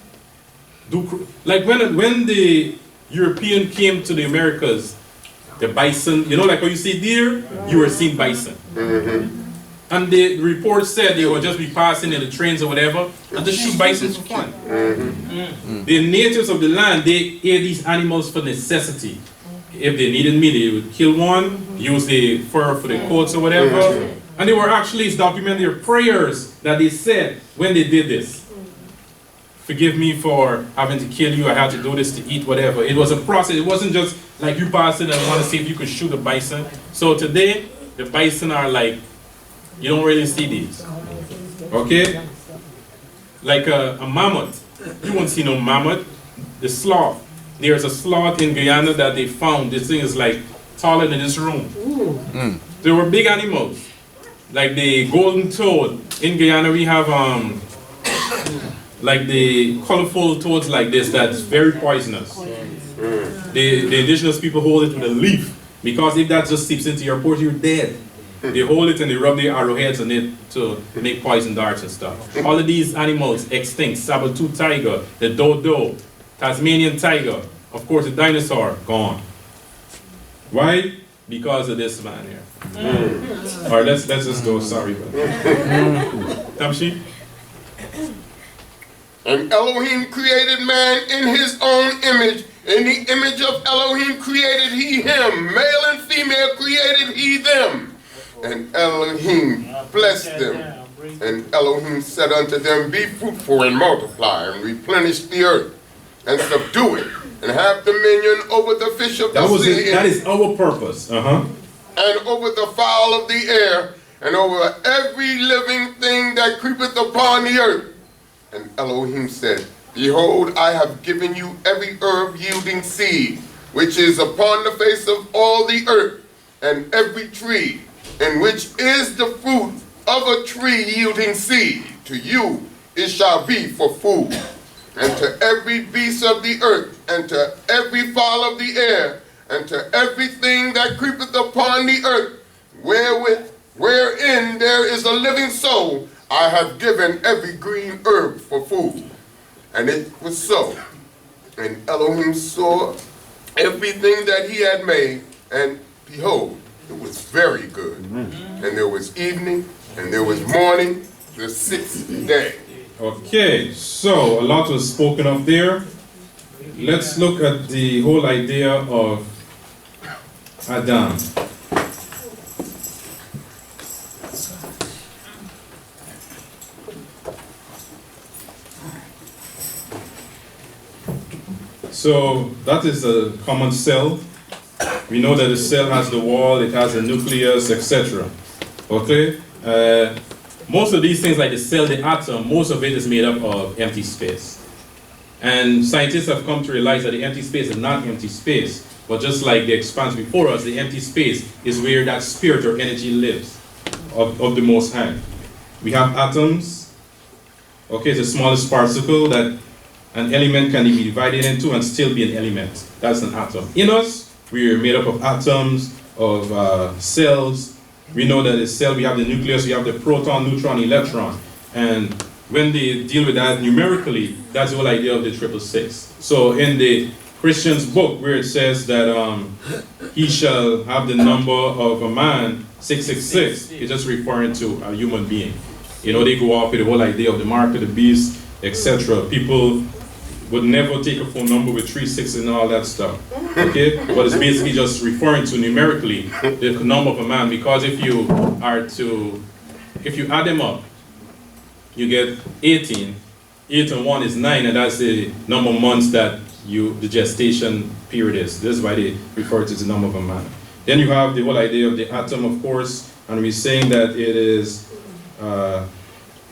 do, like when the European came to the Americas, the bison, you know, like when you see deer, you were seeing bison. And the report said they would just be passing in the trains or whatever, and just shoot bison for fun. The natives of the land, they ate these animals for necessity. If they needed meat, they would kill one, use the fur for the coats or whatever. And they were actually documenting their prayers that they said when they did this. Forgive me for having to kill you, I had to do this to eat whatever. It was a process, it wasn't just like you passing and want to see if you could shoot a bison. So today, the bison are like, you don't really see these, okay? Like a mammoth, you won't see no mammoth. The sloth, there's a sloth in Guyana that they found. This thing is like taller than this room. They were big animals, like the golden toad. In Guyana we have like the colorful toads like this that's very poisonous. The indigenous people hold it with a leaf, because if that just seeps into your port, you're dead. They hold it and they rub their arrowheads on it to make poison darts and stuff. All of these animals extinct. Saber-tooth tiger, the dodo, Tasmanian tiger, of course the dinosaur, gone. Why? Because of this man here. Alright, let's just go, sorry. Tamshi? And Elohim created man in his own image. In the image of Elohim created he him. Male and female created he them. And Elohim blessed them. And Elohim said unto them, be fruitful and multiply, and replenish the earth, and subdue it, and have dominion over the fish of the sea. That is our purpose. And over the fowl of the air, and over every living thing that creepeth upon the earth. And Elohim said, behold, I have given you every herb yielding seed, which is upon the face of all the earth, and every tree, in which is the fruit of a tree yielding seed. To you it shall be for food. And to every beast of the earth, and to every fowl of the air, and to everything that creepeth upon the earth, wherein there is a living soul, I have given every green herb for food. And it was so. And Elohim saw everything that he had made, and behold, it was very good. And there was evening, and there was morning, the sixth day. Okay, so a lot was spoken of there. Let's look at the whole idea of Adam. So that is a common cell. We know that the cell has the wall, it has a nucleus, etc. Okay? Most of these things like the cell, the atom, most of it is made up of empty space. And scientists have come to realize that the empty space is not empty space, but just like the expanse before us, the empty space is where that spirit or energy lives of the Most High. We have atoms. Okay, it's the smallest particle that an element can be divided into and still be an element. That's an atom. In us, we are made up of atoms, of cells. We know that a cell, we have the nucleus, we have the proton, neutron, electron. And when they deal with that numerically, that's the whole idea of the 666. So in the Christian's book where it says that he shall have the number of a man, 666, it's just referring to a human being. You know, they go off with the whole idea of the mark of the beast, etc. People would never take a phone number with 3 6 and all that stuff. Okay? But it's basically just referring to numerically the number of a man, because if you add them up, you get 18. 8 and 1 is 9, and that's the number of months that the gestation period is. This is why they refer to the number of a man. Then you have the whole idea of the atom, of course, and we're saying that it is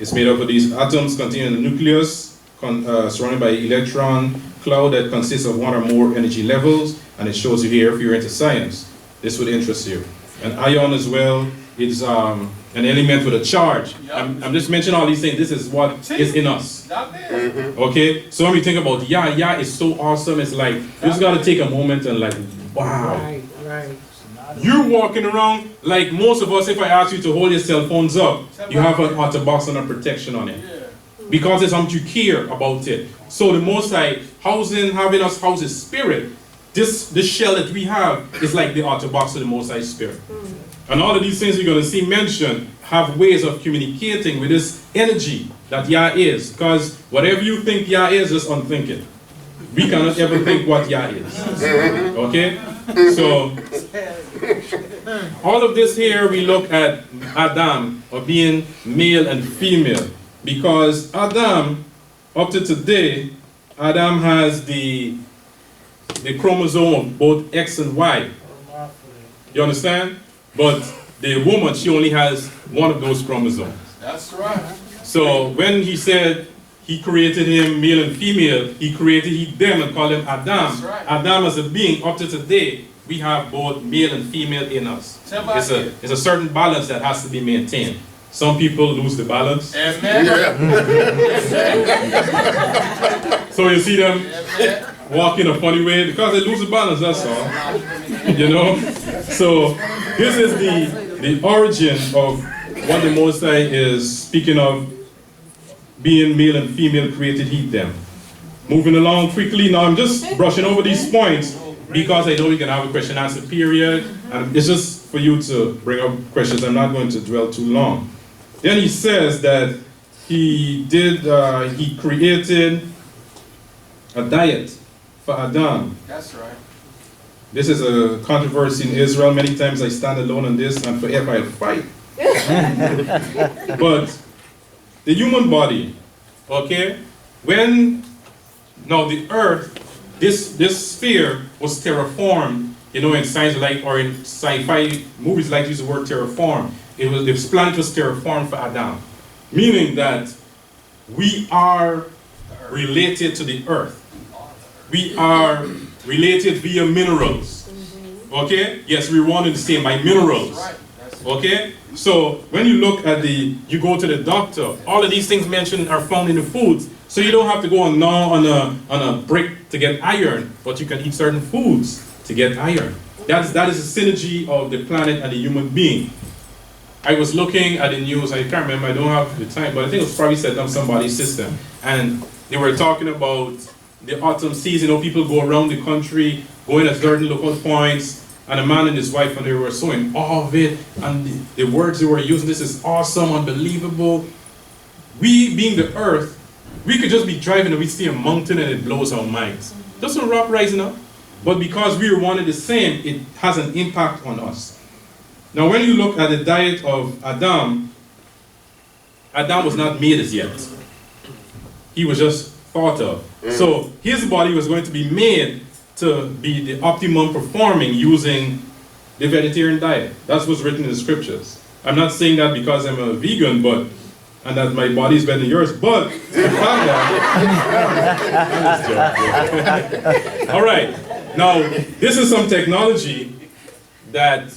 it's made up of these atoms containing a nucleus, surrounded by an electron cloud that consists of one or more energy levels, and it shows you here if you're into science. This would interest you. An ion as well is an element with a charge. I'm just mentioning all these things. This is what is in us. Okay? So when we think about Yah is so awesome, it's like, you just got to take a moment and like, wow. Right. You're walking around, like most of us, if I ask you to hold your cell phones up, you have an outer box and a protection on it. Because it's something you care about it. So the Most High having us house His spirit, this shell that we have is like the outer box of the Most High spirit. And all of these things you're going to see mentioned have ways of communicating with this energy that Yah is. Because whatever you think Yah is, just unthinking. We cannot ever think what Yah is. Okay? So, all of this here, we look at Adam, or being male and female. Because Adam, up to today, Adam has the chromosome of both X and Y. You understand? But the woman, she only has one of those chromosomes. That's right. So when he said he created him male and female, he created them and called him Adam. That's right. Adam as a being, up to today, we have both male and female in us. It's a certain balance that has to be maintained. Some people lose the balance. Amen. So you see them walk in a funny way because they lose the balance, that's all. You know? So this is the origin of what the Most High is speaking of, being male and female created he them. Moving along quickly, now I'm just brushing over these points because I know we can have a question and answer period, and it's just for you to bring up questions. I'm not going to dwell too long. Then he says that he created a diet for Adam. That's right. This is a controversy in Israel. Many times I stand alone on this, and forever I'll fight. But the human body, okay, now the earth, this sphere was terraformed, you know, in science like, or in sci-fi movies like use the word terraform. This planet was terraformed for Adam, meaning that we are related to the earth. We are related via minerals. Okay? Yes, we're one and the same by minerals. Okay? So when you look at you go to the doctor, all of these things mentioned are found in the foods. So you don't have to go and gnaw on a brick to get iron, but you can eat certain foods to get iron. That is the synergy of the planet and the human being. I was looking at the news, I can't remember, I don't have the time, but I think it was probably set up somebody's system. And they were talking about the autumn season, you know, people go around the country, going at certain local points, and a man and his wife, and they were so in awe of it, and the words they were using, this is awesome, unbelievable. We, being the earth, we could just be driving and we see a mountain and it blows our minds. Just a rock rising up. But because we are one and the same, it has an impact on us. Now when you look at the diet of Adam, Adam was not made as yet. He was just thought of. So his body was going to be made to be the optimum performing using the vegetarian diet. That's what's written in the scriptures. I'm not saying that because I'm a vegan, and that my body is better than yours, but the fact that all right. Now this is some technology that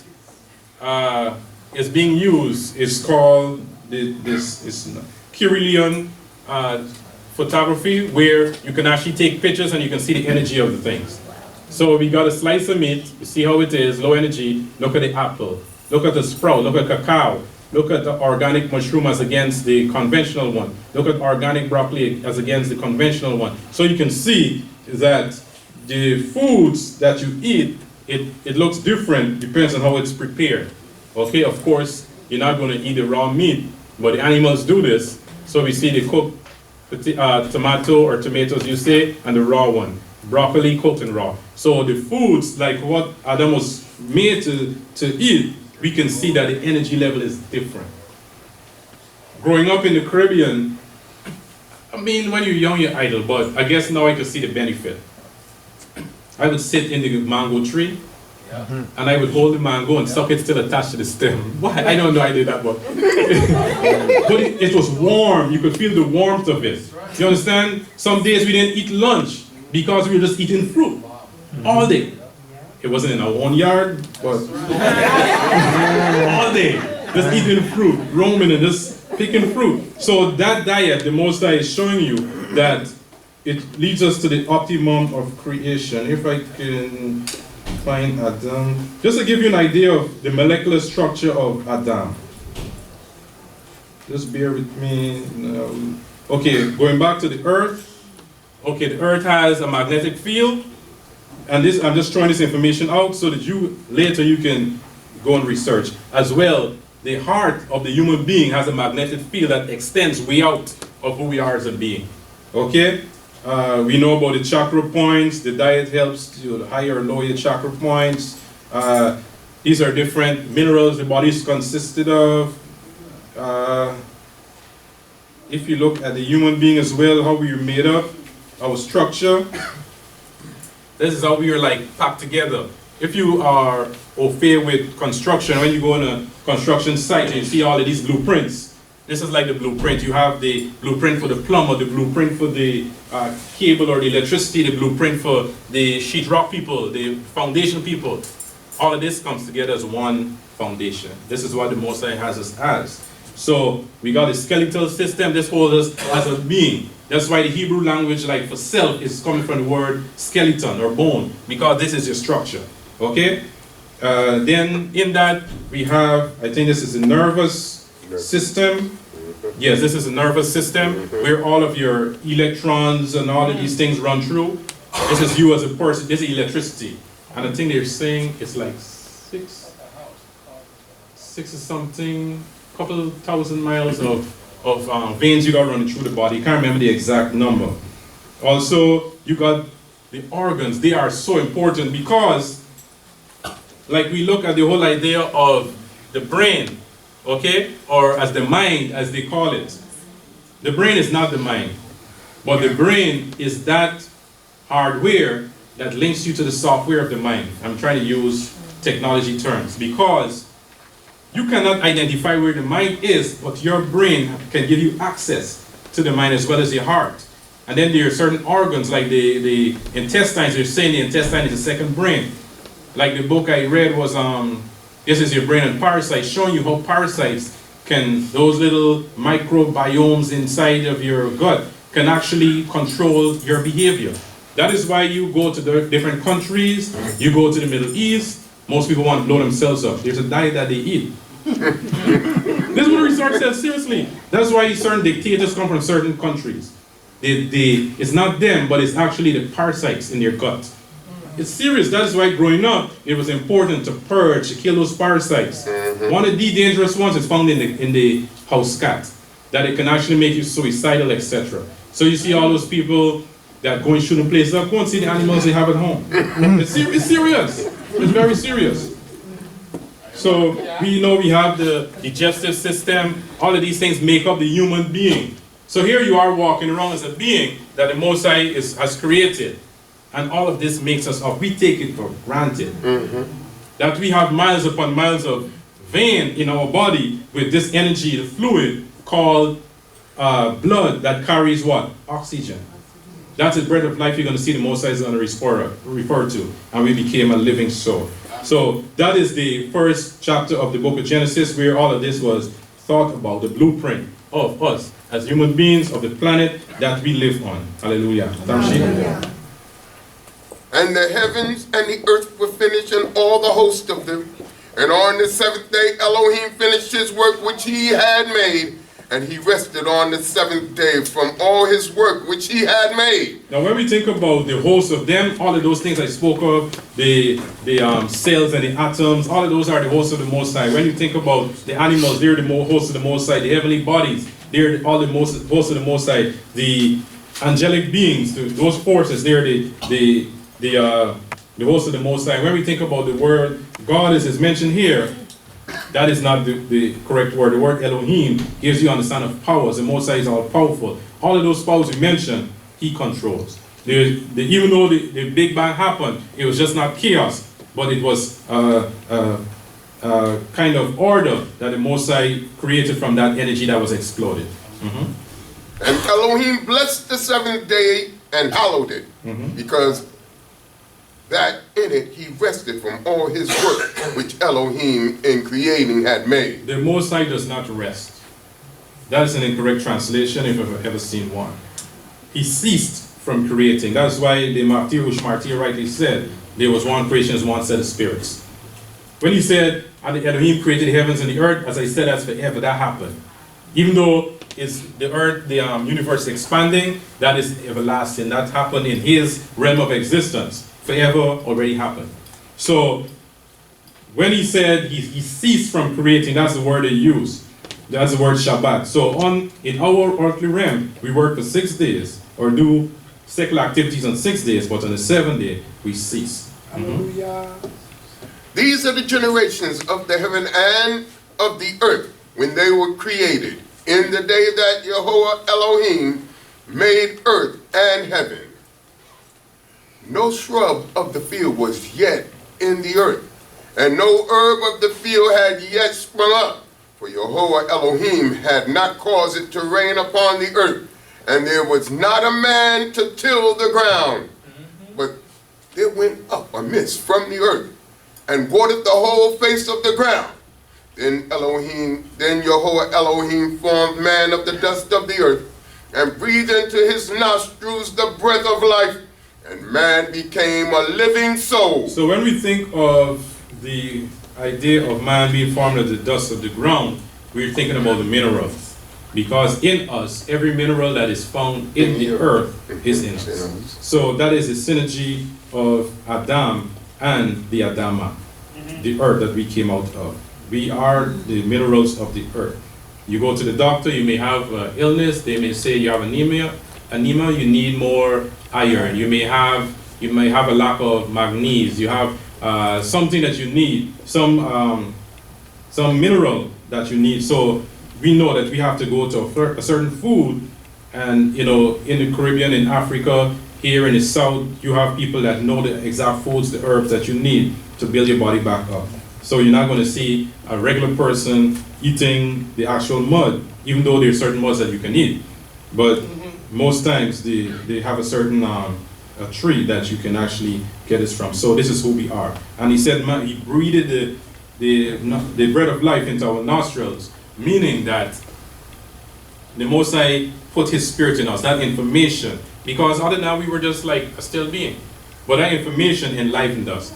is being used. It's called this Kirlian photography, where you can actually take pictures and you can see the energy of the things. So we got a slice of meat, you see how it is, low energy. Look at the apple, look at the sprout, look at cacao, look at the organic mushroom as against the conventional one, look at organic broccoli as against the conventional one. So you can see that the foods that you eat, it looks different, depends on how it's prepared. Okay, of course, you're not going to eat the raw meat, but the animals do this. So we see the cooked tomato or tomatoes, you say, and the raw one. Broccoli cooked and raw. So the foods, like what Adam was made to eat, we can see that the energy level is different. Growing up in the Caribbean, I mean, when you're young, you're idle, but I guess now I can see the benefit. I would sit in the mango tree, and I would hold the mango and suck it still attached to the stem. Why? I don't know I did that, but it was warm. You could feel the warmth of it. You understand? Some days we didn't eat lunch because we were just eating fruit all day. It wasn't in our own yard, but all day, just eating fruit, roaming and just picking fruit. So that diet, the Most High is showing you that it leads us to the optimum of creation. If I can find Adam, just to give you an idea of the molecular structure of Adam. Just bear with me. No. Okay, going back to the earth. Okay, the earth has a magnetic field, and this, I'm just throwing this information out so that later you can go and research. As well, the heart of the human being has a magnetic field that extends way out of who we are as a being. Okay? We know about the chakra points. The diet helps to higher or lower your chakra points. These are different minerals the body is consisted of. If you look at the human being as well, how we are made up, our structure, this is how we are like packed together. If you are au fait with construction, when you go on a construction site and you see all of these blueprints, this is like the blueprint. You have the blueprint for the plumber, the blueprint for the cable or the electricity, the blueprint for the sheetrock people, the foundation people. All of this comes together as one foundation. This is what the Most High has us as. So we got a skeletal system. This holds us as a being. That's why the Hebrew language, like for self, is coming from the word skeleton or bone, because this is your structure. Okay? Then in that we have, I think this is the nervous system. Yes, this is a nervous system where all of your electrons and all of these things run through. This is you as a person. This is electricity. And I think they're saying it's like six or something, couple thousand miles of veins you got running through the body. Can't remember the exact number. Also, you got the organs. They are so important because, like, we look at the whole idea of the brain, okay, or as the mind, as they call it. The brain is not the mind, but the brain is that hardware that links you to the software of the mind. I'm trying to use technology terms because you cannot identify where the mind is, but your brain can give you access to the mind as well as your heart. And then there are certain organs like the intestines. They're saying the intestine is the second brain. Like the book I read was, this is your brain and parasites, showing you how parasites can, those little microbiomes inside of your gut can actually control your behavior. That is why you go to the different countries, you go to the Middle East, most people want to blow themselves up. There's a diet that they eat. This is what the research says, seriously. That's why certain dictators come from certain countries. It's not them, but it's actually the parasites in their gut. It's serious. That's why growing up, it was important to purge, to kill those parasites. One of the dangerous ones is found in the house cat, that it can actually make you suicidal, etc. So you see all those people that go and shoot in places up, go and see the animals they have at home. It's serious. It's very serious. So we know we have the digestive system. All of these things make up the human being. So here you are walking around as a being that the Most High has created. And all of this makes us up. We take it for granted. That we have miles upon miles of vein in our body with this energy, the fluid called blood that carries what? Oxygen. That's the breath of life you're going to see the Most High is going to refer to. And we became a living soul. So that is the first chapter of the book of Genesis, where all of this was thought about, the blueprint of us as human beings of the planet that we live on. Hallelujah. Hallelujah. And the heavens and the earth were finished, and all the host of them. And on the seventh day Elohim finished his work which he had made, and he rested on the seventh day from all his work which he had made. Now when we think about the host of them, all of those things I spoke of, the cells and the atoms, all of those are the hosts of the Most High. When you think about the animals, they're the hosts of the Most High. The heavenly bodies, they're all the hosts of the Most High. The angelic beings, those forces, they're the host of the Most High. When we think about the word God is mentioned here, that is not the correct word. The word Elohim gives you understanding of powers. The Most High is all powerful. All of those powers we mentioned, he controls. Even though the Big Bang happened, it was just not chaos, but it was kind of order that the Most High created from that energy that was exploded. And Elohim blessed the seventh day and hallowed it, because that in it he rested from all his work which Elohim in creating had made. The Most High does not rest. That is an incorrect translation if I've ever seen one. He ceased from creating. That's why the Maftir Ushmartiyah rightly said there was one creation as one set of spirits. When he said Elohim created the heavens and the earth, as I said, that's forever. That happened. Even though it's the earth, the universe expanding, that is everlasting. That happened in his realm of existence. Forever already happened. So when he said he ceased from creating, that's the word he used. That's the word Shabbat. So in our earthly realm, we work for 6 days or do secular activities on 6 days, but on the 7th day, we cease. These are the generations of the heaven and of the earth when they were created, in the day that Yehovah Elohim made earth and heaven. No shrub of the field was yet in the earth, and no herb of the field had yet sprung up, for Yehovah Elohim had not caused it to rain upon the earth, and there was not a man to till the ground. But there went up a mist from the earth, and watered the whole face of the ground. Then Yehovah Elohim formed man of the dust of the earth, and breathed into his nostrils the breath of life, and man became a living soul. So when we think of the idea of man being formed of the dust of the ground, we're thinking about the minerals. Because in us, every mineral that is found in the earth is in us. So that is the synergy of Adam and the Adamah, the earth that we came out of. We are the minerals of the earth. You go to the doctor, you may have illness, they may say you have anemia. Anemia, you need more iron. You may have a lack of magnesium. You have something that you need, some mineral that you need. So we know that we have to go to a certain food, and in the Caribbean, in Africa, here in the South, you have people that know the exact foods, the herbs that you need to build your body back up. So you're not going to see a regular person eating the actual mud, even though there are certain muds that you can eat. But most times they have a certain a tree that you can actually get this from. So this is who we are. And he said, man, he breathed the breath of life into our nostrils, meaning that the Most High put his spirit in us, that information. Because other than that, we were just like a still being. But that information enlivened us.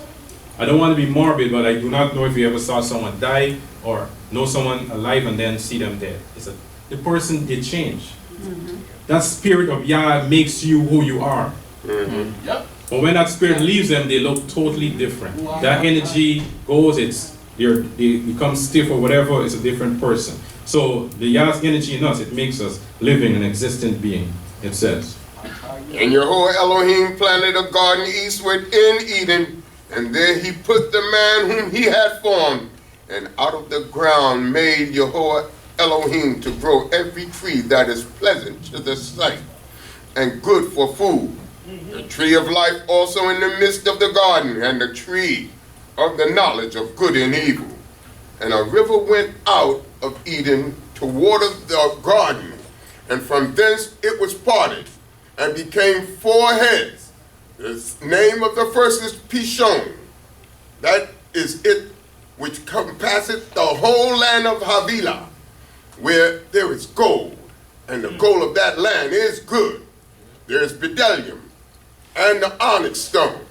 I don't want to be morbid, but I do not know if you ever saw someone die or know someone alive and then see them dead. The person did change. That spirit of Yah makes you who you are. Yep. But when that spirit leaves them, they look totally different. Wow. That energy goes, they become stiff or whatever, it's a different person. So the Yah's energy in us, it makes us living and existent being, it says. And Yehovah Elohim planted a garden eastward in Eden, and there he put the man whom he had formed, and out of the ground made Yehovah Elohim to grow every tree that is pleasant to the sight and good for food. The tree of life also in the midst of the garden, and the tree of the knowledge of good and evil. And a river went out of Eden to water the garden, and from thence it was parted, and became 4 heads. The name of the first is Pishon. That is it which compasseth the whole land of Havilah, where there is gold, and the gold of that land is good. There is bdellium, and the onyx stone.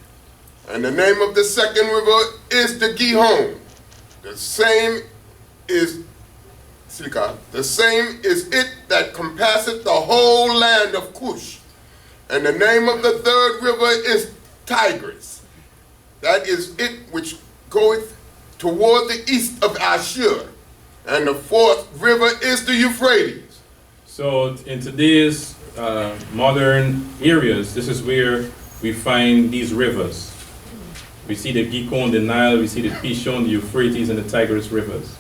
And the name of the second river is the Gihon. The same is it that compasseth the whole land of Cush. And the name of the third river is Tigris. That is it which goeth toward the east of Ashur. And the fourth river is the Euphrates. So in today's modern areas, this is where we find these rivers. We see the Gihon, the Nile, we see the Pishon, the Euphrates, and the Tigris rivers.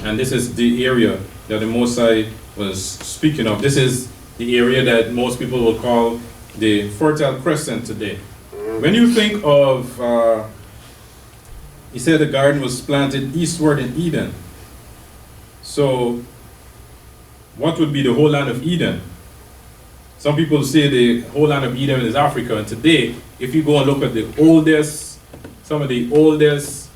And this is the area that the Most High was speaking of. This is the area that most people will call the Fertile Crescent today. When you think of, he said the garden was planted eastward in Eden. So, what would be the whole land of Eden? Some people say the whole land of Eden is Africa, and today, if you go and look at some of the oldest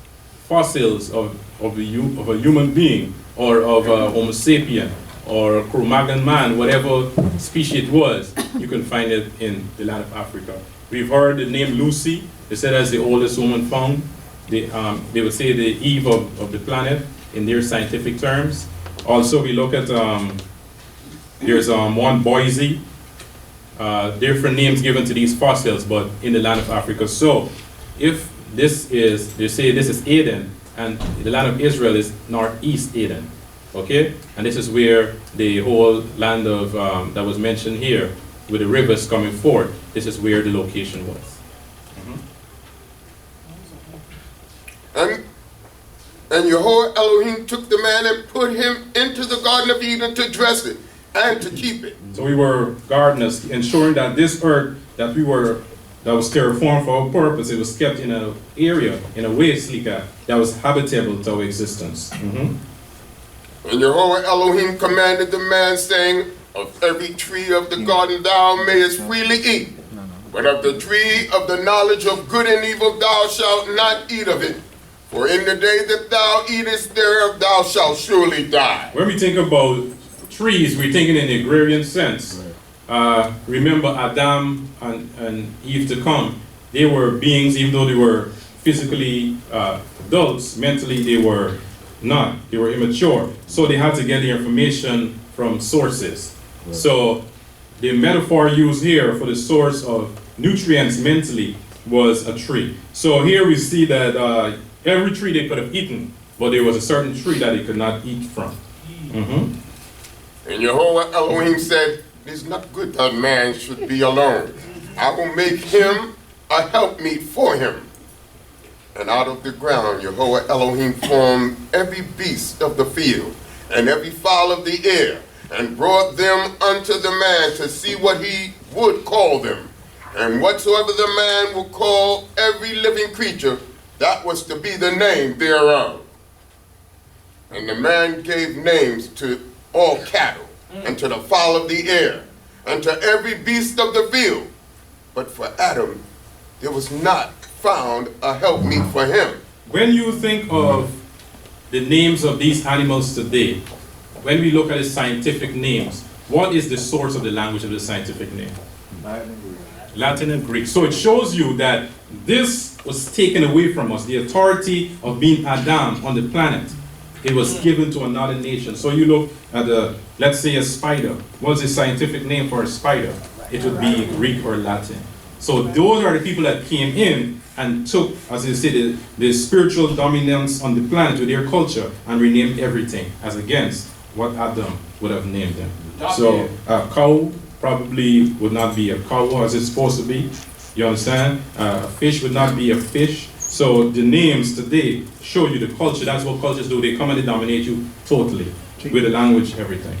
fossils of a human being, or of a Homo sapien, or a Cro-Magnon man, whatever species it was, you can find it in the land of Africa. We've heard the name Lucy. They said that's the oldest woman found. They would say the Eve of the planet in their scientific terms. Also, we look at, there's one Boise, different names given to these fossils, but in the land of Africa. So, if this is, they say this is Eden, and the land of Israel is northeast Eden. Okay? And this is where the whole land of, that was mentioned here, with the rivers coming forth, this is where the location was. And Yahweh Elohim took the man and put him into the Garden of Eden to dress it and to keep it. So we were gardeners, ensuring that this earth that was terraformed for our purpose, it was kept in an area, in a way, Slika, that was habitable to our existence. And Yahweh Elohim commanded the man, saying, of every tree of the garden thou mayest freely eat, but of the tree of the knowledge of good and evil thou shalt not eat of it. For in the day that thou eatest thereof, thou shalt surely die. When we think about trees, we're thinking in the agrarian sense. Remember Adam and Eve to come. They were beings, even though they were physically adults, mentally they were not. They were immature. So they had to get the information from sources. Right. So the metaphor used here for the source of nutrients mentally was a tree. So here we see that every tree they could have eaten, but there was a certain tree that they could not eat from. And Yahweh Elohim said, it is not good that man should be alone. I will make him a helpmeet for him. And out of the ground Yahweh Elohim formed every beast of the field and every fowl of the air, and brought them unto the man to see what he would call them. And whatsoever the man would call every living creature, that was to be the name thereof. And the man gave names to all cattle, and to the fowl of the air, and to every beast of the field. But for Adam, there was not found a helpmeet for him. When you think of the names of these animals today, when we look at the scientific names, what is the source of the language of the scientific name? Latin and Greek. So it shows you that this was taken away from us. The authority of being Adam on the planet, it was given to another nation. So you look at let's say a spider. What's the scientific name for a spider? It would be Greek or Latin. So those are the people that came in and took, as you say, the spiritual dominance on the planet with their culture and renamed everything as against what Adam would have named them. So a cow probably would not be a cow as it's supposed to be. You understand? A fish would not be a fish. So the names today show you the culture. That's what cultures do. They come and they dominate you totally with the language, everything.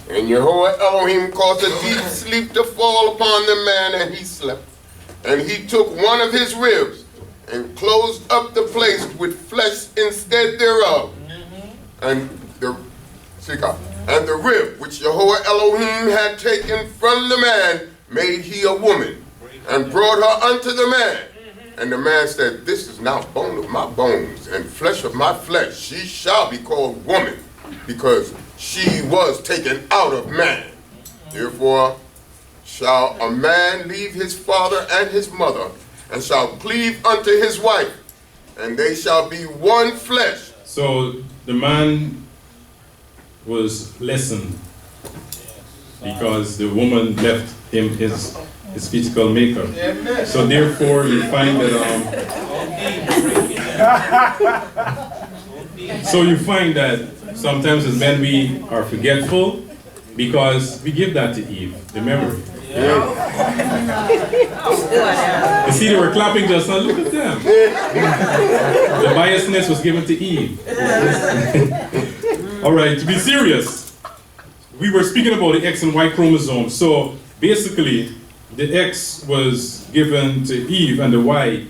And Yahweh Elohim caused a deep sleep to fall upon the man, and he slept. And he took one of his ribs and closed up the place with flesh instead thereof. And the rib which Yahweh Elohim had taken from the man made he a woman, and brought her unto the man. And the man said, this is now bone of my bones and flesh of my flesh. She shall be called woman, because she was taken out of man. Therefore shall a man leave his father and his mother, and shall cleave unto his wife, and they shall be one flesh. So the man was lessened because the woman left him his physical makeup. So therefore you find that sometimes as men we are forgetful because we give that to Eve, the memory. You see, they were clapping just now. Look at them. The biasness was given to Eve. All right, to be serious, we were speaking about the X and Y chromosome. So basically, the X was given to Eve, and the Y,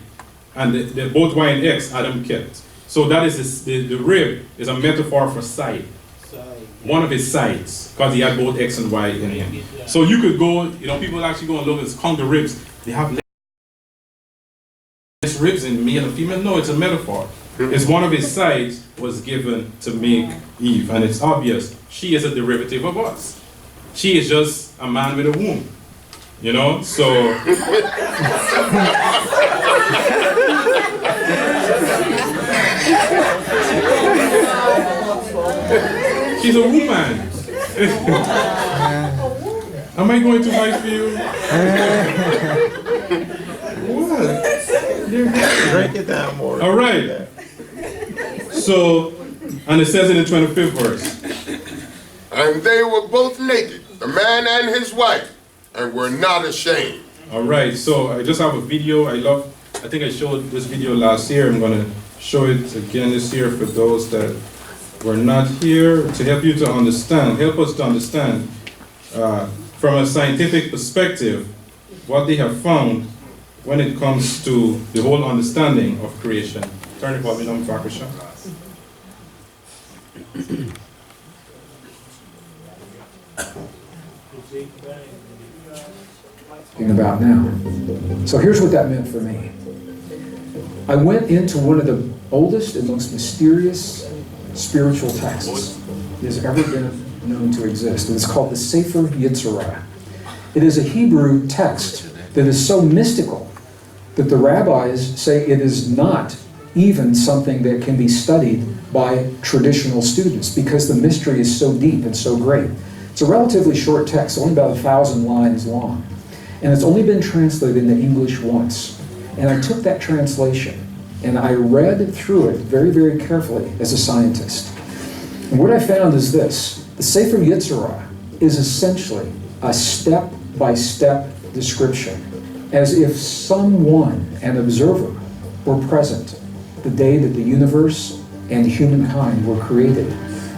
and the both Y and X, Adam kept. So that is the rib is a metaphor for side. One of his sides, because he had both X and Y in him. So you could go, people actually go and look and count the ribs. They have less ribs in male and female. No, it's a metaphor. It's one of his sides was given to make Eve. And it's obvious, she is a derivative of us. She is just a man with a womb. So... She's a woman. Am I going too much for you? What? Break it down more. All right. So, and it says in the 25th verse. And they were both naked, the man and his wife, and were not ashamed. All right, so I just have a video. I think I showed this video last year. I'm going to show it again this year for those that were not here to help you to understand, help us to understand from a scientific perspective what they have found when it comes to the whole understanding of creation. Turn it for me, Akh. About now. So here's what that meant for me. I went into one of the oldest and most mysterious spiritual texts that has ever been known to exist. And it's called the Sefer Yetzirah. It is a Hebrew text that is so mystical that the rabbis say it is not even something that can be studied by traditional students because the mystery is so deep and so great. It's a relatively short text, only about 1,000 lines long. And it's only been translated into English once. And I took that translation and I read through it very, very carefully as a scientist. And what I found is this. The Sefer Yetzirah is essentially a step-by-step description, as if someone, an observer, were present the day that the universe and humankind were created.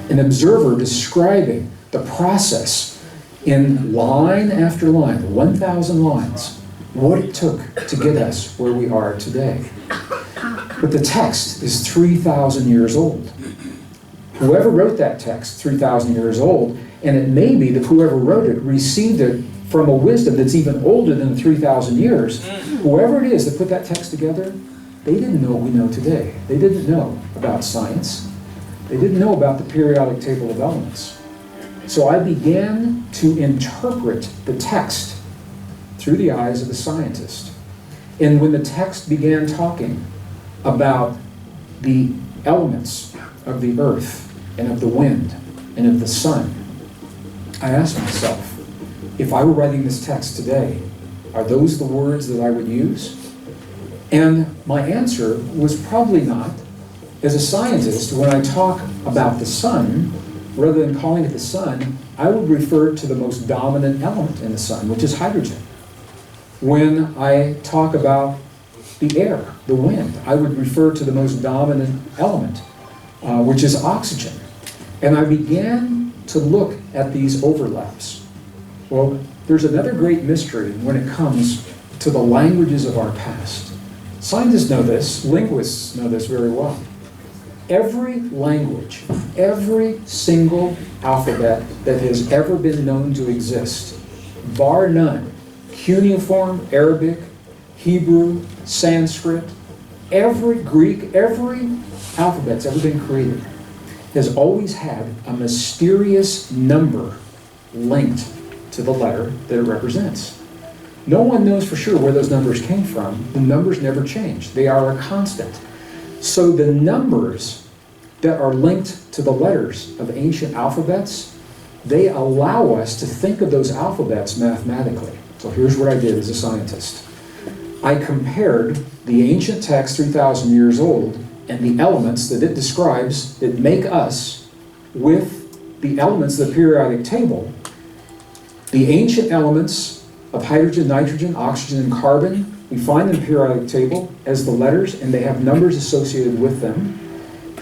An observer describing the process in line after line, 1,000 lines, what it took to get us where we are today. But the text is 3,000 years old. Whoever wrote that text, 3,000 years old, and it may be that whoever wrote it received it from a wisdom that's even older than 3,000 years. Whoever it is that put that text together, they didn't know what we know today. They didn't know about science. They didn't know about the periodic table of elements. So I began to interpret the text through the eyes of a scientist. And when the text began talking about the elements of the earth and of the wind and of the sun, I asked myself, if I were writing this text today, are those the words that I would use? And my answer was probably not. As a scientist, when I talk about the sun, rather than calling it the sun, I would refer to the most dominant element in the sun, which is hydrogen. When I talk about the air, the wind, I would refer to the most dominant element, which is oxygen. And I began to look at these overlaps. Well, there's another great mystery when it comes to the languages of our past. Scientists know this, linguists know this very well. Every language, every single alphabet that has ever been known to exist, bar none, cuneiform, Arabic, Hebrew, Sanskrit, every Greek, every alphabet that's ever been created has always had a mysterious number linked to the letter that it represents. No one knows for sure where those numbers came from. The numbers never change. They are a constant. So the numbers that are linked to the letters of ancient alphabets, they allow us to think of those alphabets mathematically. So here's what I did as a scientist. I compared the ancient text, 3,000 years old, and the elements that it describes that make us with the elements of the periodic table. The ancient elements of hydrogen, nitrogen, oxygen, and carbon, we find in the periodic table as the letters, and they have numbers associated with them.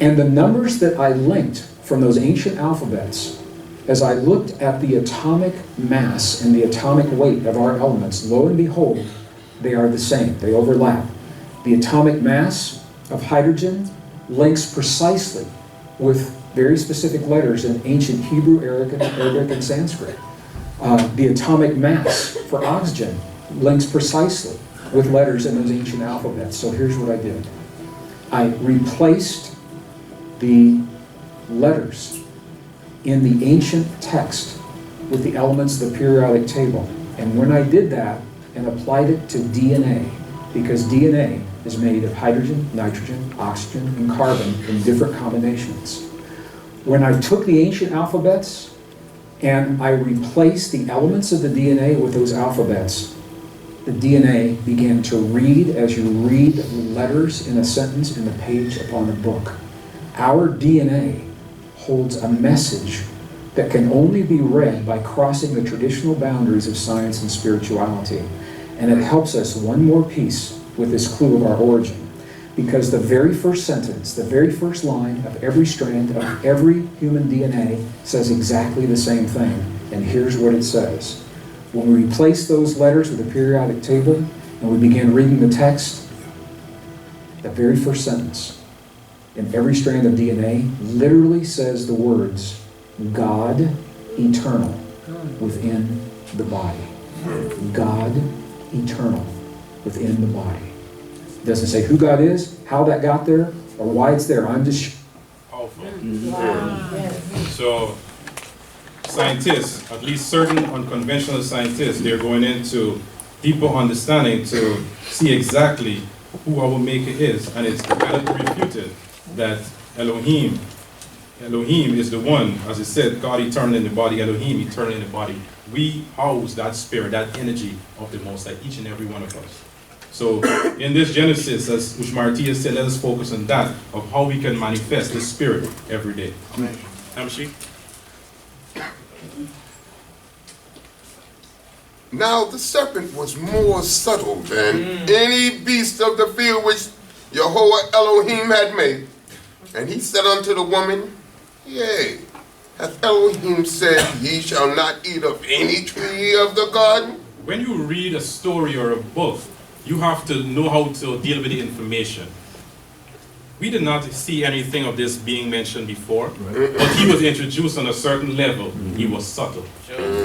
And the numbers that I linked from those ancient alphabets, as I looked at the atomic mass and the atomic weight of our elements, lo and behold, they are the same. They overlap. The atomic mass of hydrogen links precisely with very specific letters in ancient Hebrew, Arabic, and Sanskrit. The atomic mass for oxygen links precisely with letters in those ancient alphabets. So here's what I did. I replaced the letters in the ancient text with the elements of the periodic table. And when I did that and applied it to DNA, because DNA is made of hydrogen, nitrogen, oxygen, and carbon in different combinations. When I took the ancient alphabets and I replaced the elements of the DNA with those alphabets, the DNA began to read as you read letters in a sentence in the page upon a book. Our DNA holds a message that can only be read by crossing the traditional boundaries of science and spirituality. And it helps us one more piece with this clue of our origin. Because the very first sentence, the very first line of every strand of every human DNA says exactly the same thing. And here's what it says. When we replace those letters with a periodic table and we begin reading the text, the very first sentence in every strand of DNA literally says the words, God eternal within the body. God eternal within the body. It doesn't say who God is, how that got there, or why it's there. I'm just... Powerful. So, scientists, at least certain unconventional scientists, they're going into deeper understanding to see exactly who our Maker is. And it's cannot be refuted that Elohim is the one, as it said, God eternal in the body, Elohim eternal in the body. We house that spirit, that energy of the Most High, each and every one of us. So in this Genesis, as Ushmartiyah said, let us focus on that, of how we can manifest the spirit every day. Amen. Amshi? Now the serpent was more subtle than any beast of the field which Jehovah Elohim had made. And he said unto the woman, Yea, hath Elohim said, Ye shall not eat of any tree of the garden? When you read a story or a book, you have to know how to deal with the information. We did not see anything of this being mentioned before, but he was introduced on a certain level. He was subtle.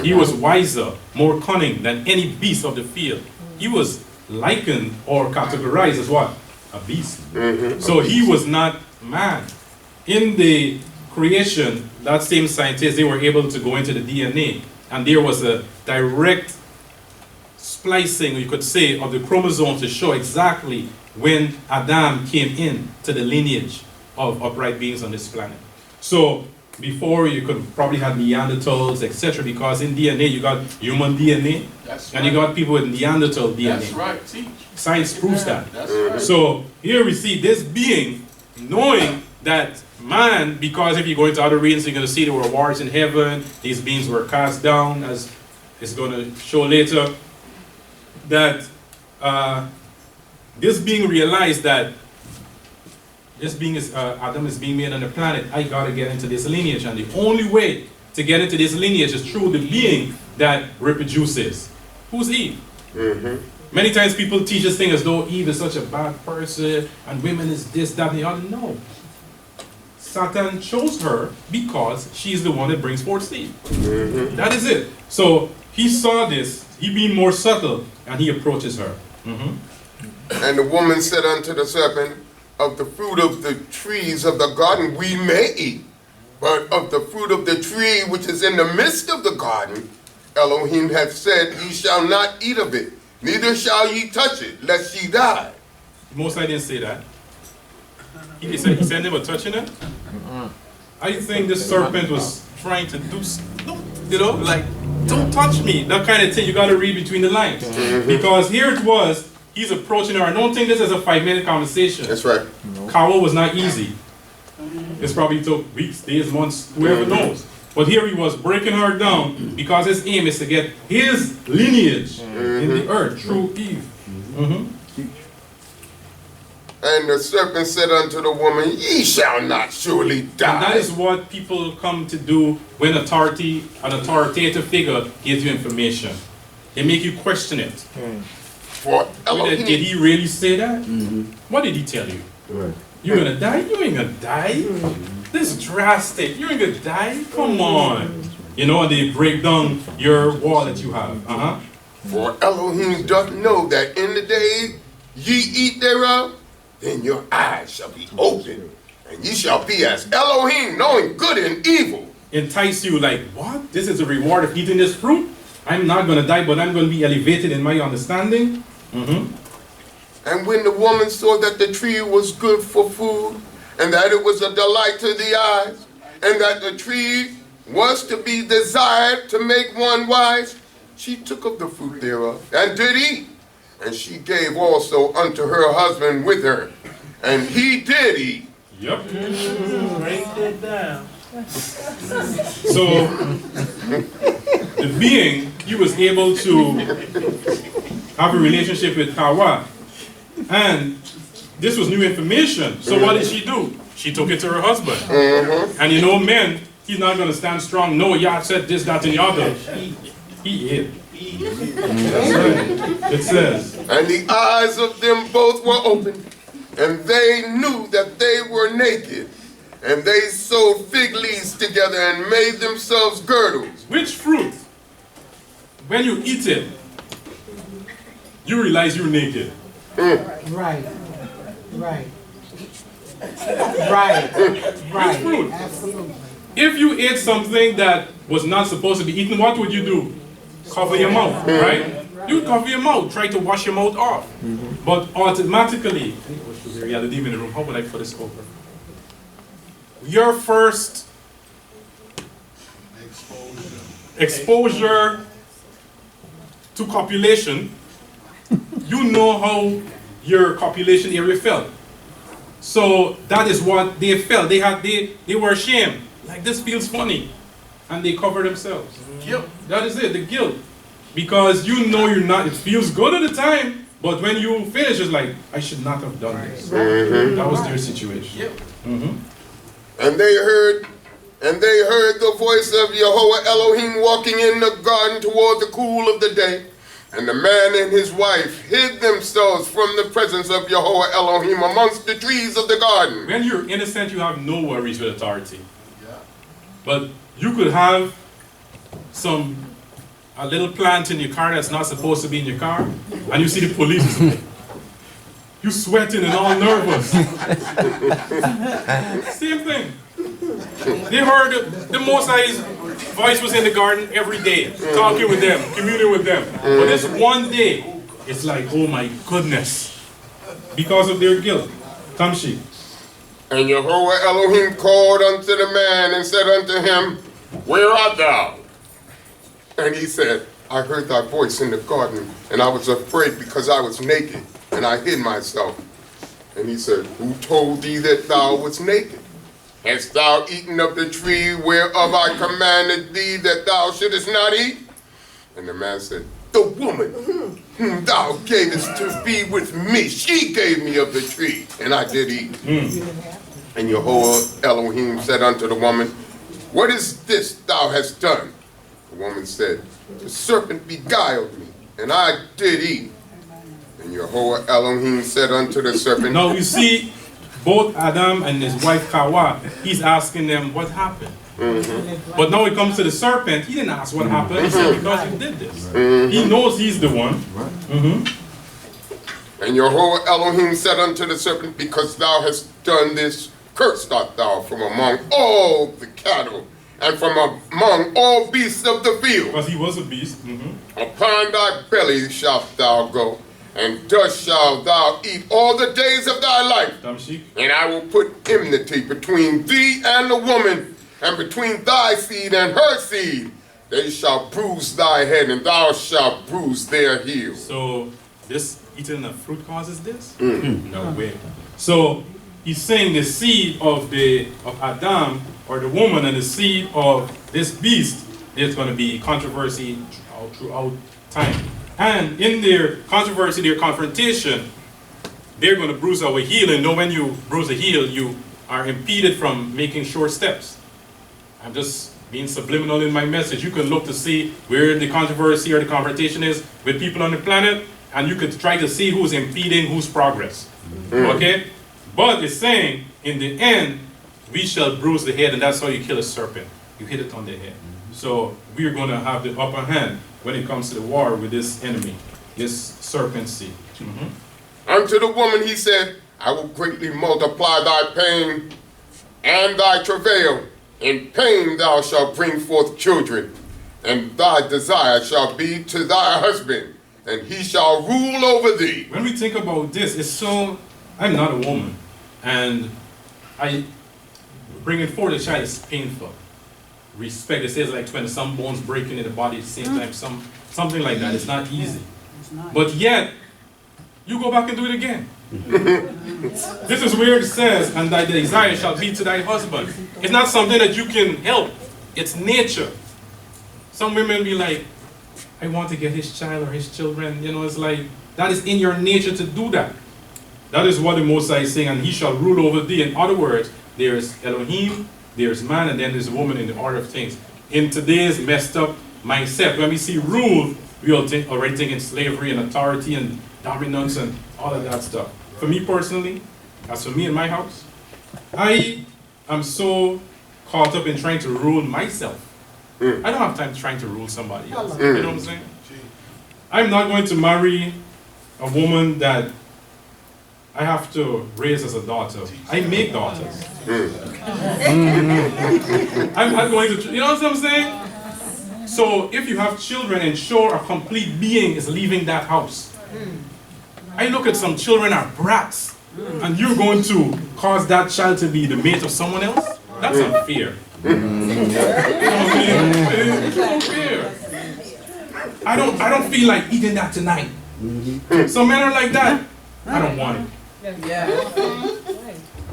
He was wiser, more cunning than any beast of the field. He was likened or categorized as what? A beast. So he was not man. In the creation, that same scientist, they were able to go into the DNA, and there was a direct splicing, you could say, of the chromosomes to show exactly when Adam came in to the lineage of upright beings on this planet. So before, you could probably have Neanderthals, etc., because in DNA you got human DNA, and you got people with Neanderthal DNA. That's right. Teach. Science proves that. That's right. So here we see this being knowing that man, because if you go into other readings, you're going to see there were wars in heaven, these beings were cast down, as it's going to show later, that this being realized that this being is, Adam is being made on the planet, I got to get into this lineage, and the only way to get into this lineage is through the being that reproduces. Who's Eve? Many times people teach this thing as though Eve is such a bad person, and women is this, that, and the other. No. Satan chose her because she's the one that brings forth seed. That is it. So he saw this, he being more subtle, and he approaches her. And the woman said unto the serpent, Of the fruit of the trees of the garden we may eat, but of the fruit of the tree which is in the midst of the garden, Elohim hath said, Ye shall not eat of it, neither shall ye touch it, lest ye die. Most I didn't say that. He said never touching it. I think the serpent was trying to do, you know, like, don't touch me. That kind of thing. You got to read between the lines. Because here it was, he's approaching her. I don't think this is a 5-minute conversation. That's right. Kawa was not easy. This probably took weeks, days, months, whoever knows. But here he was breaking her down because his aim is to get his lineage in the earth through Eve. And the serpent said unto the woman, Ye shall not surely die. And that is what people come to do when an authoritative figure gives you information. They make you question it. For Elohim. Did he really say that? What did he tell you? You're going to die? You ain't going to die. This is drastic. You ain't going to die? Come on. You know, and they break down your wall that you have. For Elohim doth know that in the day ye eat thereof, then your eyes shall be opened, and ye shall be as Elohim, knowing good and evil. Entice you like, what? This is a reward of eating this fruit? I'm not going to die, but I'm going to be elevated in my understanding. And when the woman saw that the tree was good for food, and that it was a delight to the eyes, and that the tree was to be desired to make one wise, she took of the fruit thereof, and did eat. And she gave also unto her husband with her, and he did eat, Yep. Break that down. So the being, he was able to have a relationship with Hawa. And this was new information. So what did she do? She took it to her husband. And you know, men, he's not going to stand strong. No, Yah said this, that, and the other. He ate. That's right. It says, and the eyes of them both were opened, and they knew that they were naked. And they sewed fig leaves together and made themselves girdles. Which fruit, when you eat it, you realize you're naked? Right. Right. Right. Which fruit? Absolutely. If you ate something that was not supposed to be eaten, what would you do? Cover your mouth, right? You cover your mouth, try to wash your mouth off. But automatically, we had a demon in the room. How would I put this over? Your first exposure to copulation, you know how your copulation area felt. So that is what they felt. They were ashamed. Like, this feels funny. And they cover themselves. Guilt. That is it, the guilt. Because you know you're not, it feels good at the time, but when you finish, it's like, I should not have done this. That was their situation. And they heard the voice of Jehovah Elohim walking in the garden toward the cool of the day. And the man and his wife hid themselves from the presence of Jehovah Elohim amongst the trees of the garden. When you're innocent, you have no worries with authority. But you could have a little plant in your car that's not supposed to be in your car, and you see the police. You sweating and all nervous. Same thing. They heard the Most High's voice was in the garden every day, talking with them, communing with them. But this one day, it's like, oh my goodness, because of their guilt. Tamshi. And Jehovah Elohim called unto the man and said unto him, Where art thou? And he said, I heard thy voice in the garden, and I was afraid because I was naked, and I hid myself. And he said, Who told thee that thou wast naked? Hast thou eaten of the tree whereof I commanded thee that thou shouldest not eat? And the man said, The woman whom thou gavest to be with me, she gave me of the tree, and I did eat. And Jehovah Elohim said unto the woman, What is this thou hast done? The woman said, The serpent beguiled me, and I did eat. And Jehovah Elohim said unto the serpent, Now you see, both Adam and his wife Kawa, he's asking them what happened. But now it comes to the serpent, he didn't ask what happened, he said, because you did this. He knows he's the one. And Jehovah Elohim said unto the serpent, Because thou hast done this, cursed art thou from among all the cattle, and from among all beasts of the field. Because he was a beast. Upon thy belly shalt thou go, and dust shalt thou eat all the days of thy life. And I will put enmity between thee and the woman, and between thy seed and her seed. They shall bruise thy head, and thou shalt bruise their heel. So this eating of fruit causes this? No way. So he's saying the seed of Adam or the woman and the seed of this beast, there's going to be controversy throughout time. And in their controversy, their confrontation, they're going to bruise our heel. And know when you bruise a heel, you are impeded from making short steps. I'm just being subliminal in my message. You can look to see where the controversy or the confrontation is with people on the planet, and you could try to see who's impeding whose progress. Okay? But it's saying, in the end, we shall bruise the head, and that's how you kill a serpent. You hit it on the head. So we're going to have the upper hand when it comes to the war with this enemy, this serpent seed. Unto the woman he said, I will greatly multiply thy pain and thy travail. In pain thou shalt bring forth children, and thy desire shall be to thy husband, and he shall rule over thee. When we think about this, it's so, I'm not a woman, and bringing forth a child is painful. Respect, it says like when some bones breaking in the body at the same time, something like that. It's not easy. But yet, you go back and do it again. This is where it says, and thy desire shall be to thy husband. It's not something that you can help. It's nature. Some women be like, I want to get his child or his children. You know, it's like, that is in your nature to do that. That is what the Most High is saying, and he shall rule over thee. In other words, there's Elohim, there's man, and then there's woman in the order of things. In today's messed up mindset, when we see rule, we already think in slavery and authority and dominance and all of that stuff. For me personally, as for me in my house, I am so caught up in trying to rule myself. I don't have time trying to rule somebody else. You know what I'm saying? I'm not going to marry a woman that I have to raise as a daughter. I make daughters. I'm not going to, you know what I'm saying? So if you have children, ensure a complete being is leaving that house. I look at some children are brats, and you're going to cause that child to be the mate of someone else? That's unfair. It's unfair. I don't feel like eating that tonight. Some men are like that. I don't want it.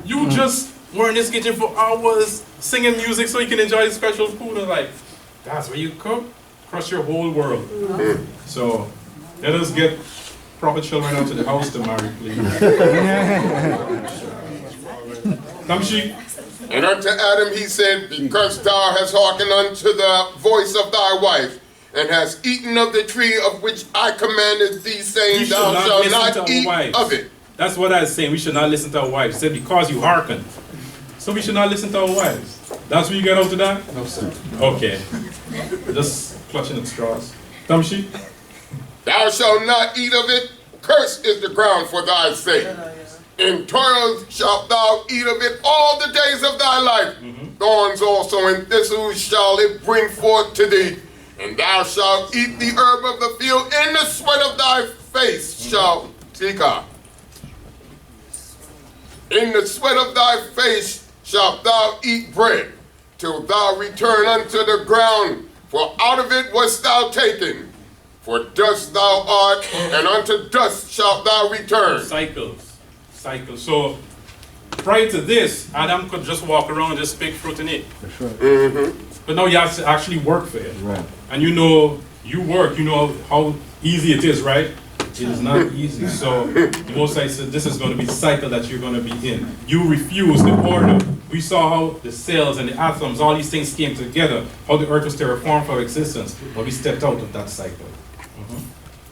You just were in this kitchen for hours singing music so you can enjoy the special food, and like, that's where you cook? Crush your whole world. So let us get proper children out to the house to marry, please. Tamshi. And unto Adam he said, because thou hast hearkened unto the voice of thy wife, and hast eaten of the tree of which I commanded thee, saying, thou shalt not eat of it. That's what I was saying. We should not listen to our wives. He said, because you hearken. So we should not listen to our wives. That's what you get out of that? No, sir. Okay. Just clutching at straws. Tamshi? Thou shalt not eat of it. Cursed is the ground for thy sake. In toil shalt thou eat of it all the days of thy life. Thorns also and thistles shall it bring forth to thee. And thou shalt eat the herb of the field. In the sweat of thy face shalt Tika. In the sweat of thy face shalt thou eat bread, till thou return unto the ground, for out of it wast thou taken. For dust thou art, and unto dust shalt thou return. Cycles. So, prior to this, Adam could just walk around and just pick fruit and eat. That's right. But now you have to actually work for it. Right. And you know, you work, you know how easy it is, right? It is not easy. So the Most High said this is going to be the cycle that you're going to be in. You refuse the order. We saw how the cells and the atoms, all these things came together, how the earth was terraformed for existence, but we stepped out of that cycle.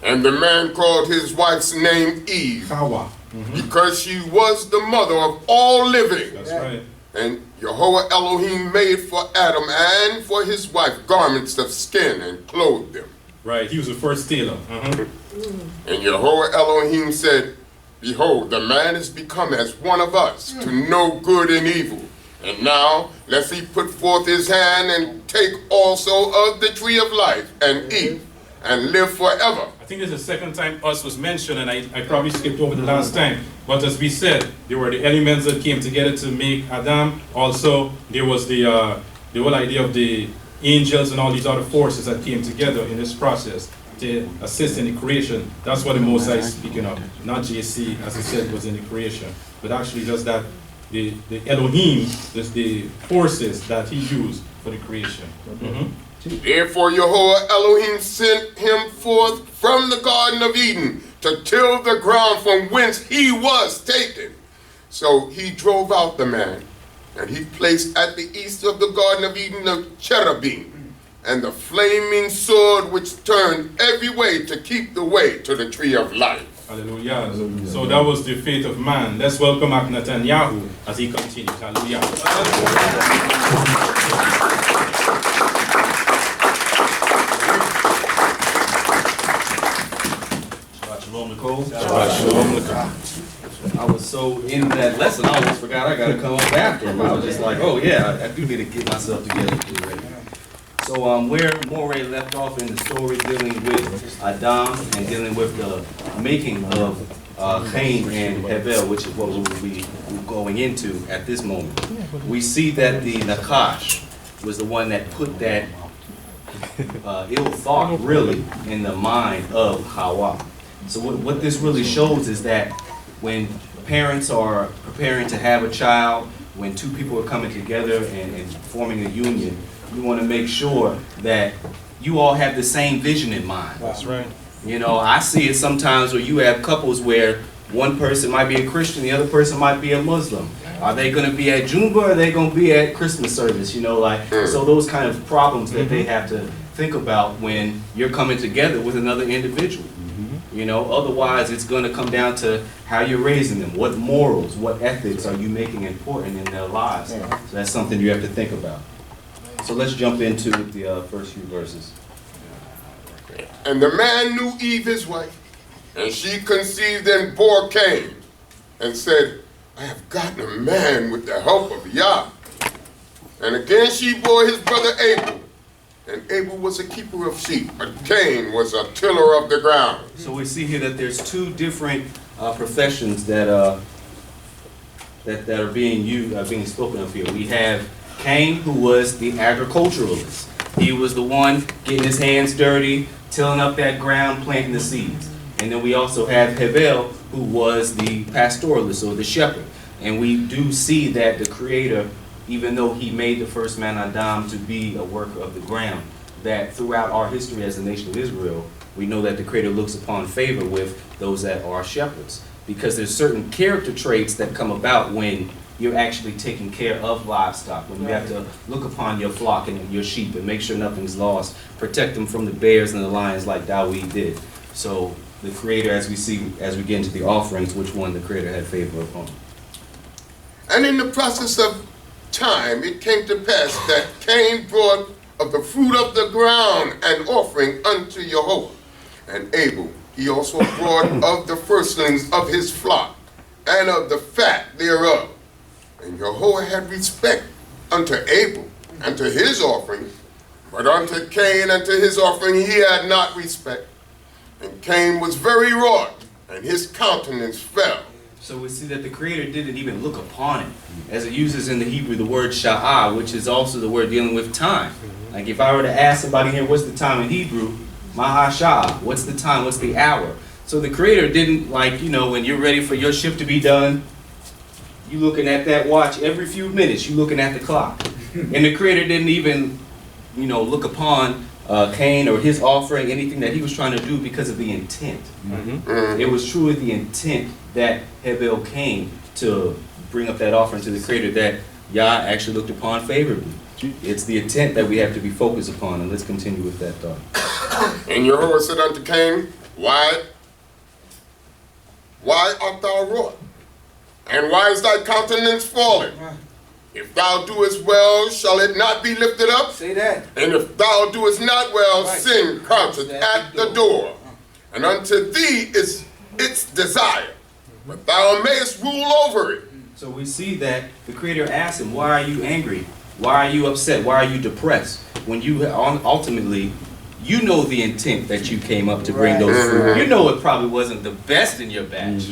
And the man called his wife's name Eve, Hawa. because she was the mother of all living. That's right. And Jehovah Elohim made for Adam and for his wife garments of skin and clothed them. Right, he was the first tailor. And Jehovah Elohim said, behold, the man is become as one of us, to know good and evil. And now, lest he put forth his hand and take also of the tree of life and eat and live forever. I think this is the second time us was mentioned, and I probably skipped over the last time. But as we said, there were the elements that came together to make Adam. Also, there was the whole idea of the angels and all these other forces that came together in this process to assist in the creation. That's what the Most High is speaking of. Not JC, as I said, was in the creation. But actually just that the Elohim, the forces that he used for the creation. Therefore Jehovah Elohim sent him forth from the Garden of Eden to till the ground from whence he was taken. So he drove out the man, and he placed at the east of the Garden of Eden the cherubim, and the flaming sword which turned every way to keep the way to the tree of life. Hallelujah. So that was the fate of man. Let's welcome Akh Natanyahu as he continues. Hallelujah. I was so in that lesson, I almost forgot I got to come up after him. I was just like, oh yeah, I do need to get myself together. So where Moreh left off in the story dealing with Adam and dealing with the making of Cain and Hevel, which is what we will be going into at this moment, we see that the Nakash was the one that put that ill thought really in the mind of Hawa. So what this really shows is that when parents are preparing to have a child, when two people are coming together and forming a union, you want to make sure that you all have the same vision in mind. That's right. You know, I see it sometimes where you have couples where one person might be a Christian, the other person might be a Muslim. Are they going to be at Jumba or are they going to be at Christmas service? You know, like, so those kind of problems that they have to think about when you're coming together with another individual. You know, otherwise it's going to come down to how you're raising them, what morals, what ethics are you making important in their lives. So that's something you have to think about. So let's jump into the first few verses. And the man knew Eve his wife, and she conceived and bore Cain, and said, I have gotten a man with the help of Yah. And again she bore his brother Abel. And Abel was a keeper of sheep, but Cain was a tiller of the ground. So we see here that there's two different professions that are being spoken of here. We have Cain, who was the agriculturalist. He was the one getting his hands dirty, tilling up that ground, planting the seeds. And then we also have Hevel, who was the pastoralist or the shepherd. And we do see that the Creator, even though he made the first man Adam to be a worker of the ground, that throughout our history as the nation of Israel, we know that the Creator looks upon favor with those that are shepherds. Because there's certain character traits that come about when you're actually taking care of livestock, when you have to look upon your flock and your sheep and make sure nothing's lost, protect them from the bears and the lions like Dawid did. So the Creator, as we see, as we get into the offerings, which one the Creator had favor upon. And in the process of time, it came to pass that Cain brought of the fruit of the ground an offering unto Jehovah. And Abel, he also brought of the firstlings of his flock, and of the fat thereof. And Jehovah had respect unto Abel, and to his offering, but unto Cain and to his offering he had not respect. And Cain was very wroth, and his countenance fell. So we see that the Creator didn't even look upon it, as it uses in the Hebrew the word sha'ah, which is also the word dealing with time. Like if I were to ask somebody here, what's the time in Hebrew? Maha sha'ah, what's the time, what's the hour? So the Creator didn't, like, you know, when you're ready for your shift to be done, you looking at that watch every few minutes, you looking at the clock. And the Creator didn't even, you know, look upon Cain or his offering, anything that he was trying to do because of the intent. It was truly the intent that Hevel came to bring up that offering to the Creator that Yah actually looked upon favorably. It's the intent that we have to be focused upon, and let's continue with that thought. And Jehovah said unto Cain, Why art thou wroth? And why is thy countenance fallen? If thou doest well, shall it not be lifted up? Say that. And if thou doest not well, sin croucheth at the door. And unto thee is its desire, but thou mayest rule over it. So we see that the Creator asked him, why are you angry? Why are you upset? Why are you depressed? When you ultimately, you know the intent that you came up to bring those fruit. You know it probably wasn't the best in your batch.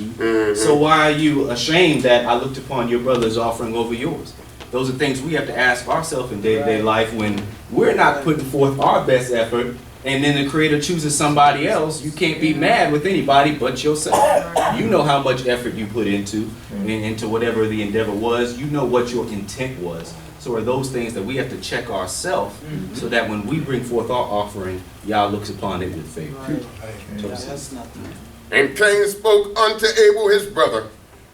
So why are you ashamed that I looked upon your brother's offering over yours? Those are things we have to ask ourselves in day-to-day life when we're not putting forth our best effort, and then the Creator chooses somebody else. You can't be mad with anybody but yourself. You know how much effort you put into whatever the endeavor was. You know what your intent was. So are those things that we have to check ourselves so that when we bring forth our offering, Yah looks upon it with favor. And Cain spoke unto Abel his brother,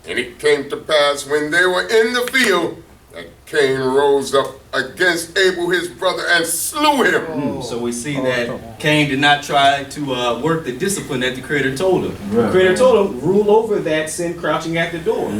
and it came to pass when they were in the field that Cain rose up against Abel his brother and slew him. So we see that Cain did not try to work the discipline that the Creator told him. The Creator told him, rule over that sin crouching at the door.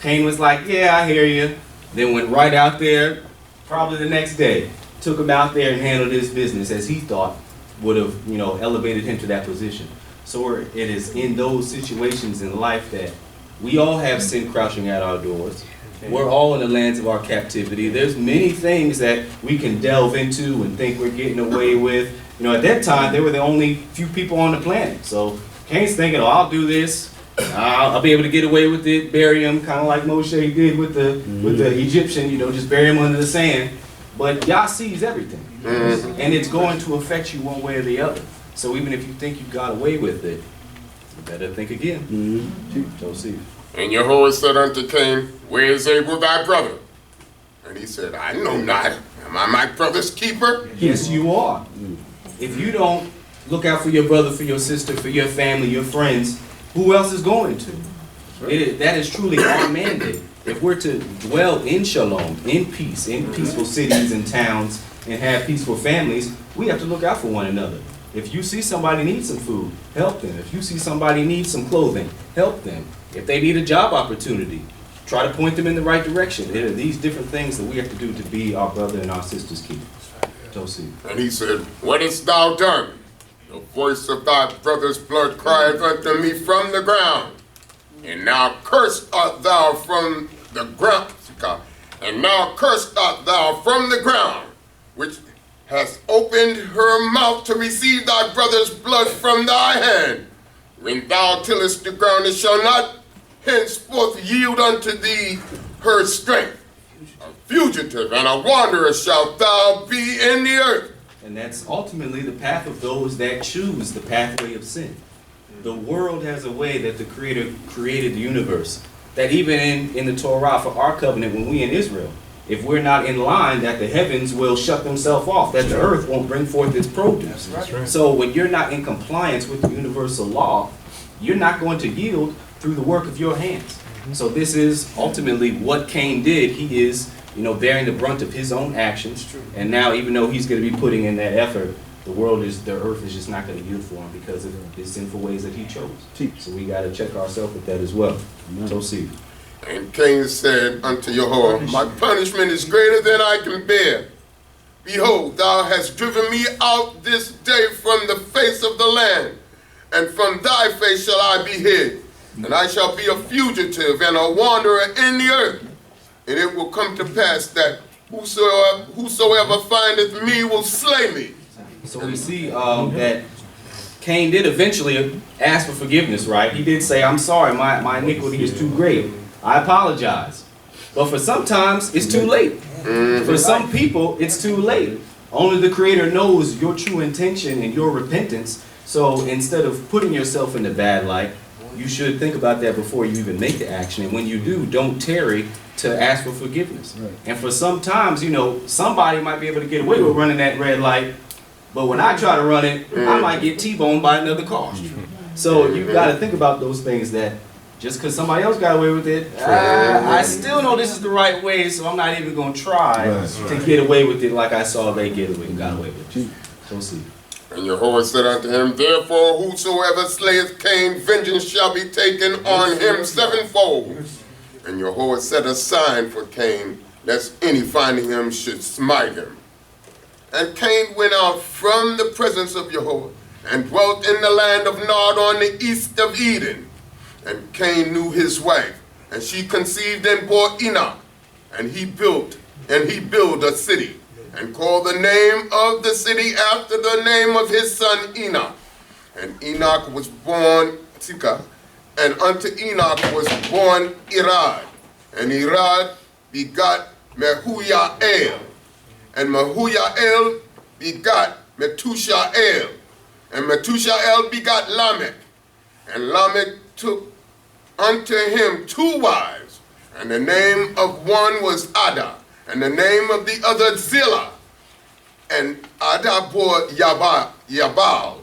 Cain was like, yeah, I hear you. Then went right out there, probably the next day, took him out there and handled his business as he thought would have, you know, elevated him to that position. So it is in those situations in life that we all have sin crouching at our doors. We're all in the lands of our captivity. There's many things that we can delve into and think we're getting away with. You know, at that time, they were the only few people on the planet. So Cain's thinking, oh, I'll do this. I'll be able to get away with it, bury him, kind of like Moshe did with the Egyptian, you know, just bury him under the sand. But Yah sees everything. And it's going to affect you one way or the other. So even if you think you got away with it, You better think again. Joseph. And Jehovah said unto Cain, Where is Abel thy brother? And he said, I know not. Am I my brother's keeper? Yes, you are. If you don't look out for your brother, for your sister, for your family, your friends, who else is going to? That is truly our mandate. If we're to dwell in shalom, in peace, in peaceful cities and towns, and have peaceful families, we have to look out for one another. If you see somebody needs some food, help them. If you see somebody needs some clothing, help them. If they need a job opportunity, try to point them in the right direction. There are these different things that we have to do to be our brother and our sister's keeper. Joseph. And he said, What hast thou done? The voice of thy brother's blood crieth unto me from the ground. And now cursed art thou from the ground. And now cursed art thou from the ground, which hast opened her mouth to receive thy brother's blood from thy hand. When thou tillest the ground, it shall not henceforth yield unto thee her strength. A fugitive and a wanderer shalt thou be in the earth. And that's ultimately the path of those that choose the pathway of sin. The world has a way that the Creator created the universe. That even in the Torah for our covenant, when we in Israel, if we're not in line, that the heavens will shut themselves off, that the earth won't bring forth its produce. That's right. So when you're not in compliance with the universal law, you're not going to yield through the work of your hands. So this is ultimately what Cain did. He is, bearing the brunt of his own actions. And now, even though he's going to be putting in that effort, the earth is just not going to yield for him because of the sinful ways that he chose. So we got to check ourselves with that as well. So see. And Cain said unto Jehovah, My punishment is greater than I can bear. Behold, thou hast driven me out this day from the face of the land, and from thy face shall I be hid. And I shall be a fugitive and a wanderer in the earth. And it will come to pass that whosoever findeth me will slay me. So we see that Cain did eventually ask for forgiveness, right? He did say, I'm sorry, my iniquity is too great. I apologize. But for sometimes, it's too late. For some people, it's too late. Only the Creator knows your true intention and your repentance. So instead of putting yourself in the bad light, you should think about that before you even make the action. And when you do, don't tarry to ask for forgiveness. Right. And for sometimes, somebody might be able to get away with running that red light, but when I try to run it, I might get T-boned by another car. So you got to think about those things, that just because somebody else got away with it, I still know this is the right way, so I'm not even going to try to get away with it like I saw they got away with it. So see. And Jehovah said unto him, Therefore whosoever slayeth Cain, vengeance shall be taken on him sevenfold. And Jehovah set a sign for Cain, lest any finding him should smite him. And Cain went out from the presence of Jehovah, and dwelt in the land of Nod on the east of Eden. And Cain knew his wife, and she conceived and bore Enoch. And he built a city, and called the name of the city after the name of his son Enoch. And Enoch was born Tika, and unto Enoch was born Irad. And Irad begot Mehujael. And Mehujael begot Methushael. And Methushael begot Lamech. And Lamech took unto him 2 wives. And the name of one was Ada, and the name of the other Zillah. And Ada bore Yabal.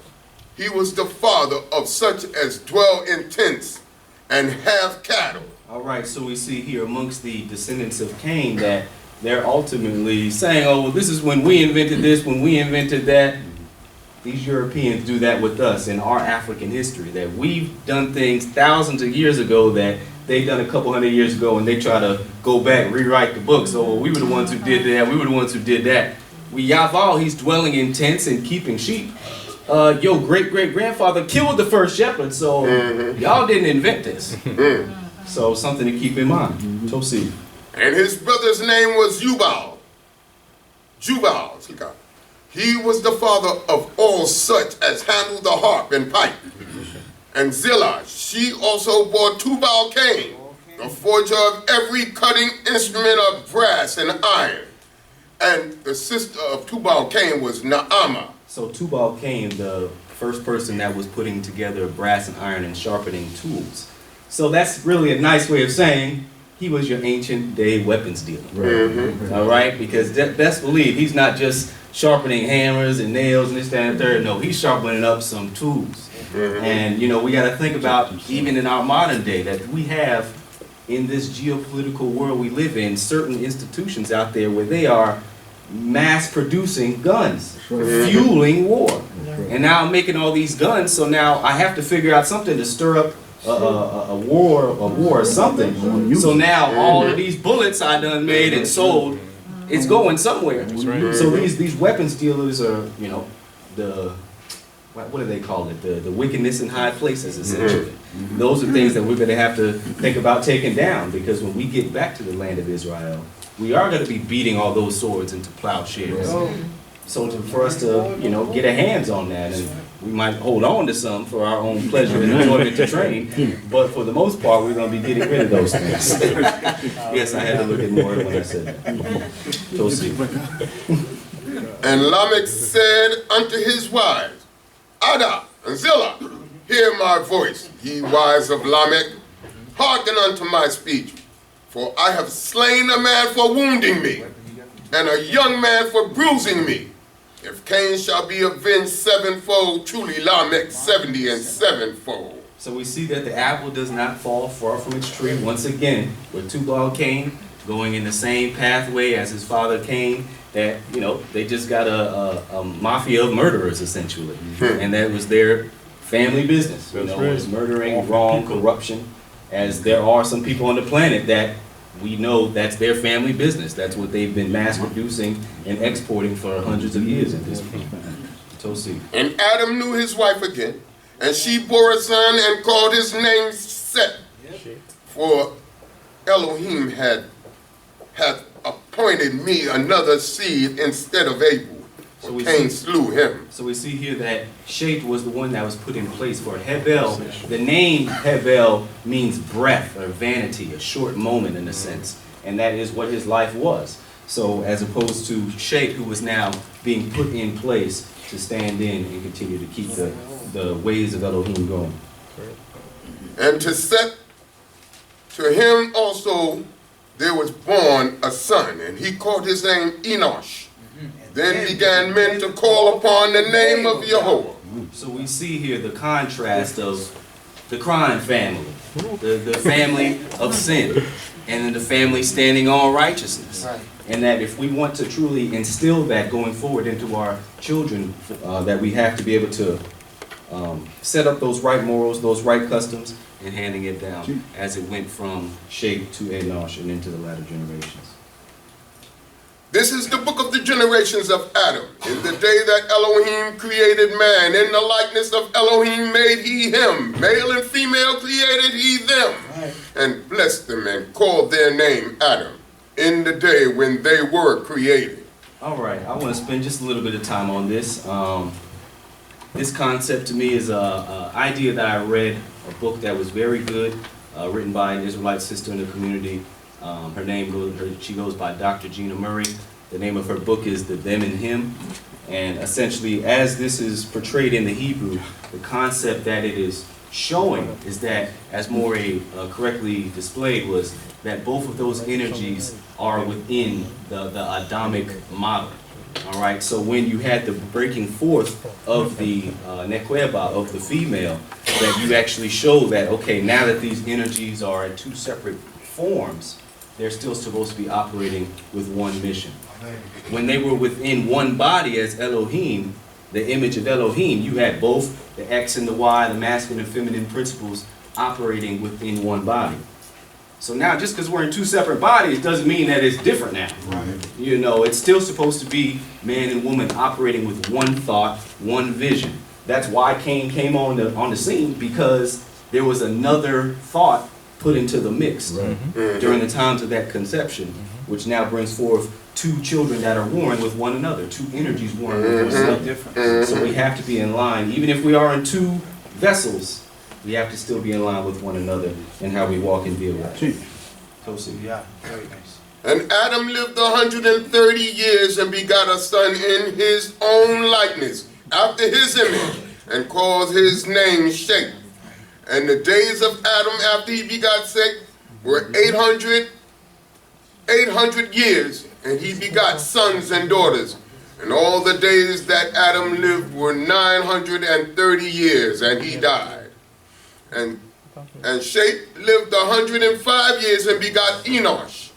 He was the father of such as dwell in tents and have cattle. All right, so we see here amongst the descendants of Cain that they're ultimately saying, oh, well, this is when we invented this, when we invented that. These Europeans do that with us in our African history, that we've done things thousands of years ago that they done a couple hundred years ago, and they try to go back, rewrite the book. So we were the ones who did that, we were the ones who did that. Yaval, he's dwelling in tents and keeping sheep. Your great-great-grandfather killed the first shepherd, so y'all didn't invent this. So something to keep in mind. Tosi. And his brother's name was Jubal. He was the father of all such as handle the harp and pipe. And Zillah, she also bore Tubal-Cain, the forger of every cutting instrument of brass and iron. And the sister of Tubal-Cain was Naamah. So Tubal-Cain, the first person that was putting together brass and iron and sharpening tools. So that's really a nice way of saying he was your ancient day weapons dealer. Mhm. All right, because best believe he's not just sharpening hammers and nails and this, that, and third. No, he's sharpening up some tools. And you know, we got to think about, even in our modern day, that we have in this geopolitical world we live in, certain institutions out there where they are mass producing guns, fueling war. And now I'm making all these guns, so now I have to figure out something to stir up a war or something. So now all of these bullets I done made and sold, it's going somewhere. So these weapons dealers are, you know, the, what do they call it? The wickedness in high places, essentially. Those are things that we're going to have to think about taking down, because when we get back to the land of Israel, we are going to be beating all those swords into plowshares. So for us to, you know, get our hands on that, and we might hold on to some for our own pleasure and enjoyment to train, but for the most part, we're going to be getting rid of those things. Yes, I had to look at Moreh when I said that. Tosi. And Lamech said unto his wives, Ada and Zillah, hear my voice, ye wives of Lamech, hearken unto my speech. For I have slain a man for wounding me, and a young man for bruising me. If Cain shall be avenged sevenfold, truly Lamech 70 and sevenfold. So we see that the apple does not fall far from its tree. Once again, with Tubal-Cain going in the same pathway as his father Cain, that, you know, they just got a mafia of murderers, essentially. And that was their family business, you know, was murdering, wrong, corruption, as there are some people on the planet that we know that's their family business. That's what they've been mass producing and exporting for hundreds of years at this point. Tosi. And Adam knew his wife again, and she bore a son and called his name Seth. For Elohim hath appointed me another seed instead of Abel. So Cain slew him. So we see here that Sheth was the one that was put in place for Hebel. The name Hebel means breath or vanity, a short moment in a sense. And that is what his life was. So as opposed to Sheth, who was now being put in place to stand in and continue to keep the ways of Elohim going. And to Seth, to him also there was born a son, and he called his name Enosh. Then began men to call upon the name of Jehovah. So we see here the contrast of the crime family, the family of sin, and then the family standing on righteousness. And that if we want to truly instill that going forward into our children, that we have to be able to set up those right morals, those right customs, and handing it down as it went from Sheth to Enosh and into the latter generations. This is the book of the generations of Adam. In the day that Elohim created man, in the likeness of Elohim made he him. Male and female created he them. And blessed them and called their name Adam. In the day when they were created. All right, I want to spend just a little bit of time on this. This concept to me is an idea that I read, a book that was very good, written by an Israelite sister in the community. She goes by Dr. Gina Murray. The name of her book is The Them and Him. And essentially, as this is portrayed in the Hebrew, the concept that it is showing is that, as Moreh correctly displayed, was that both of those energies are within the Adamic model. All right, so when you had the breaking forth of the Nequeba, of the female, that you actually show that, okay, now that these energies are in two separate forms, they're still supposed to be operating with one mission. When they were within one body as Elohim, the image of Elohim, you had both the X and the Y, the masculine and feminine principles operating within one body. So now, just because we're in two separate bodies doesn't mean that it's different now. You know, it's still supposed to be man and woman operating with one thought, one vision. That's why Cain came on the scene, because there was another thought put into the mix during the times of that conception, which now brings forth two children that are warring with one another, two energies warring with one another. So we have to be in line, even if we are in two vessels, we have to still be in line with one another in how we walk and deal with it. Tosi. Yeah, very nice. And Adam lived 130 years and begot a son in his own likeness, after his image. and called his name Shem. And the days of Adam after he begot Seth were 800 years, and he begot sons and daughters. And all the days that Adam lived were 930 years, and he died. And Seth lived 105 years and begot Enosh.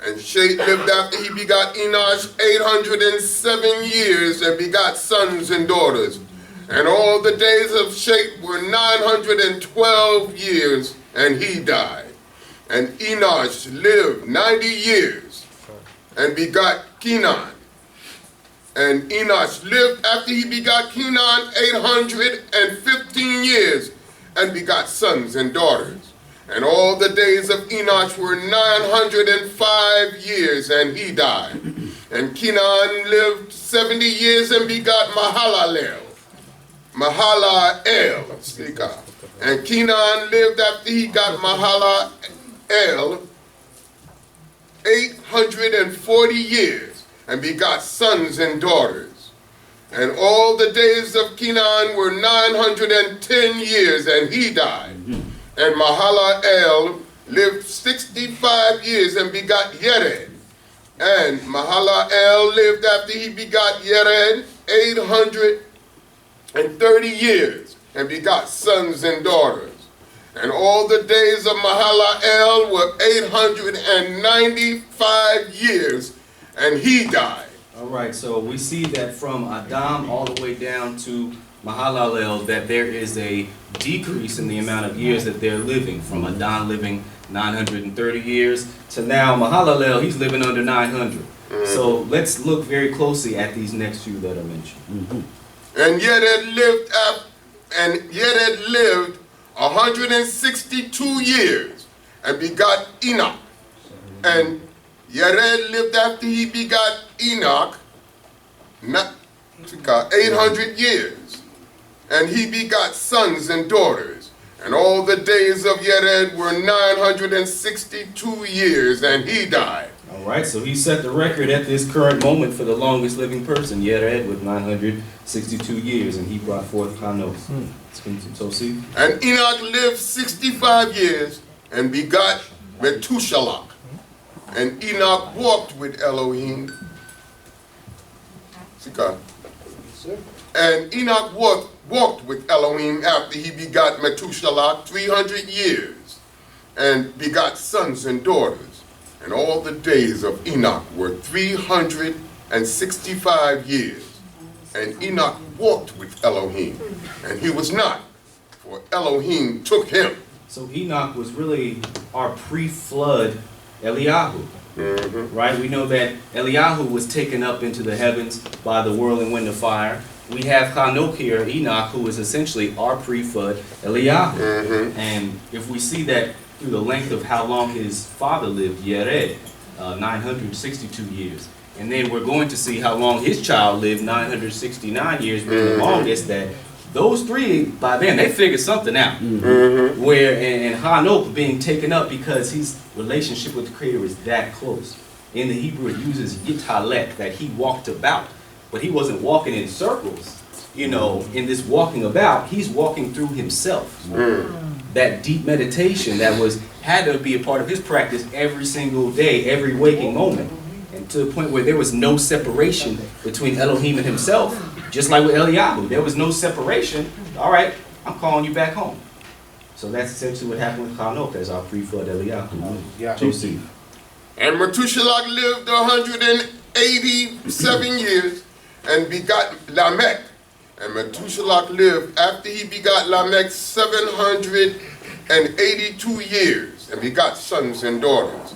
And Seth lived after he begot Enosh 807 years and begot sons and daughters. And all the days of Seth were 912 years, and he died. And Enosh lived 90 years and begot Kenan. And Enosh lived after he begot Kenan 815 years and begot sons and daughters. And all the days of Enosh were 905 years, and he died. And Kenan lived 70 years and begot Mahalalel. And Kenan lived after he got Mahalalel 840 years and begot sons and daughters. And all the days of Kenan were 910 years, and he died. And Mahalalel lived 65 years and begot Yered. And Mahalalel lived after he begot Yered 830 years and begot sons and daughters. And all the days of Mahalalel were 895 years, and he died. All right, so we see that from Adam all the way down to Mahalalel that there is a decrease in the amount of years that they're living, from Adam living 930 years to now Mahalalel, he's living under 900. So let's look very closely at these next few that I mentioned. And Yered lived 162 years and begot Enoch. And Yered lived after he begot Enoch 800 years. And he begot sons and daughters. And all the days of Yered were 962 years, and he died. All right, so he set the record at this current moment for the longest living person, Yered, with 962 years, and he brought forth Chanos. So see? And Enoch lived 65 years and begot Methuselah. And Enoch walked with Elohim. And Enoch walked with Elohim after he begot Methuselah 300 years and begot sons and daughters. And all the days of Enoch were 365 years. And Enoch walked with Elohim, and he was not, for Elohim took him. So Enoch was really our pre-flood Eliyahu. Right? We know that Eliyahu was taken up into the heavens by the whirling wind of fire. We have Hanok here, Enoch, who is essentially our pre-flood Eliyahu. And if we see that through the length of how long his father lived, Yered, 962 years. And then we're going to see how long his child lived, 969 years, being the longest, that those three, by then, they figured something out. Where, and Hanok being taken up because his relationship with the Creator is that close. In the Hebrew, it uses yitalek, that he walked about. But he wasn't walking in circles. You know, in this walking about, he's walking through himself. That deep meditation that had to be a part of his practice every single day, every waking moment. And to the point where there was no separation between Elohim and himself, just like with Eliyahu. There was no separation. All right, I'm calling you back home. So that's essentially what happened with Hanok as our pre-flood Eliyahu. Joseph. And Methuselah lived 187 years and begot Lamech. And Methuselah lived after he begot Lamech 782 years and begot sons and daughters.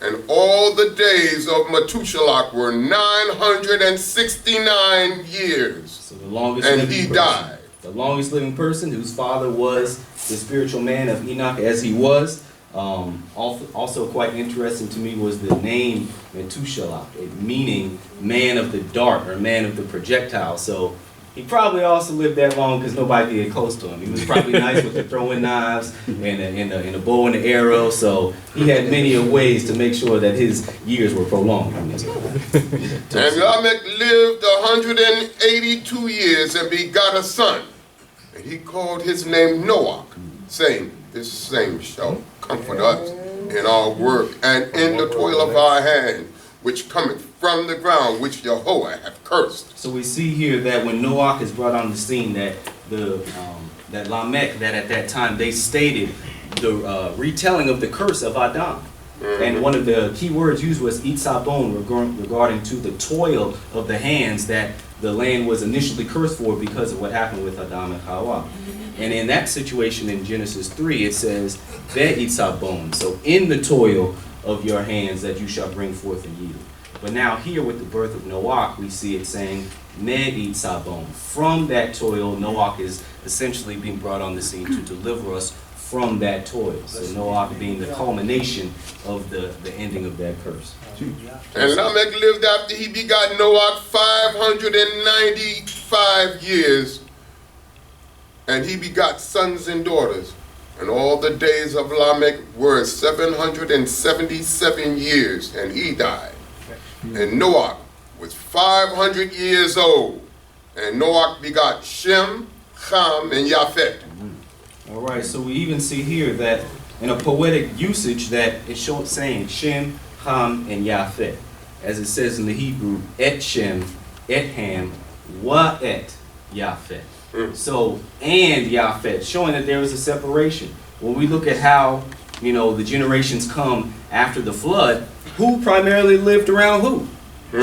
And all the days of Methuselah were 969 years. So the longest and he died. The longest living person whose father was the spiritual man of Enoch as he was. Also quite interesting to me was the name Methuselah, meaning man of the dart or man of the projectile. So he probably also lived that long because nobody could get close to him. He was probably nice with the throwing knives and the bow and the arrow. So he had many ways to make sure that his years were prolonged. And Lamech lived 182 years and begot a son. And he called his name Noach, saying, this same shall comfort us in our work and in the toil of our hand, which cometh from the ground, which Jehovah hath cursed. So we see here that when Noach is brought on the scene, that that Lamech, that at that time they stated the retelling of the curse of Adam. And one of the key words used was itzabon, regarding to the toil of the hands that the land was initially cursed for because of what happened with Adam and Hawa. And in that situation in Genesis 3, it says, ve'itzabon, so in the toil of your hands that you shall bring forth a yield. But now here with the birth of Noach, we see it saying, me'itzabon. From that toil, Noach is essentially being brought on the scene to deliver us from that toil. So Noach being the culmination of the ending of that curse. And Lamech lived after he begot Noach 595 years, and he begot sons and daughters. And all the days of Lamech were 777 years, and he died. And Noach was 500 years old, and Noach begot Shem, Ham, and Japheth. All right, so we even see here that in a poetic usage that it's saying Shem, Ham, and Japheth. As it says in the Hebrew, et Shem, et Ham, wa et Japheth. So, and Japheth, showing that there was a separation. When we look at how, the generations come after the flood, who primarily lived around who?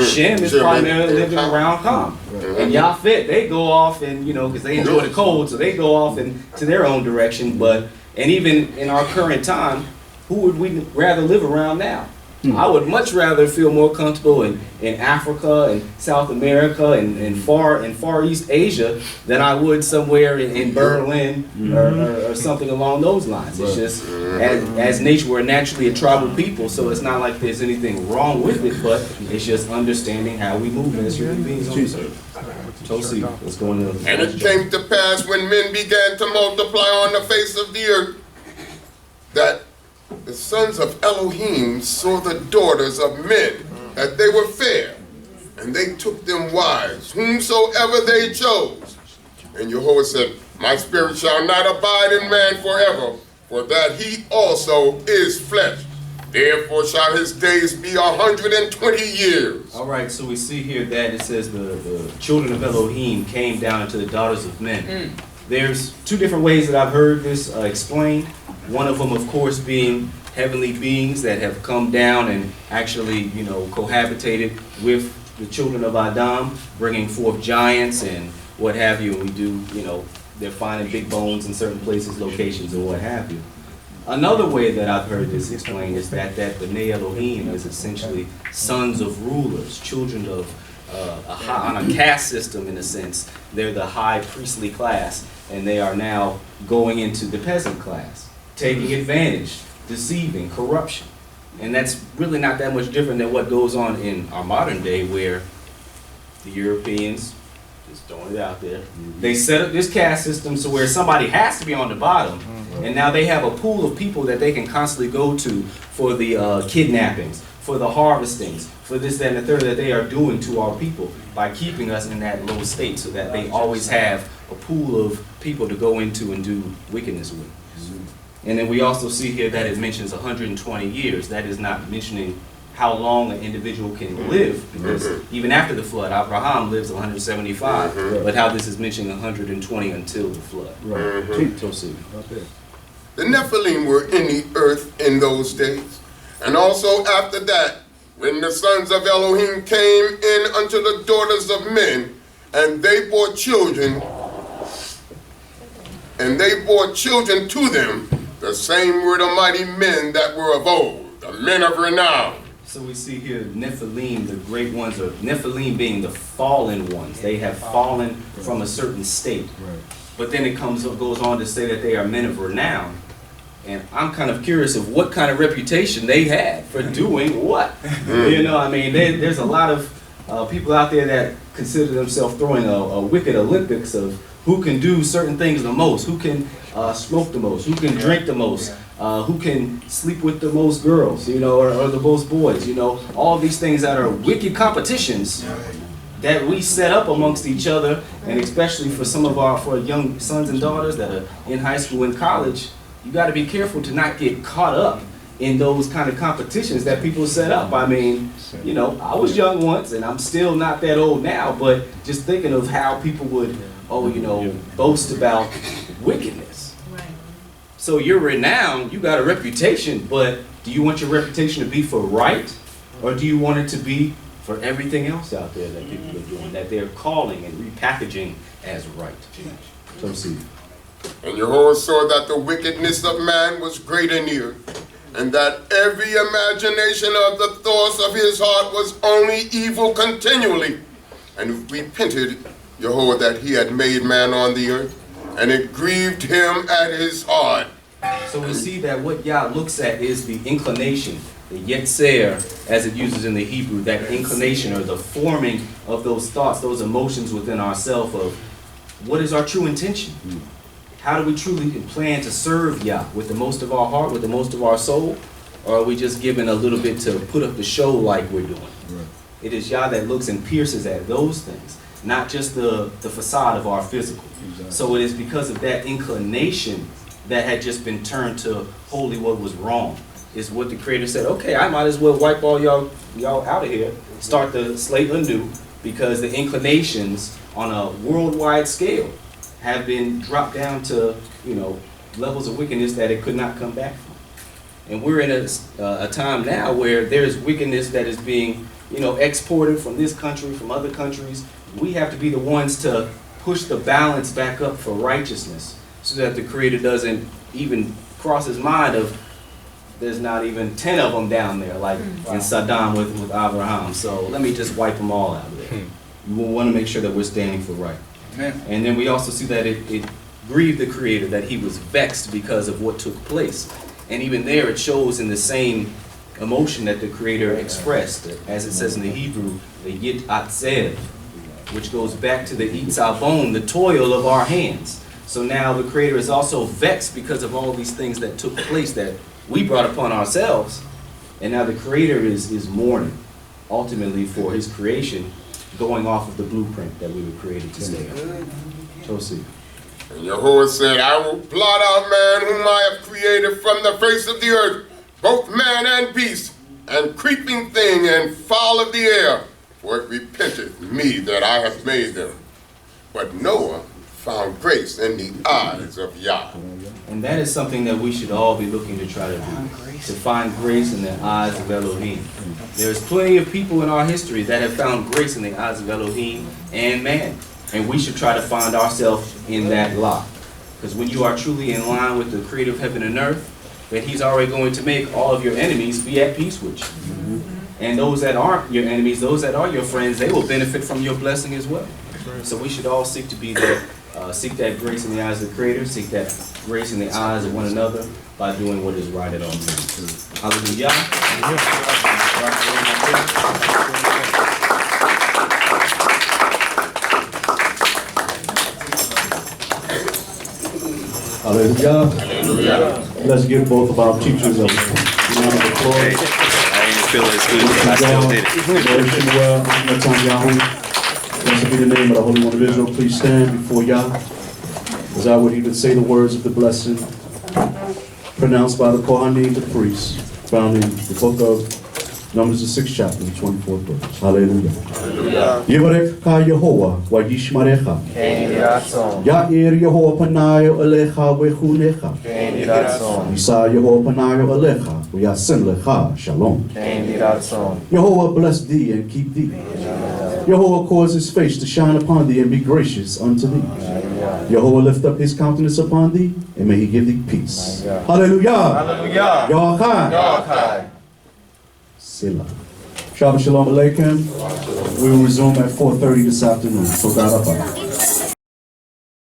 Shem is primarily living around Ham. And Japheth, they go off and, because they enjoy the cold, so they go off into their own direction. And even in our current time, who would we rather live around now? I would much rather feel more comfortable in Africa and South America and Far East Asia than I would somewhere in Berlin or something along those lines. It's just, as nature, we're naturally a tribal people, so it's not like there's anything wrong with it, but it's just understanding how we move as human beings on this earth. Tosi, what's going on? And it came to pass when men began to multiply on the face of the earth, that the sons of Elohim saw the daughters of men, that they were fair, and they took them wives, whomsoever they chose. And Jehovah said, my spirit shall not abide in man forever, for that he also is flesh. Therefore shall his days be 120 years. All right, so we see here that it says the children of Elohim came down into the daughters of men. There's two different ways that I've heard this explained. One of them, of course, being heavenly beings that have come down and actually, cohabitated with the children of Adam, bringing forth giants and what have you. And we do, they're finding big bones in certain places, locations, and what have you. Another way that I've heard this explained is that B'nai Elohim is essentially sons of rulers, children of on a caste system in a sense. They're the high priestly class, and they are now going into the peasant class, taking advantage, deceiving, corruption. And that's really not that much different than what goes on in our modern day, where the Europeans, just throwing it out there, they set up this caste system so where somebody has to be on the bottom, and now they have a pool of people that they can constantly go to for the kidnappings, for the harvestings, for this, that, and the third that they are doing to our people by keeping us in that low state, so that they always have a pool of people to go into and do wickedness with. And then we also see here that it mentions 120 years. That is not mentioning how long an individual can live, because even after the flood, Abraham lives 175, but how this is mentioning 120 until the flood. The Nephilim were in the earth in those days, and also after that, when the sons of Elohim came in unto the daughters of men, and they bore children, to them, the same were the mighty men that were of old, the men of renown. So we see here Nephilim, the great ones, or Nephilim being the fallen ones. They have fallen from a certain state. But then it goes on to say that they are men of renown. And I'm kind of curious of what kind of reputation they had for doing what. There's a lot of people out there that consider themselves throwing a wicked Olympics of who can do certain things the most, who can smoke the most, who can drink the most, who can sleep with the most girls, or the most boys, all these things that are wicked competitions. that we set up amongst each other, and especially for some of for young sons and daughters that are in high school and college, you got to be careful to not get caught up in those kind of competitions that people set up. I mean, you know, I was young once, and I'm still not that old now, but just thinking of how people would, you know, boast about wickedness. So you're renowned, you got a reputation, but do you want your reputation to be for right, or do you want it to be for everything else out there that people are doing, that they're calling and repackaging as right? So see. And Jehovah saw that the wickedness of man was great and near, and that every imagination of the thoughts of his heart was only evil continually. And repented Jehovah that he had made man on the earth, and it grieved him at his heart. So we see that what Yah looks at is the inclination, the yetzer, as it uses in the Hebrew, that inclination or the forming of those thoughts, those emotions within ourselves of what is our true intention? How do we truly plan to serve Yah with the most of our heart, with the most of our soul? Or are we just giving a little bit to put up the show like we're doing? Right. It is Yah that looks and pierces at those things, not just the facade of our physical. Exactly. So it is because of that inclination that had just been turned to wholly what was wrong. Is what the Creator said, okay, I might as well wipe all y'all out of here, start the slate anew, because the inclinations on a worldwide scale have been dropped down to, you know, levels of wickedness that it could not come back from. And we're in a time now where there's wickedness that is being, you know, exported from this country, from other countries. We have to be the ones to push the balance back up for righteousness, so that the Creator doesn't even cross his mind of there's not even 10 of them down there, like in Saddam with Abraham. So let me just wipe them all out of there. We want to make sure that we're standing for right. Amen. And then we also see that it grieved the Creator, that he was vexed because of what took place. And even there it shows in the same emotion that the Creator expressed, as it says in the Hebrew, the yit atzev, which goes back to the itzavon, the toil of our hands. So now the Creator is also vexed because of all these things that took place that we brought upon ourselves, and now the Creator is mourning, ultimately, for his creation, going off of the blueprint that we were created to stay on. So see. And Jehovah said, I will blot out man whom I have created from the face of the earth, both man and beast, and creeping thing and fowl of the air, for it repenteth me that I have made them. But Noah found grace in the eyes of Yah. And that is something that we should all be looking to try to do, to find grace in the eyes of Elohim. There's plenty of people in our history that have found grace in the eyes of Elohim and man. And we should try to find ourselves in that lot. Because when you are truly in line with the Creator of heaven and earth, that he's already going to make all of your enemies be at peace with you. And those that aren't your enemies, those that are your friends, they will benefit from your blessing as well. So we should all seek to be there. Seek that grace in the eyes of the Creator, seek that grace in the eyes of one another by doing what is right at all times. Hallelujah. Hallelujah. Let's give both of our teachers a round of applause. I didn't feel as good, but I still did it. Shemuel, Natanyahu. Blessed be the name of the Holy One of Israel. Please stand before Yah, as I would even say the words of the blessing pronounced by the Kohanim, the priests, found in the book of Numbers, the 6th chapter, the 24th verse. Hallelujah. Yivarech ka Yehovah wa yishmarecha. Ya'ir Yehovah panayo elecha vechunecha. Yisa Yehovah panayo elecha v'yasim lecha shalom. Yehovah bless thee and keep thee. Yehovah cause his face to shine upon thee and be gracious unto thee. Yehovah lift up his countenance upon thee and may he give thee peace. Hallelujah. Hallelujah. Yahachai. Selah. Shabbat shalom aleichem. We will resume at 4:30 this afternoon. So God